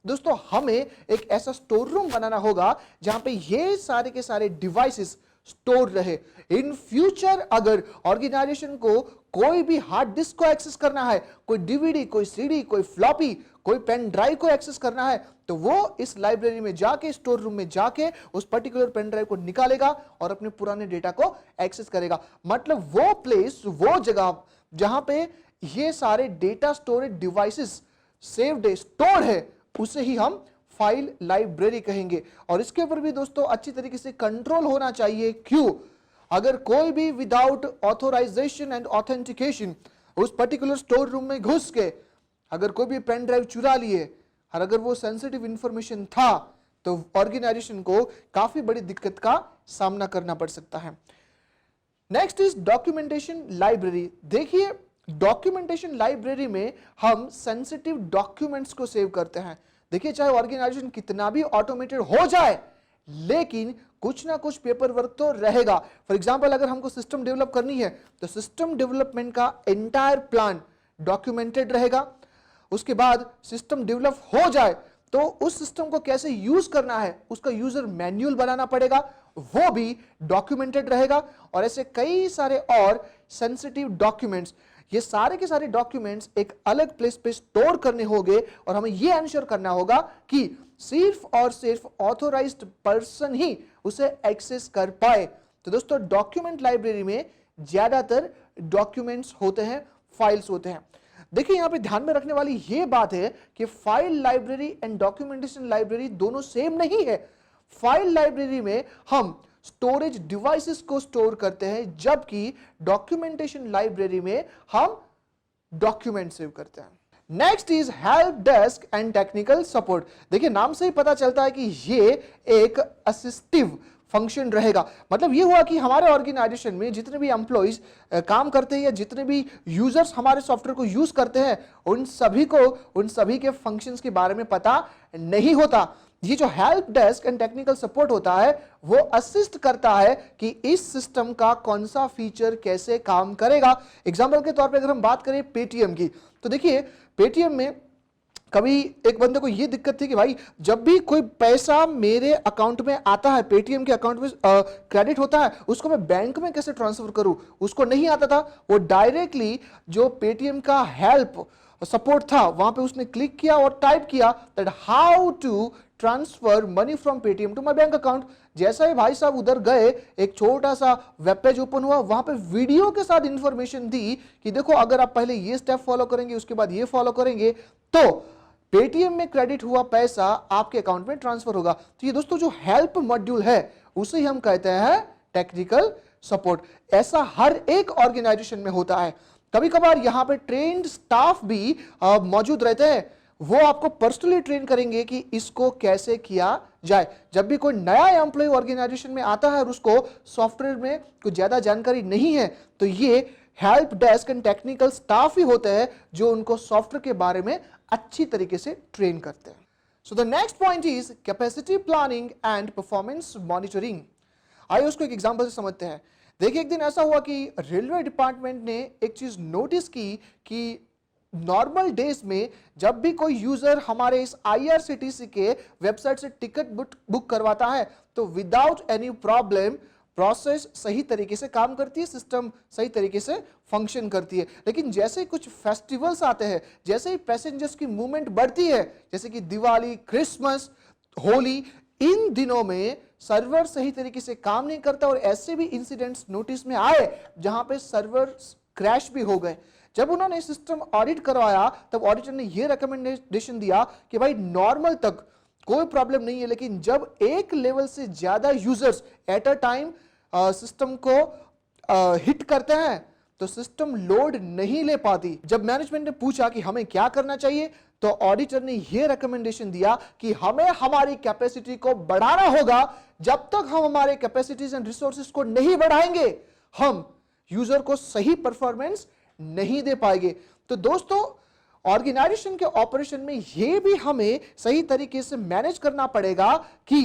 दोस्तों हमें एक ऐसा स्टोर रूम बनाना होगा जहां पे ये सारे के सारे डिवाइसेस स्टोर रहे। इन फ्यूचर अगर ऑर्गेनाइजेशन को कोई भी हार्ड डिस्क को एक्सेस करना है, कोई डीवीडी, कोई सीडी, कोई फ्लॉपी, कोई पेन ड्राइव को एक्सेस करना है, तो वो इस लाइब्रेरी में जाके, स्टोर रूम में जाके उस पर्टिकुलर पेन ड्राइव को निकालेगा और अपने पुराने डेटा को एक्सेस करेगा। मतलब वो प्लेस, वो जगह जहां पे ये सारे डेटा स्टोरेज डिवाइसेस सेव्ड है, स्टोर्ड है, उसे ही हम फाइल लाइब्रेरी कहेंगे। और इसके ऊपर भी दोस्तों अच्छी तरीके से कंट्रोल होना चाहिए। क्यों? अगर कोई भी विदाउट ऑथोराइजेशन एंड ऑथेंटिकेशन उस पर्टिकुलर स्टोर रूम में घुस के अगर कोई भी पेन ड्राइव चुरा लिए और अगर वो सेंसिटिव इंफॉर्मेशन था तो ऑर्गेनाइजेशन को काफी बड़ी दिक्कत का सामना करना पड़ सकता है। Next is documentation library. देखिए डॉक्यूमेंटेशन लाइब्रेरी में हम सेंसिटिव डॉक्यूमेंट्स को सेव करते हैं। देखिए चाहे ऑर्गेनाइजेशन कितना भी ऑटोमेटेड हो जाए लेकिन कुछ ना कुछ पेपर वर्क तो रहेगा। फॉर एग्जांपल अगर हमको सिस्टम डेवलप करनी है तो सिस्टम डेवलपमेंट का एंटायर प्लान डॉक्यूमेंटेड रहेगा। उसके बाद सिस्टम डेवलप हो जाए तो उस सिस्टम को कैसे यूज करना है उसका यूजर मैन्युअल बनाना पड़ेगा, वो भी डॉक्यूमेंटेड रहेगा। और ऐसे कई सारे और सेंसिटिव डॉक्यूमेंट्स, ये सारे के सारे डॉक्यूमेंट्स एक अलग प्लेस पे स्टोर करने होंगे और हमें यह एंश्योर करना होगा कि सिर्फ और सिर्फ ऑथोराइज्ड पर्सन ही उसे एक्सेस कर पाए। तो दोस्तों डॉक्यूमेंट लाइब्रेरी में ज्यादातर डॉक्यूमेंट्स होते हैं, फाइल्स होते हैं। देखिए यहां पे ध्यान में रखने वाली यह बात है कि file library and documentation library दोनों सेम नहीं है। फाइल लाइब्रेरी में हम स्टोरेज डिवाइसेस को स्टोर करते हैं जबकि डॉक्यूमेंटेशन लाइब्रेरी में हम डॉक्यूमेंट सेव करते हैं। Next is help desk and technical support. देखिए नाम से ही पता चलता है कि ये एक असिस्टिव फंक्शन रहेगा। मतलब ये हुआ कि हमारे ऑर्गेनाइजेशन में जितने भी एम्प्लॉइज काम करते हैं या जितने भी यूजर्स हमारे सॉफ्टवेयर को यूज करते हैं, उन सभी के फंक्शंस के बारे में पता नहीं होता। ये जो help desk and technical support होता है वो असिस्ट करता है कि इस सिस्टम का कौन सा फीचर कैसे काम करेगा। एग्जांपल के तौर पे अगर हम बात करें पेटीएम की, तो देखिए पेटीएम में कभी एक बंदे को ये दिक्कत थी कि भाई जब भी कोई पैसा मेरे अकाउंट में आता है, पेटीएम के अकाउंट में क्रेडिट होता है, उसको मैं बैंक में कैसे ट्रांसफर करूं, उसको नहीं आता था। वो डायरेक्टली जो पेटीएम का हेल्प सपोर्ट था वहां पे उसने क्लिक किया और टाइप किया that how to transfer money from Paytm to my bank account. जैसा ही भाई साहब उधर गए, एक छोटा सा वेब पेज ओपन हुआ, वहां पे वीडियो के साथ इंफॉर्मेशन दी कि देखो अगर आप पहले ये स्टेप फॉलो करेंगे, उसके बाद ये फॉलो करेंगे, तो पेटीएम में क्रेडिट हुआ पैसा आपके अकाउंट में ट्रांसफर होगा। तो ये दोस्तों जो हेल्प मॉड्यूल है उसे हम कहते हैं टेक्निकल सपोर्ट। ऐसा हर एक ऑर्गेनाइजेशन में होता है। कभी कभार यहां पे ट्रेन्ड स्टाफ भी मौजूद रहते हैं, वो आपको पर्सनली ट्रेन करेंगे कि इसको कैसे किया जाए। जब भी कोई नया एम्प्लॉय ऑर्गेनाइजेशन में आता है और उसको सॉफ्टवेयर में कुछ ज्यादा जानकारी नहीं है, तो ये help desk and technical staff ही होते हैं जो उनको सॉफ्टवेयर के बारे में अच्छी तरीके से ट्रेन करते हैं। सो the next point is capacity planning and performance monitoring. आइए उसको एक एग्जांपल से समझते हैं। देखिए एक दिन ऐसा हुआ कि रेलवे डिपार्टमेंट ने एक चीज नोटिस की कि नॉर्मल डेज में जब भी कोई यूजर हमारे इस आईआरसीटीसी के वेबसाइट से टिकट बुक करवाता है तो विदाउट एनी प्रॉब्लम प्रोसेस सही तरीके से काम करती है, सिस्टम सही तरीके से फंक्शन करती है। लेकिन जैसे ही कुछ फेस्टिवल्स आते हैं, जैसे ही पैसेंजर्स की मूवमेंट बढ़ती है, जैसे कि दिवाली, क्रिसमस, होली, इन दिनों में सर्वर सही तरीके से काम नहीं करता और ऐसे भी इंसिडेंट्स नोटिस में आए जहां पे सर्वर क्रैश भी हो गए। जब उन्होंने सिस्टम ऑडिट करवाया तब ऑडिटर ने यह रिकमेंडेशन दिया कि भाई नॉर्मल तक कोई प्रॉब्लम नहीं है, लेकिन जब एक लेवल से ज्यादा users eight a time system को हिट करते हैं तो सिस्टम लोड नहीं ले पाती। जब मैनेजमेंट ने पूछा कि हमें क्या करना चाहिए तो ऑडिटर ने यह रिकमेंडेशन दिया कि हमें हमारी कैपेसिटी को बढ़ाना होगा। जब तक हम हमारे कैपेसिटीज एंड रिसोर्सेज को नहीं बढ़ाएंगे हम यूजर को सही परफॉर्मेंस नहीं दे पाएंगे। तो दोस्तों ऑर्गेनाइजेशन के ऑपरेशन में यह भी हमें सही तरीके से मैनेज करना पड़ेगा कि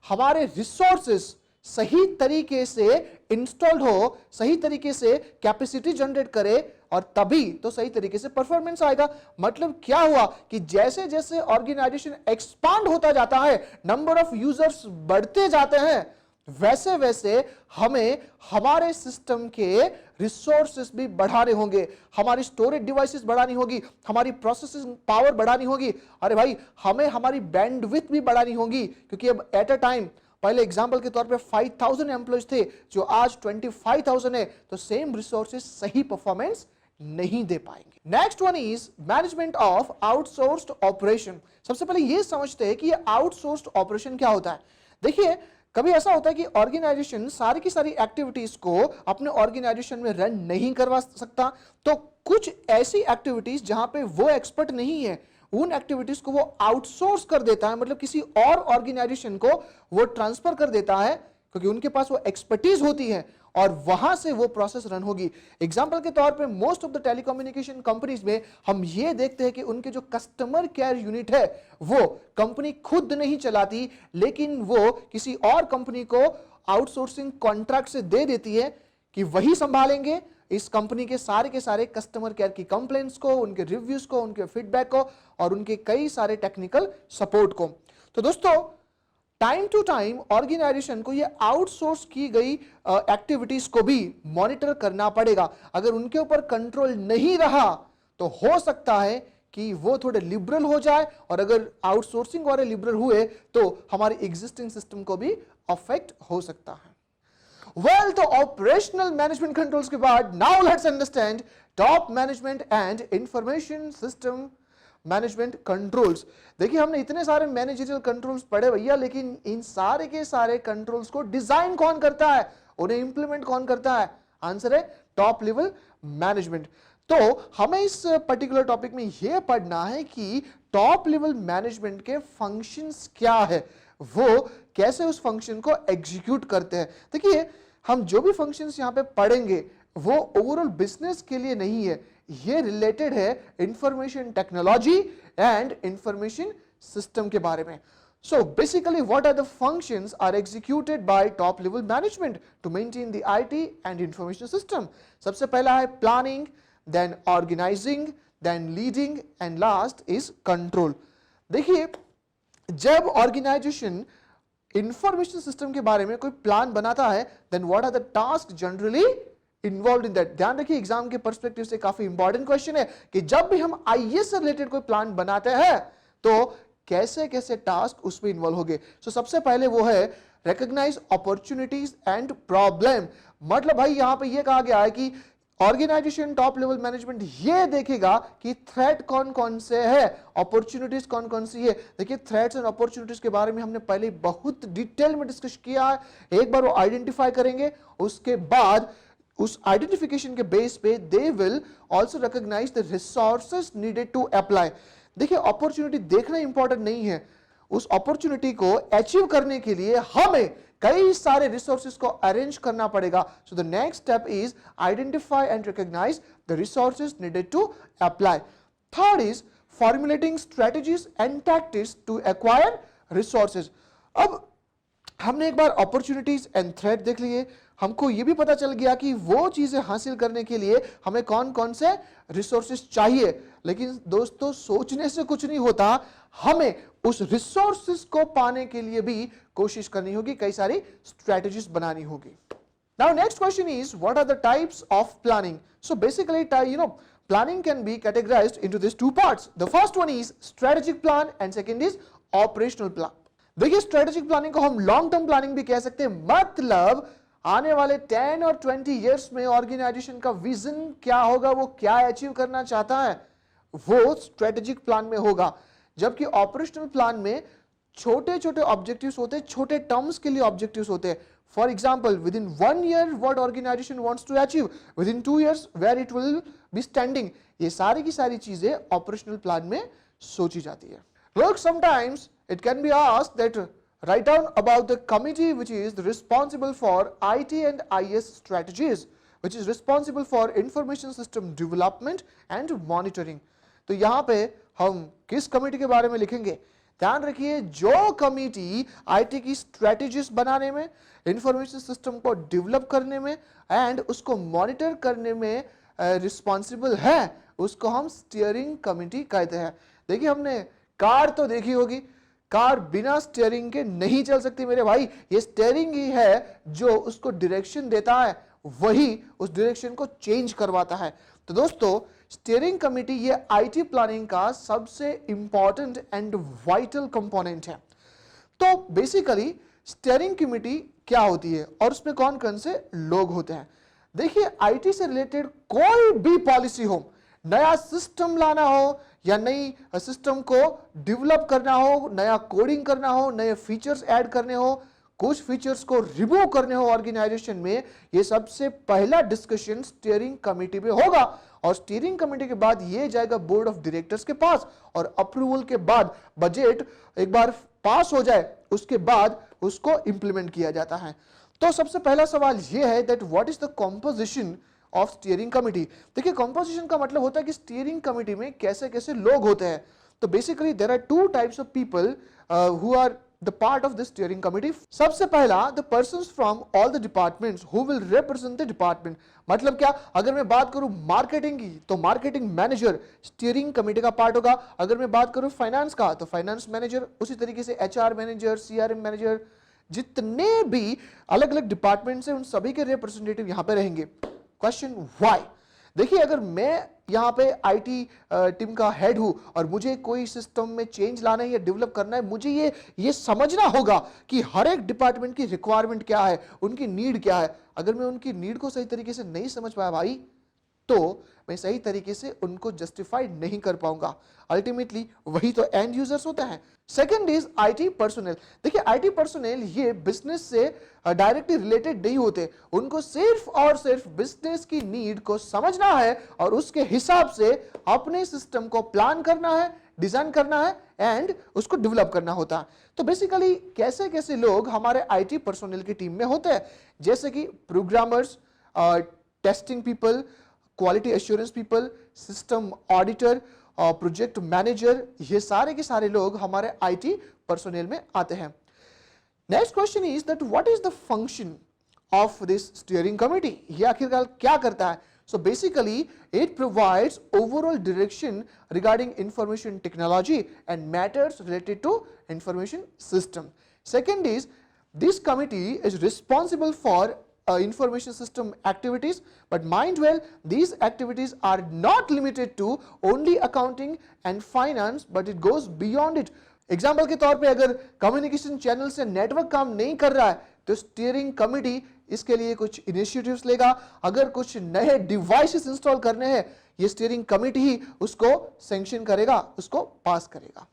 हमारे रिसोर्सेज सही तरीके से इंस्टॉल्ड हो, सही तरीके से कैपेसिटी जनरेट करे और तभी तो सही तरीके से परफॉर्मेंस आएगा। मतलब क्या हुआ कि जैसे जैसे ऑर्गेनाइजेशन एक्सपांड होता जाता है, नंबर ऑफ यूजर्स बढ़ते जाते हैं, वैसे वैसे हमें हमारे सिस्टम के रिसोर्सेस भी बढ़ाने होंगे, हमारी स्टोरेज डिवाइसेस बढ़ानी होगी, हमारी प्रोसेसिंग पावर बढ़ानी होगी। अरे भाई हमें हमारी बैंडविड्थ भी बढ़ानी होगी, क्योंकि अब एट अ टाइम, पहले एग्जांपल के तौर पे 5000 एम्प्लॉयज थे जो आज 25000 है, तो सेम रिसोर्सेस सही परफॉर्मेंस नहीं दे पाएंगे। Next one is management of outsourced operation. सबसे पहले यह समझते हैं कि ये आउटसोर्स्ड ऑपरेशन क्या होता है। देखिए कभी ऐसा होता है कि ऑर्गेनाइजेशन सारी की सारी एक्टिविटीज को अपने ऑर्गेनाइजेशन में रन नहीं करवा सकता, तो कुछ ऐसी एक्टिविटीज जहां पे वो एक्सपर्ट नहीं है उन एक्टिविटीज को वो आउटसोर्स कर देता है, मतलब किसी और ऑर्गेनाइजेशन को वो ट्रांसफर कर देता है क्योंकि उनके पास वो एक्सपर्टीज होती है और वहां से वो प्रोसेस रन होगी। एग्जांपल के तौर पे most of the telecommunication companies में हम ये देखते हैं कि उनके जो कस्टमर केयर यूनिट है वो कंपनी खुद नहीं चलाती, लेकिन वो किसी और कंपनी को आउटसोर्सिंग कॉन्ट्रैक्ट से दे देती है कि वही संभालेंगे इस कंपनी के सारे कस्टमर केयर की कंप्लेंट्स को, उनके रिव्यूज को, उनके फीडबैक को और उनके कई सारे टेक्निकल सपोर्ट को। तो दोस्तों टाइम टू टाइम ऑर्गेनाइजेशन को ये आउटसोर्स की गई एक्टिविटीज को भी मॉनिटर करना पड़ेगा। अगर उनके ऊपर कंट्रोल नहीं रहा तो हो सकता है कि वो थोड़े लिबरल हो जाए, और अगर आउटसोर्सिंग वाले लिबरल हुए तो हमारे एग्जिस्टिंग सिस्टम को भी अफेक्ट हो सकता है। वेल, तो ऑपरेशनल मैनेजमेंट कंट्रोल्स के बाद now let's understand top management and information system management controls. देखिए हमने इतने सारे मैनेजरियल कंट्रोल्स पढ़े भैया, लेकिन इन सारे के सारे कंट्रोल्स को डिजाइन कौन करता है, उन्हें इंप्लीमेंट कौन करता है? आंसर है टॉप लेवल मैनेजमेंट। तो हमें इस पर्टिकुलर टॉपिक में यह पढ़ना है कि टॉप लेवल मैनेजमेंट के फंक्शंस क्या है, वो कैसे उस फंक्शन को एग्जीक्यूट करते हैं। देखिए, हम जो भी फंक्शंस यहां पे पढ़ेंगे वो ओवरऑल बिजनेस के लिए नहीं है, ये रिलेटेड है information technology and information system के बारे में। So basically, what are the functions are executed by top level management to maintain the IT and information system? सबसे पहला है planning, then organizing, then leading and last is control. देखिए, जब organization इंफॉर्मेशन सिस्टम के बारे में कोई प्लान बनाता है, then what are the task generally involve in that. ध्यान रखिए, एग्जाम के पर्सपेक्टिव से काफी इंपॉर्टेंट क्वेश्चन है कि जब भी हम आईएएस से रिलेटेड कोई प्लान बनाते हैं तो कैसे कैसे टास्क उसमें इन्वॉल्व होंगे। सो सबसे पहले वो है रिकॉग्नाइज अपॉर्चुनिटीज एंड प्रॉब्लम। मतलब भाई यहां पे ये कहा गया है कि ऑर्गेनाइजेशन टॉप लेवल मैनेजमेंट ये देखेगा कि थ्रेट कौन कौन से है, अपॉर्चुनिटीज कौन कौन सी है। देखिए, थ्रेट्स एंड अपॉर्चुनिटीज के बारे में हमने पहले बहुत डिटेल में डिस्कस किया है। एक बार वो आइडेंटिफाई करेंगे, उसके बाद उस आइडेंटिफिकेशन के बेस पे they will also recognise the resources needed to apply. देखिए, अपॉर्चुनिटी देखना इंपॉर्टेंट नहीं है, उस अपॉर्चुनिटी को अचीव करने के लिए हमें कई सारे रिसोर्सेज को अरेंज करना पड़ेगा। So the next step is identify and recognise the resources needed to apply. Third is formulating strategies and tactics to acquire resources. अब हमने एक बार अपॉर्चुनिटीज एंड थ्रेट देख लिए, हमको यह भी पता चल गया कि वो चीजें हासिल करने के लिए हमें कौन कौन से रिसोर्सेज चाहिए। लेकिन दोस्तों, सोचने से कुछ नहीं होता, हमें उस रिसोर्सेज को पाने के लिए भी कोशिश करनी होगी, कई सारी स्ट्रेटजीज बनानी होगी। Now next question is what are the types of planning. So basically planning can be categorized into these two parts. The first one is strategic plan and second is operational plan. देखिए, स्ट्रेटेजिक प्लानिंग को हम लॉन्ग टर्म प्लानिंग भी कह सकते हैं, मतलब आने वाले 10 और 20 इयर्स में ऑर्गेनाइजेशन का विजन क्या होगा, वो क्या अचीव करना चाहता है, वो स्ट्रेटेजिक प्लान में होगा। जबकि ऑपरेशनल प्लान में छोटे छोटे ऑब्जेक्टिव्स होते हैं, छोटे टर्म्स के लिए ऑब्जेक्टिव्स होते हैं। For example, within 1 year what organisation wants to achieve, within 2 years where it will be standing. ये सारी की सारी चीजें ऑपरेशनल प्लान में सोची जाती है। Look, sometimes it can be asked that write down about the committee which is responsible for IT and IS strategies, which is responsible for information system development and monitoring. तो यहाँ पे हम किस कमिटी के बारे में लिखेंगे? ध्यान रखिए, जो कमिटी आईटी की स्ट्रेटेजीज बनाने में, इंफॉर्मेशन सिस्टम को डेवलप करने में एंड उसको मॉनिटर करने में रिस्पॉन्सिबल है, उसको हम स्टीयरिंग कमिटी कहते हैं। देखिए, हमने कार तो देखी होगी, कार बिना स्टीयरिंग के नहीं चल सकती मेरे भाई। ये स्टीयरिंग ही है जो उसको डायरेक्शन देता है, वही उस डायरेक्शन को चेंज करवाता है। तो दोस्तों, स्टीयरिंग कमिटी ये आईटी प्लानिंग का सबसे इंपॉर्टेंट एंड वाइटल कंपोनेंट है। तो बेसिकली स्टीयरिंग कमिटी क्या होती है और उसमें कौन कौन से लोग होते हैं? देखिए, आईटी से रिलेटेड कोई भी पॉलिसी हो, नया सिस्टम लाना हो या नई सिस्टम को डेवलप करना हो, नया कोडिंग करना हो, नए फीचर्स ऐड करने हो, कुछ फीचर्स को रिमूव करने हो ऑर्गेनाइजेशन में, ये सबसे पहला डिस्कशन स्टीयरिंग कमेटी में होगा। और स्टीयरिंग कमेटी के बाद ये जाएगा बोर्ड ऑफ डायरेक्टर्स के पास, और अप्रूवल के बाद बजट एक बार पास हो जाए उसके बाद उसको इंप्लीमेंट किया जाता है। तो सबसे पहला सवाल ये है that what is the composition of steering committee. देखिए, कंपोजिशन का मतलब होता है कि स्टीयरिंग कमिटी में कैसे कैसे लोग होते हैं। तो basically there are 2 types of people who are the part of the steering committee. सबसे पहला, the persons from all the departments who will represent the department. मतलब क्या, अगर मैं बात करूं मार्केटिंग की तो मार्केटिंग मैनेजर स्टीयरिंग कमिटी का पार्ट होगा। अगर मैं बात करूं फाइनेंस का तो फाइनेंस मैनेजर, उसी तरीके से एचआर मैनेजर, सीआरएम मैनेजर, जितने भी अलग अलग डिपार्टमेंट्स हैं उन सभी के रिप्रेजेंटेटिव यहां पे रहेंगे। Question why? देखिए, अगर मैं यहां पे आईटी टीम का हेड हूं और मुझे कोई सिस्टम में चेंज लाना है या डेवलप करना है, मुझे ये समझना होगा कि हर एक डिपार्टमेंट की रिक्वायरमेंट क्या है, उनकी नीड क्या है। अगर मैं उनकी नीड को सही तरीके से नहीं समझ पाया भाई, तो मैं सही तरीके से उनको जस्टिफाई नहीं कर पाऊंगा। अल्टीमेटली वही तो एंड यूजर्स होते हैं। Second is IT personnel. देखिए आईटी पर्सोनेल ये बिजनेस से डायरेक्टली रिलेटेड नहीं होते, उनको सिर्फ और सिर्फ बिजनेस की नीड को समझना है और उसके हिसाब से अपने सिस्टम को प्लान करना है, डिजाइन करना है एंड उसको डेवलप करना होता है। तो बेसिकली कैसे कैसे लोग हमारे आईटी पर्सोनेल की टीम में होते हैं, जैसे कि programmers, testing people, quality assurance people, system auditor, project manager, ये सारे के सारे लोग हमारे आईटी पर्सोनेल में आते हैं। Next question is that what is the function of this steering committee, ये आखिरकार क्या करता है? So basically it provides overall direction regarding information technology and matters related to information system. Second is this committee is responsible for information system activities, but mind well these activities are not limited to only accounting and finance but it goes beyond it. Example के तौर पे अगर कम्युनिकेशन चैनल से नेटवर्क काम नहीं कर रहा है तो स्टीयरिंग कमिटी इसके लिए कुछ इनिशिएटिव्स लेगा। अगर कुछ नए डिवाइसेस इंस्टॉल करने हैं ये स्टीयरिंग कमिटी ही उसको सैंक्शन करेगा, उसको पास करेगा।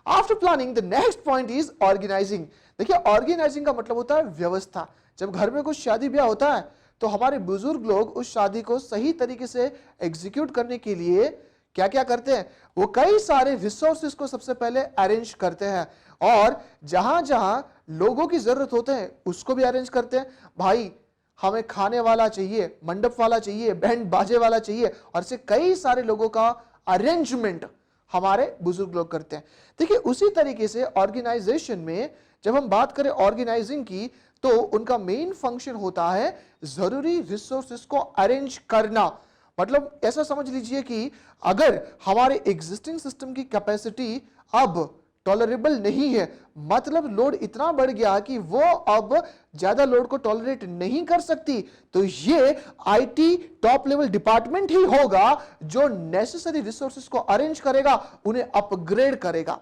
After planning the next point is organising. देखिए ऑर्गेनाइजिंग का मतलब होता है व्यवस्था। जब घर में कुछ शादी ब्याह होता है तो हमारे बुजुर्ग लोग उस शादी को सही तरीके से एग्जीक्यूट करने के लिए क्या क्या करते हैं, वो कई सारे रिसोर्सेस को सबसे पहले अरेंज करते हैं और जहां जहां लोगों की जरूरत होते हैं उसको भी अरेंज करते हैं। भाई हमें खाने वाला चाहिए, मंडप वाला चाहिए, बैंड बाजे वाला चाहिए और से कई सारे लोगों का अरेंजमेंट हमारे बुजुर्ग लोग करते हैं। देखिए उसी तरीके से ऑर्गेनाइजेशन में जब हम बात करें ऑर्गेनाइजिंग की तो उनका मेन फंक्शन होता है जरूरी रिसोर्सेस को अरेंज करना। मतलब ऐसा समझ लीजिए कि अगर हमारे एग्जिस्टिंग सिस्टम की कैपेसिटी अब टॉलरेबल नहीं है, मतलब लोड इतना बढ़ गया कि वो अब ज्यादा लोड को टॉलरेट नहीं कर सकती, तो ये आईटी टॉप लेवल डिपार्टमेंट ही होगा जो नेसेसरी रिसोर्सेज को अरेंज करेगा, उन्हें अपग्रेड करेगा।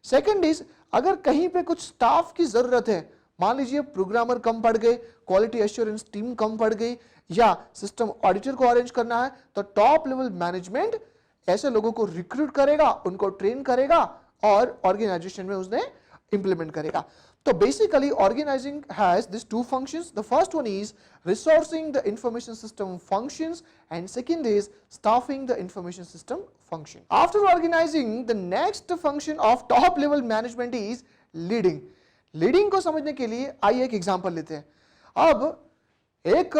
सेकंड इज अगर कहीं पे कुछ स्टाफ की जरूरत है, मान लीजिए प्रोग्रामर कम पड़ गए, क्वालिटी एश्योरेंस टीम कम पड़ गई या सिस्टम ऑडिटर को अरेंज करना है, तो टॉप लेवल मैनेजमेंट ऐसे लोगों को रिक्रूट करेगा, उनको ट्रेन करेगा और ऑर्गेनाइजेशन में उसने इंप्लीमेंट करेगा। तो basically organising has this two functions. The first one is resourcing the information system functions and second is staffing the information system function. After organising the next function of top level management is leading. Leading को समझने के लिए आइए एक एग्जांपल लेते हैं। अब एक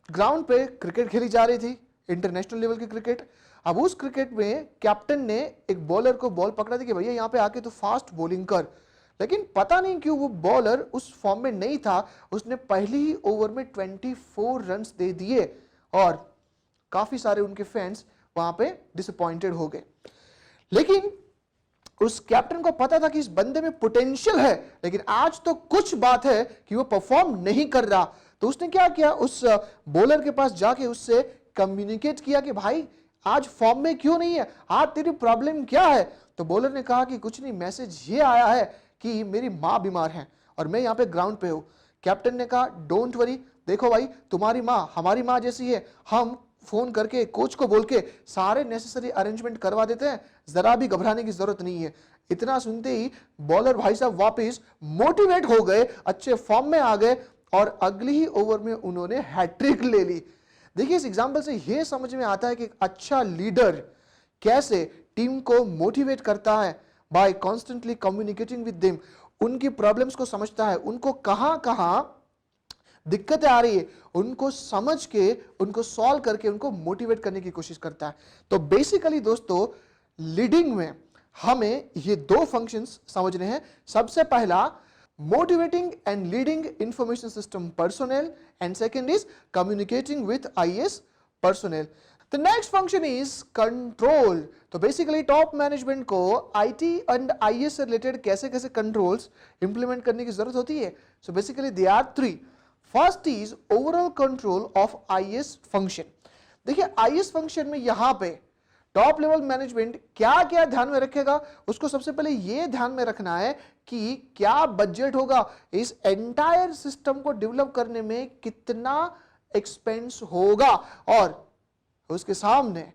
ग्राउंड पे क्रिकेट खेली जा रही थी, इंटरनेशनल लेवल की क्रिकेट। अब उस क्रिकेट में कैप्टन ने एक बॉलर को बॉल पकड़ा दी कि भैया यहां पे आके तो फास्ट बॉलिंग कर, लेकिन पता नहीं क्यों वो बॉलर उस फॉर्म में नहीं था, उसने पहली ही ओवर में 24 रन्स दे दिए और काफी सारे उनके फैंस वहां पे डिसअपॉइंटेड हो गए। लेकिन उस कैप्टन को पता था कि इस बंदे में पोटेंशियल है, लेकिन आज तो कुछ बात है कि वो परफॉर्म नहीं कर रहा। तो उसने क्या किया, उस बॉलर के पास जाके उससे कम्युनिकेट किया कि भाई आज फॉर्म में क्यों नहीं है, आज तेरी प्रॉब्लम क्या है। तो बॉलर ने कहा कि कुछ नहीं, मैसेज ये आया है कि मेरी माँ बीमार है और मैं यहाँ पे ग्राउंड पे हूँ। कैप्टन ने कहा डोंट वरी, देखो भाई तुम्हारी माँ हमारी माँ जैसी है, हम फोन करके कोच को बोल के सारे नेसेसरी अरेंजमेंट करवा देते हैं, जरा भी घबराने की जरूरत नहीं है। इतना सुनते ही बॉलर भाई साहब वापस मोटिवेट हो गए, अच्छे फॉर्म में आ गए और अगली ही ओवर में उन्होंने हैट्रिक ले ली। देखिए इस एग्जांपल से यह समझ में आता है कि एक अच्छा लीडर कैसे टीम को मोटिवेट करता है by constantly communicating with them, उनकी प्रॉब्लम्स को समझता है, उनको कहां कहां दिक्कतें आ रही है उनको समझ के उनको सॉल्व करके उनको मोटिवेट करने की कोशिश करता है। तो बेसिकली दोस्तों लीडिंग में हमें ये दो फंक्शंस समझने हैं। सबसे पहला motivating and leading information system personnel and second is communicating with IAS personnel. The next function is control. तो basically top management को IT and IAS से related कैसे कैसे controls implement करने की जरूरत होती है। So basically there are three. First is overall control of IAS function. देखिए IAS function में यहाँ पे टॉप लेवल मैनेजमेंट क्या क्या ध्यान में रखेगा, उसको सबसे पहले यह ध्यान में रखना है कि क्या बजट होगा, इस एंटायर सिस्टम को डेवलप करने में कितना एक्सपेंस होगा और उसके सामने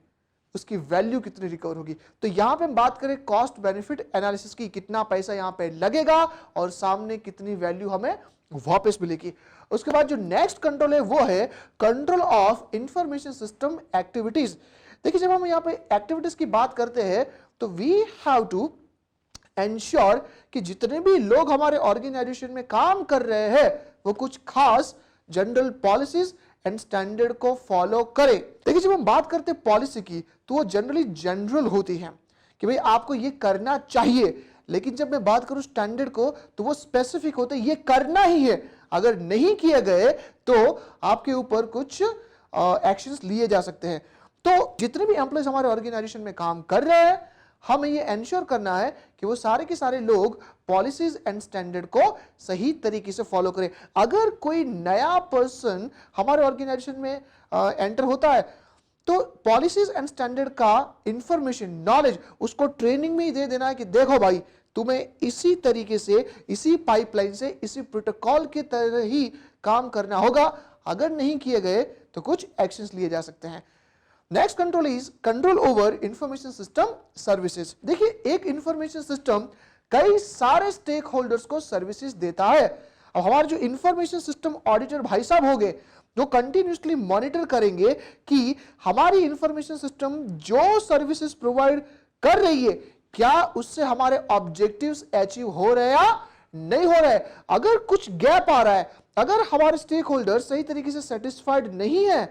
उसकी वैल्यू कितनी रिकवर होगी। तो यहां पे हम बात करें कॉस्ट बेनिफिट एनालिसिस की, कितना पैसा यहां पे लगेगा और सामने कितनी वैल्यू हमें वापस मिलेगी। उसके बाद जो नेक्स्ट कंट्रोल है वो है control of information system activities. देखिए जब हम यहां पे एक्टिविटीज की बात करते हैं तो वी हैव टू एंश्योर कि जितने भी लोग हमारे ऑर्गेनाइजेशन में काम कर रहे हैं वो कुछ खास जनरल पॉलिसीज एंड स्टैंडर्ड को फॉलो करे। देखिए जब हम बात करते हैं पॉलिसी की तो वो जनरली जनरल होती है कि भाई आपको ये करना चाहिए, लेकिन जब मैं बात करूं स्टैंडर्ड को तो वो स्पेसिफिक होते ये करना ही है, अगर नहीं किए गए तो आपके ऊपर कुछ एक्शंस लिए जा सकते हैं। तो जितने भी एम्प्लॉयज हमारे ऑर्गेनाइजेशन में काम कर रहे हैं हमें ये एंश्योर करना है कि वो सारे के सारे लोग पॉलिसीज एंड स्टैंडर्ड को सही तरीके से फॉलो करें। अगर कोई नया पर्सन हमारे ऑर्गेनाइजेशन में एंटर होता है तो पॉलिसीज एंड स्टैंडर्ड का इंफॉर्मेशन नॉलेज उसको ट्रेनिंग में ही दे देना है कि देखो भाई तुम्हें इसी तरीके से, इसी पाइपलाइन से, इसी प्रोटोकॉल की तरह ही काम करना होगा, अगर नहीं किए गए तो कुछ एक्शंस लिए जा सकते हैं। Next control is control over information system services. देखिए एक इंफॉर्मेशन सिस्टम कई सारे स्टेक होल्डर्स को सर्विसेज देता है। अब हमारे जो इंफॉर्मेशन सिस्टम ऑडिटर भाई साहब हो गए जो कंटिन्यूसली मॉनिटर करेंगे कि हमारी इंफॉर्मेशन सिस्टम जो सर्विसेज प्रोवाइड कर रही है क्या उससे हमारे ऑब्जेक्टिव्स अचीव हो रहे हैं या नहीं हो रहे हैं। अगर कुछ गैप आ रहा है, अगर हमारे स्टेक होल्डर सही तरीके से सेटिस्फाइड नहीं है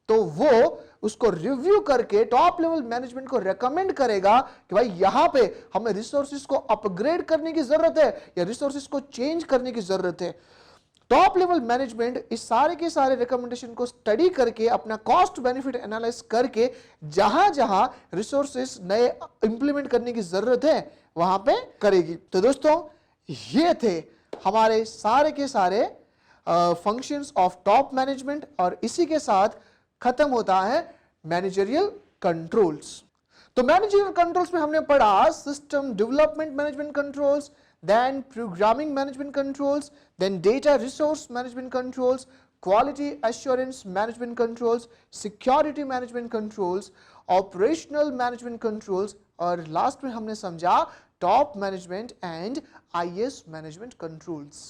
तो वो उसको रिव्यू करके टॉप लेवल मैनेजमेंट को रेकमेंड करेगा कि भाई यहां पे हमें रिसोर्सेज को अपग्रेड करने की जरूरत है या रिसोर्सेज को चेंज करने की जरूरत है। टॉप लेवल मैनेजमेंट इस सारे के सारे रिकमेंडेशन को स्टडी करके अपना कॉस्ट बेनिफिट एनालाइज करके जहां जहां रिसोर्सेज नए इंप्लीमेंट करने की जरूरत है वहां पे करेगी। तो दोस्तों ये थे हमारे सारे के सारे फंक्शंस ऑफ टॉप मैनेजमेंट और इसी के साथ खत्म होता है मैनेजरियल कंट्रोल्स। तो मैनेजरियल कंट्रोल्स में हमने पढ़ा system development management controls, then programming management controls, then data resource management controls, quality assurance management controls, security management controls, operational management controls और लास्ट में हमने समझा top management and IS management controls.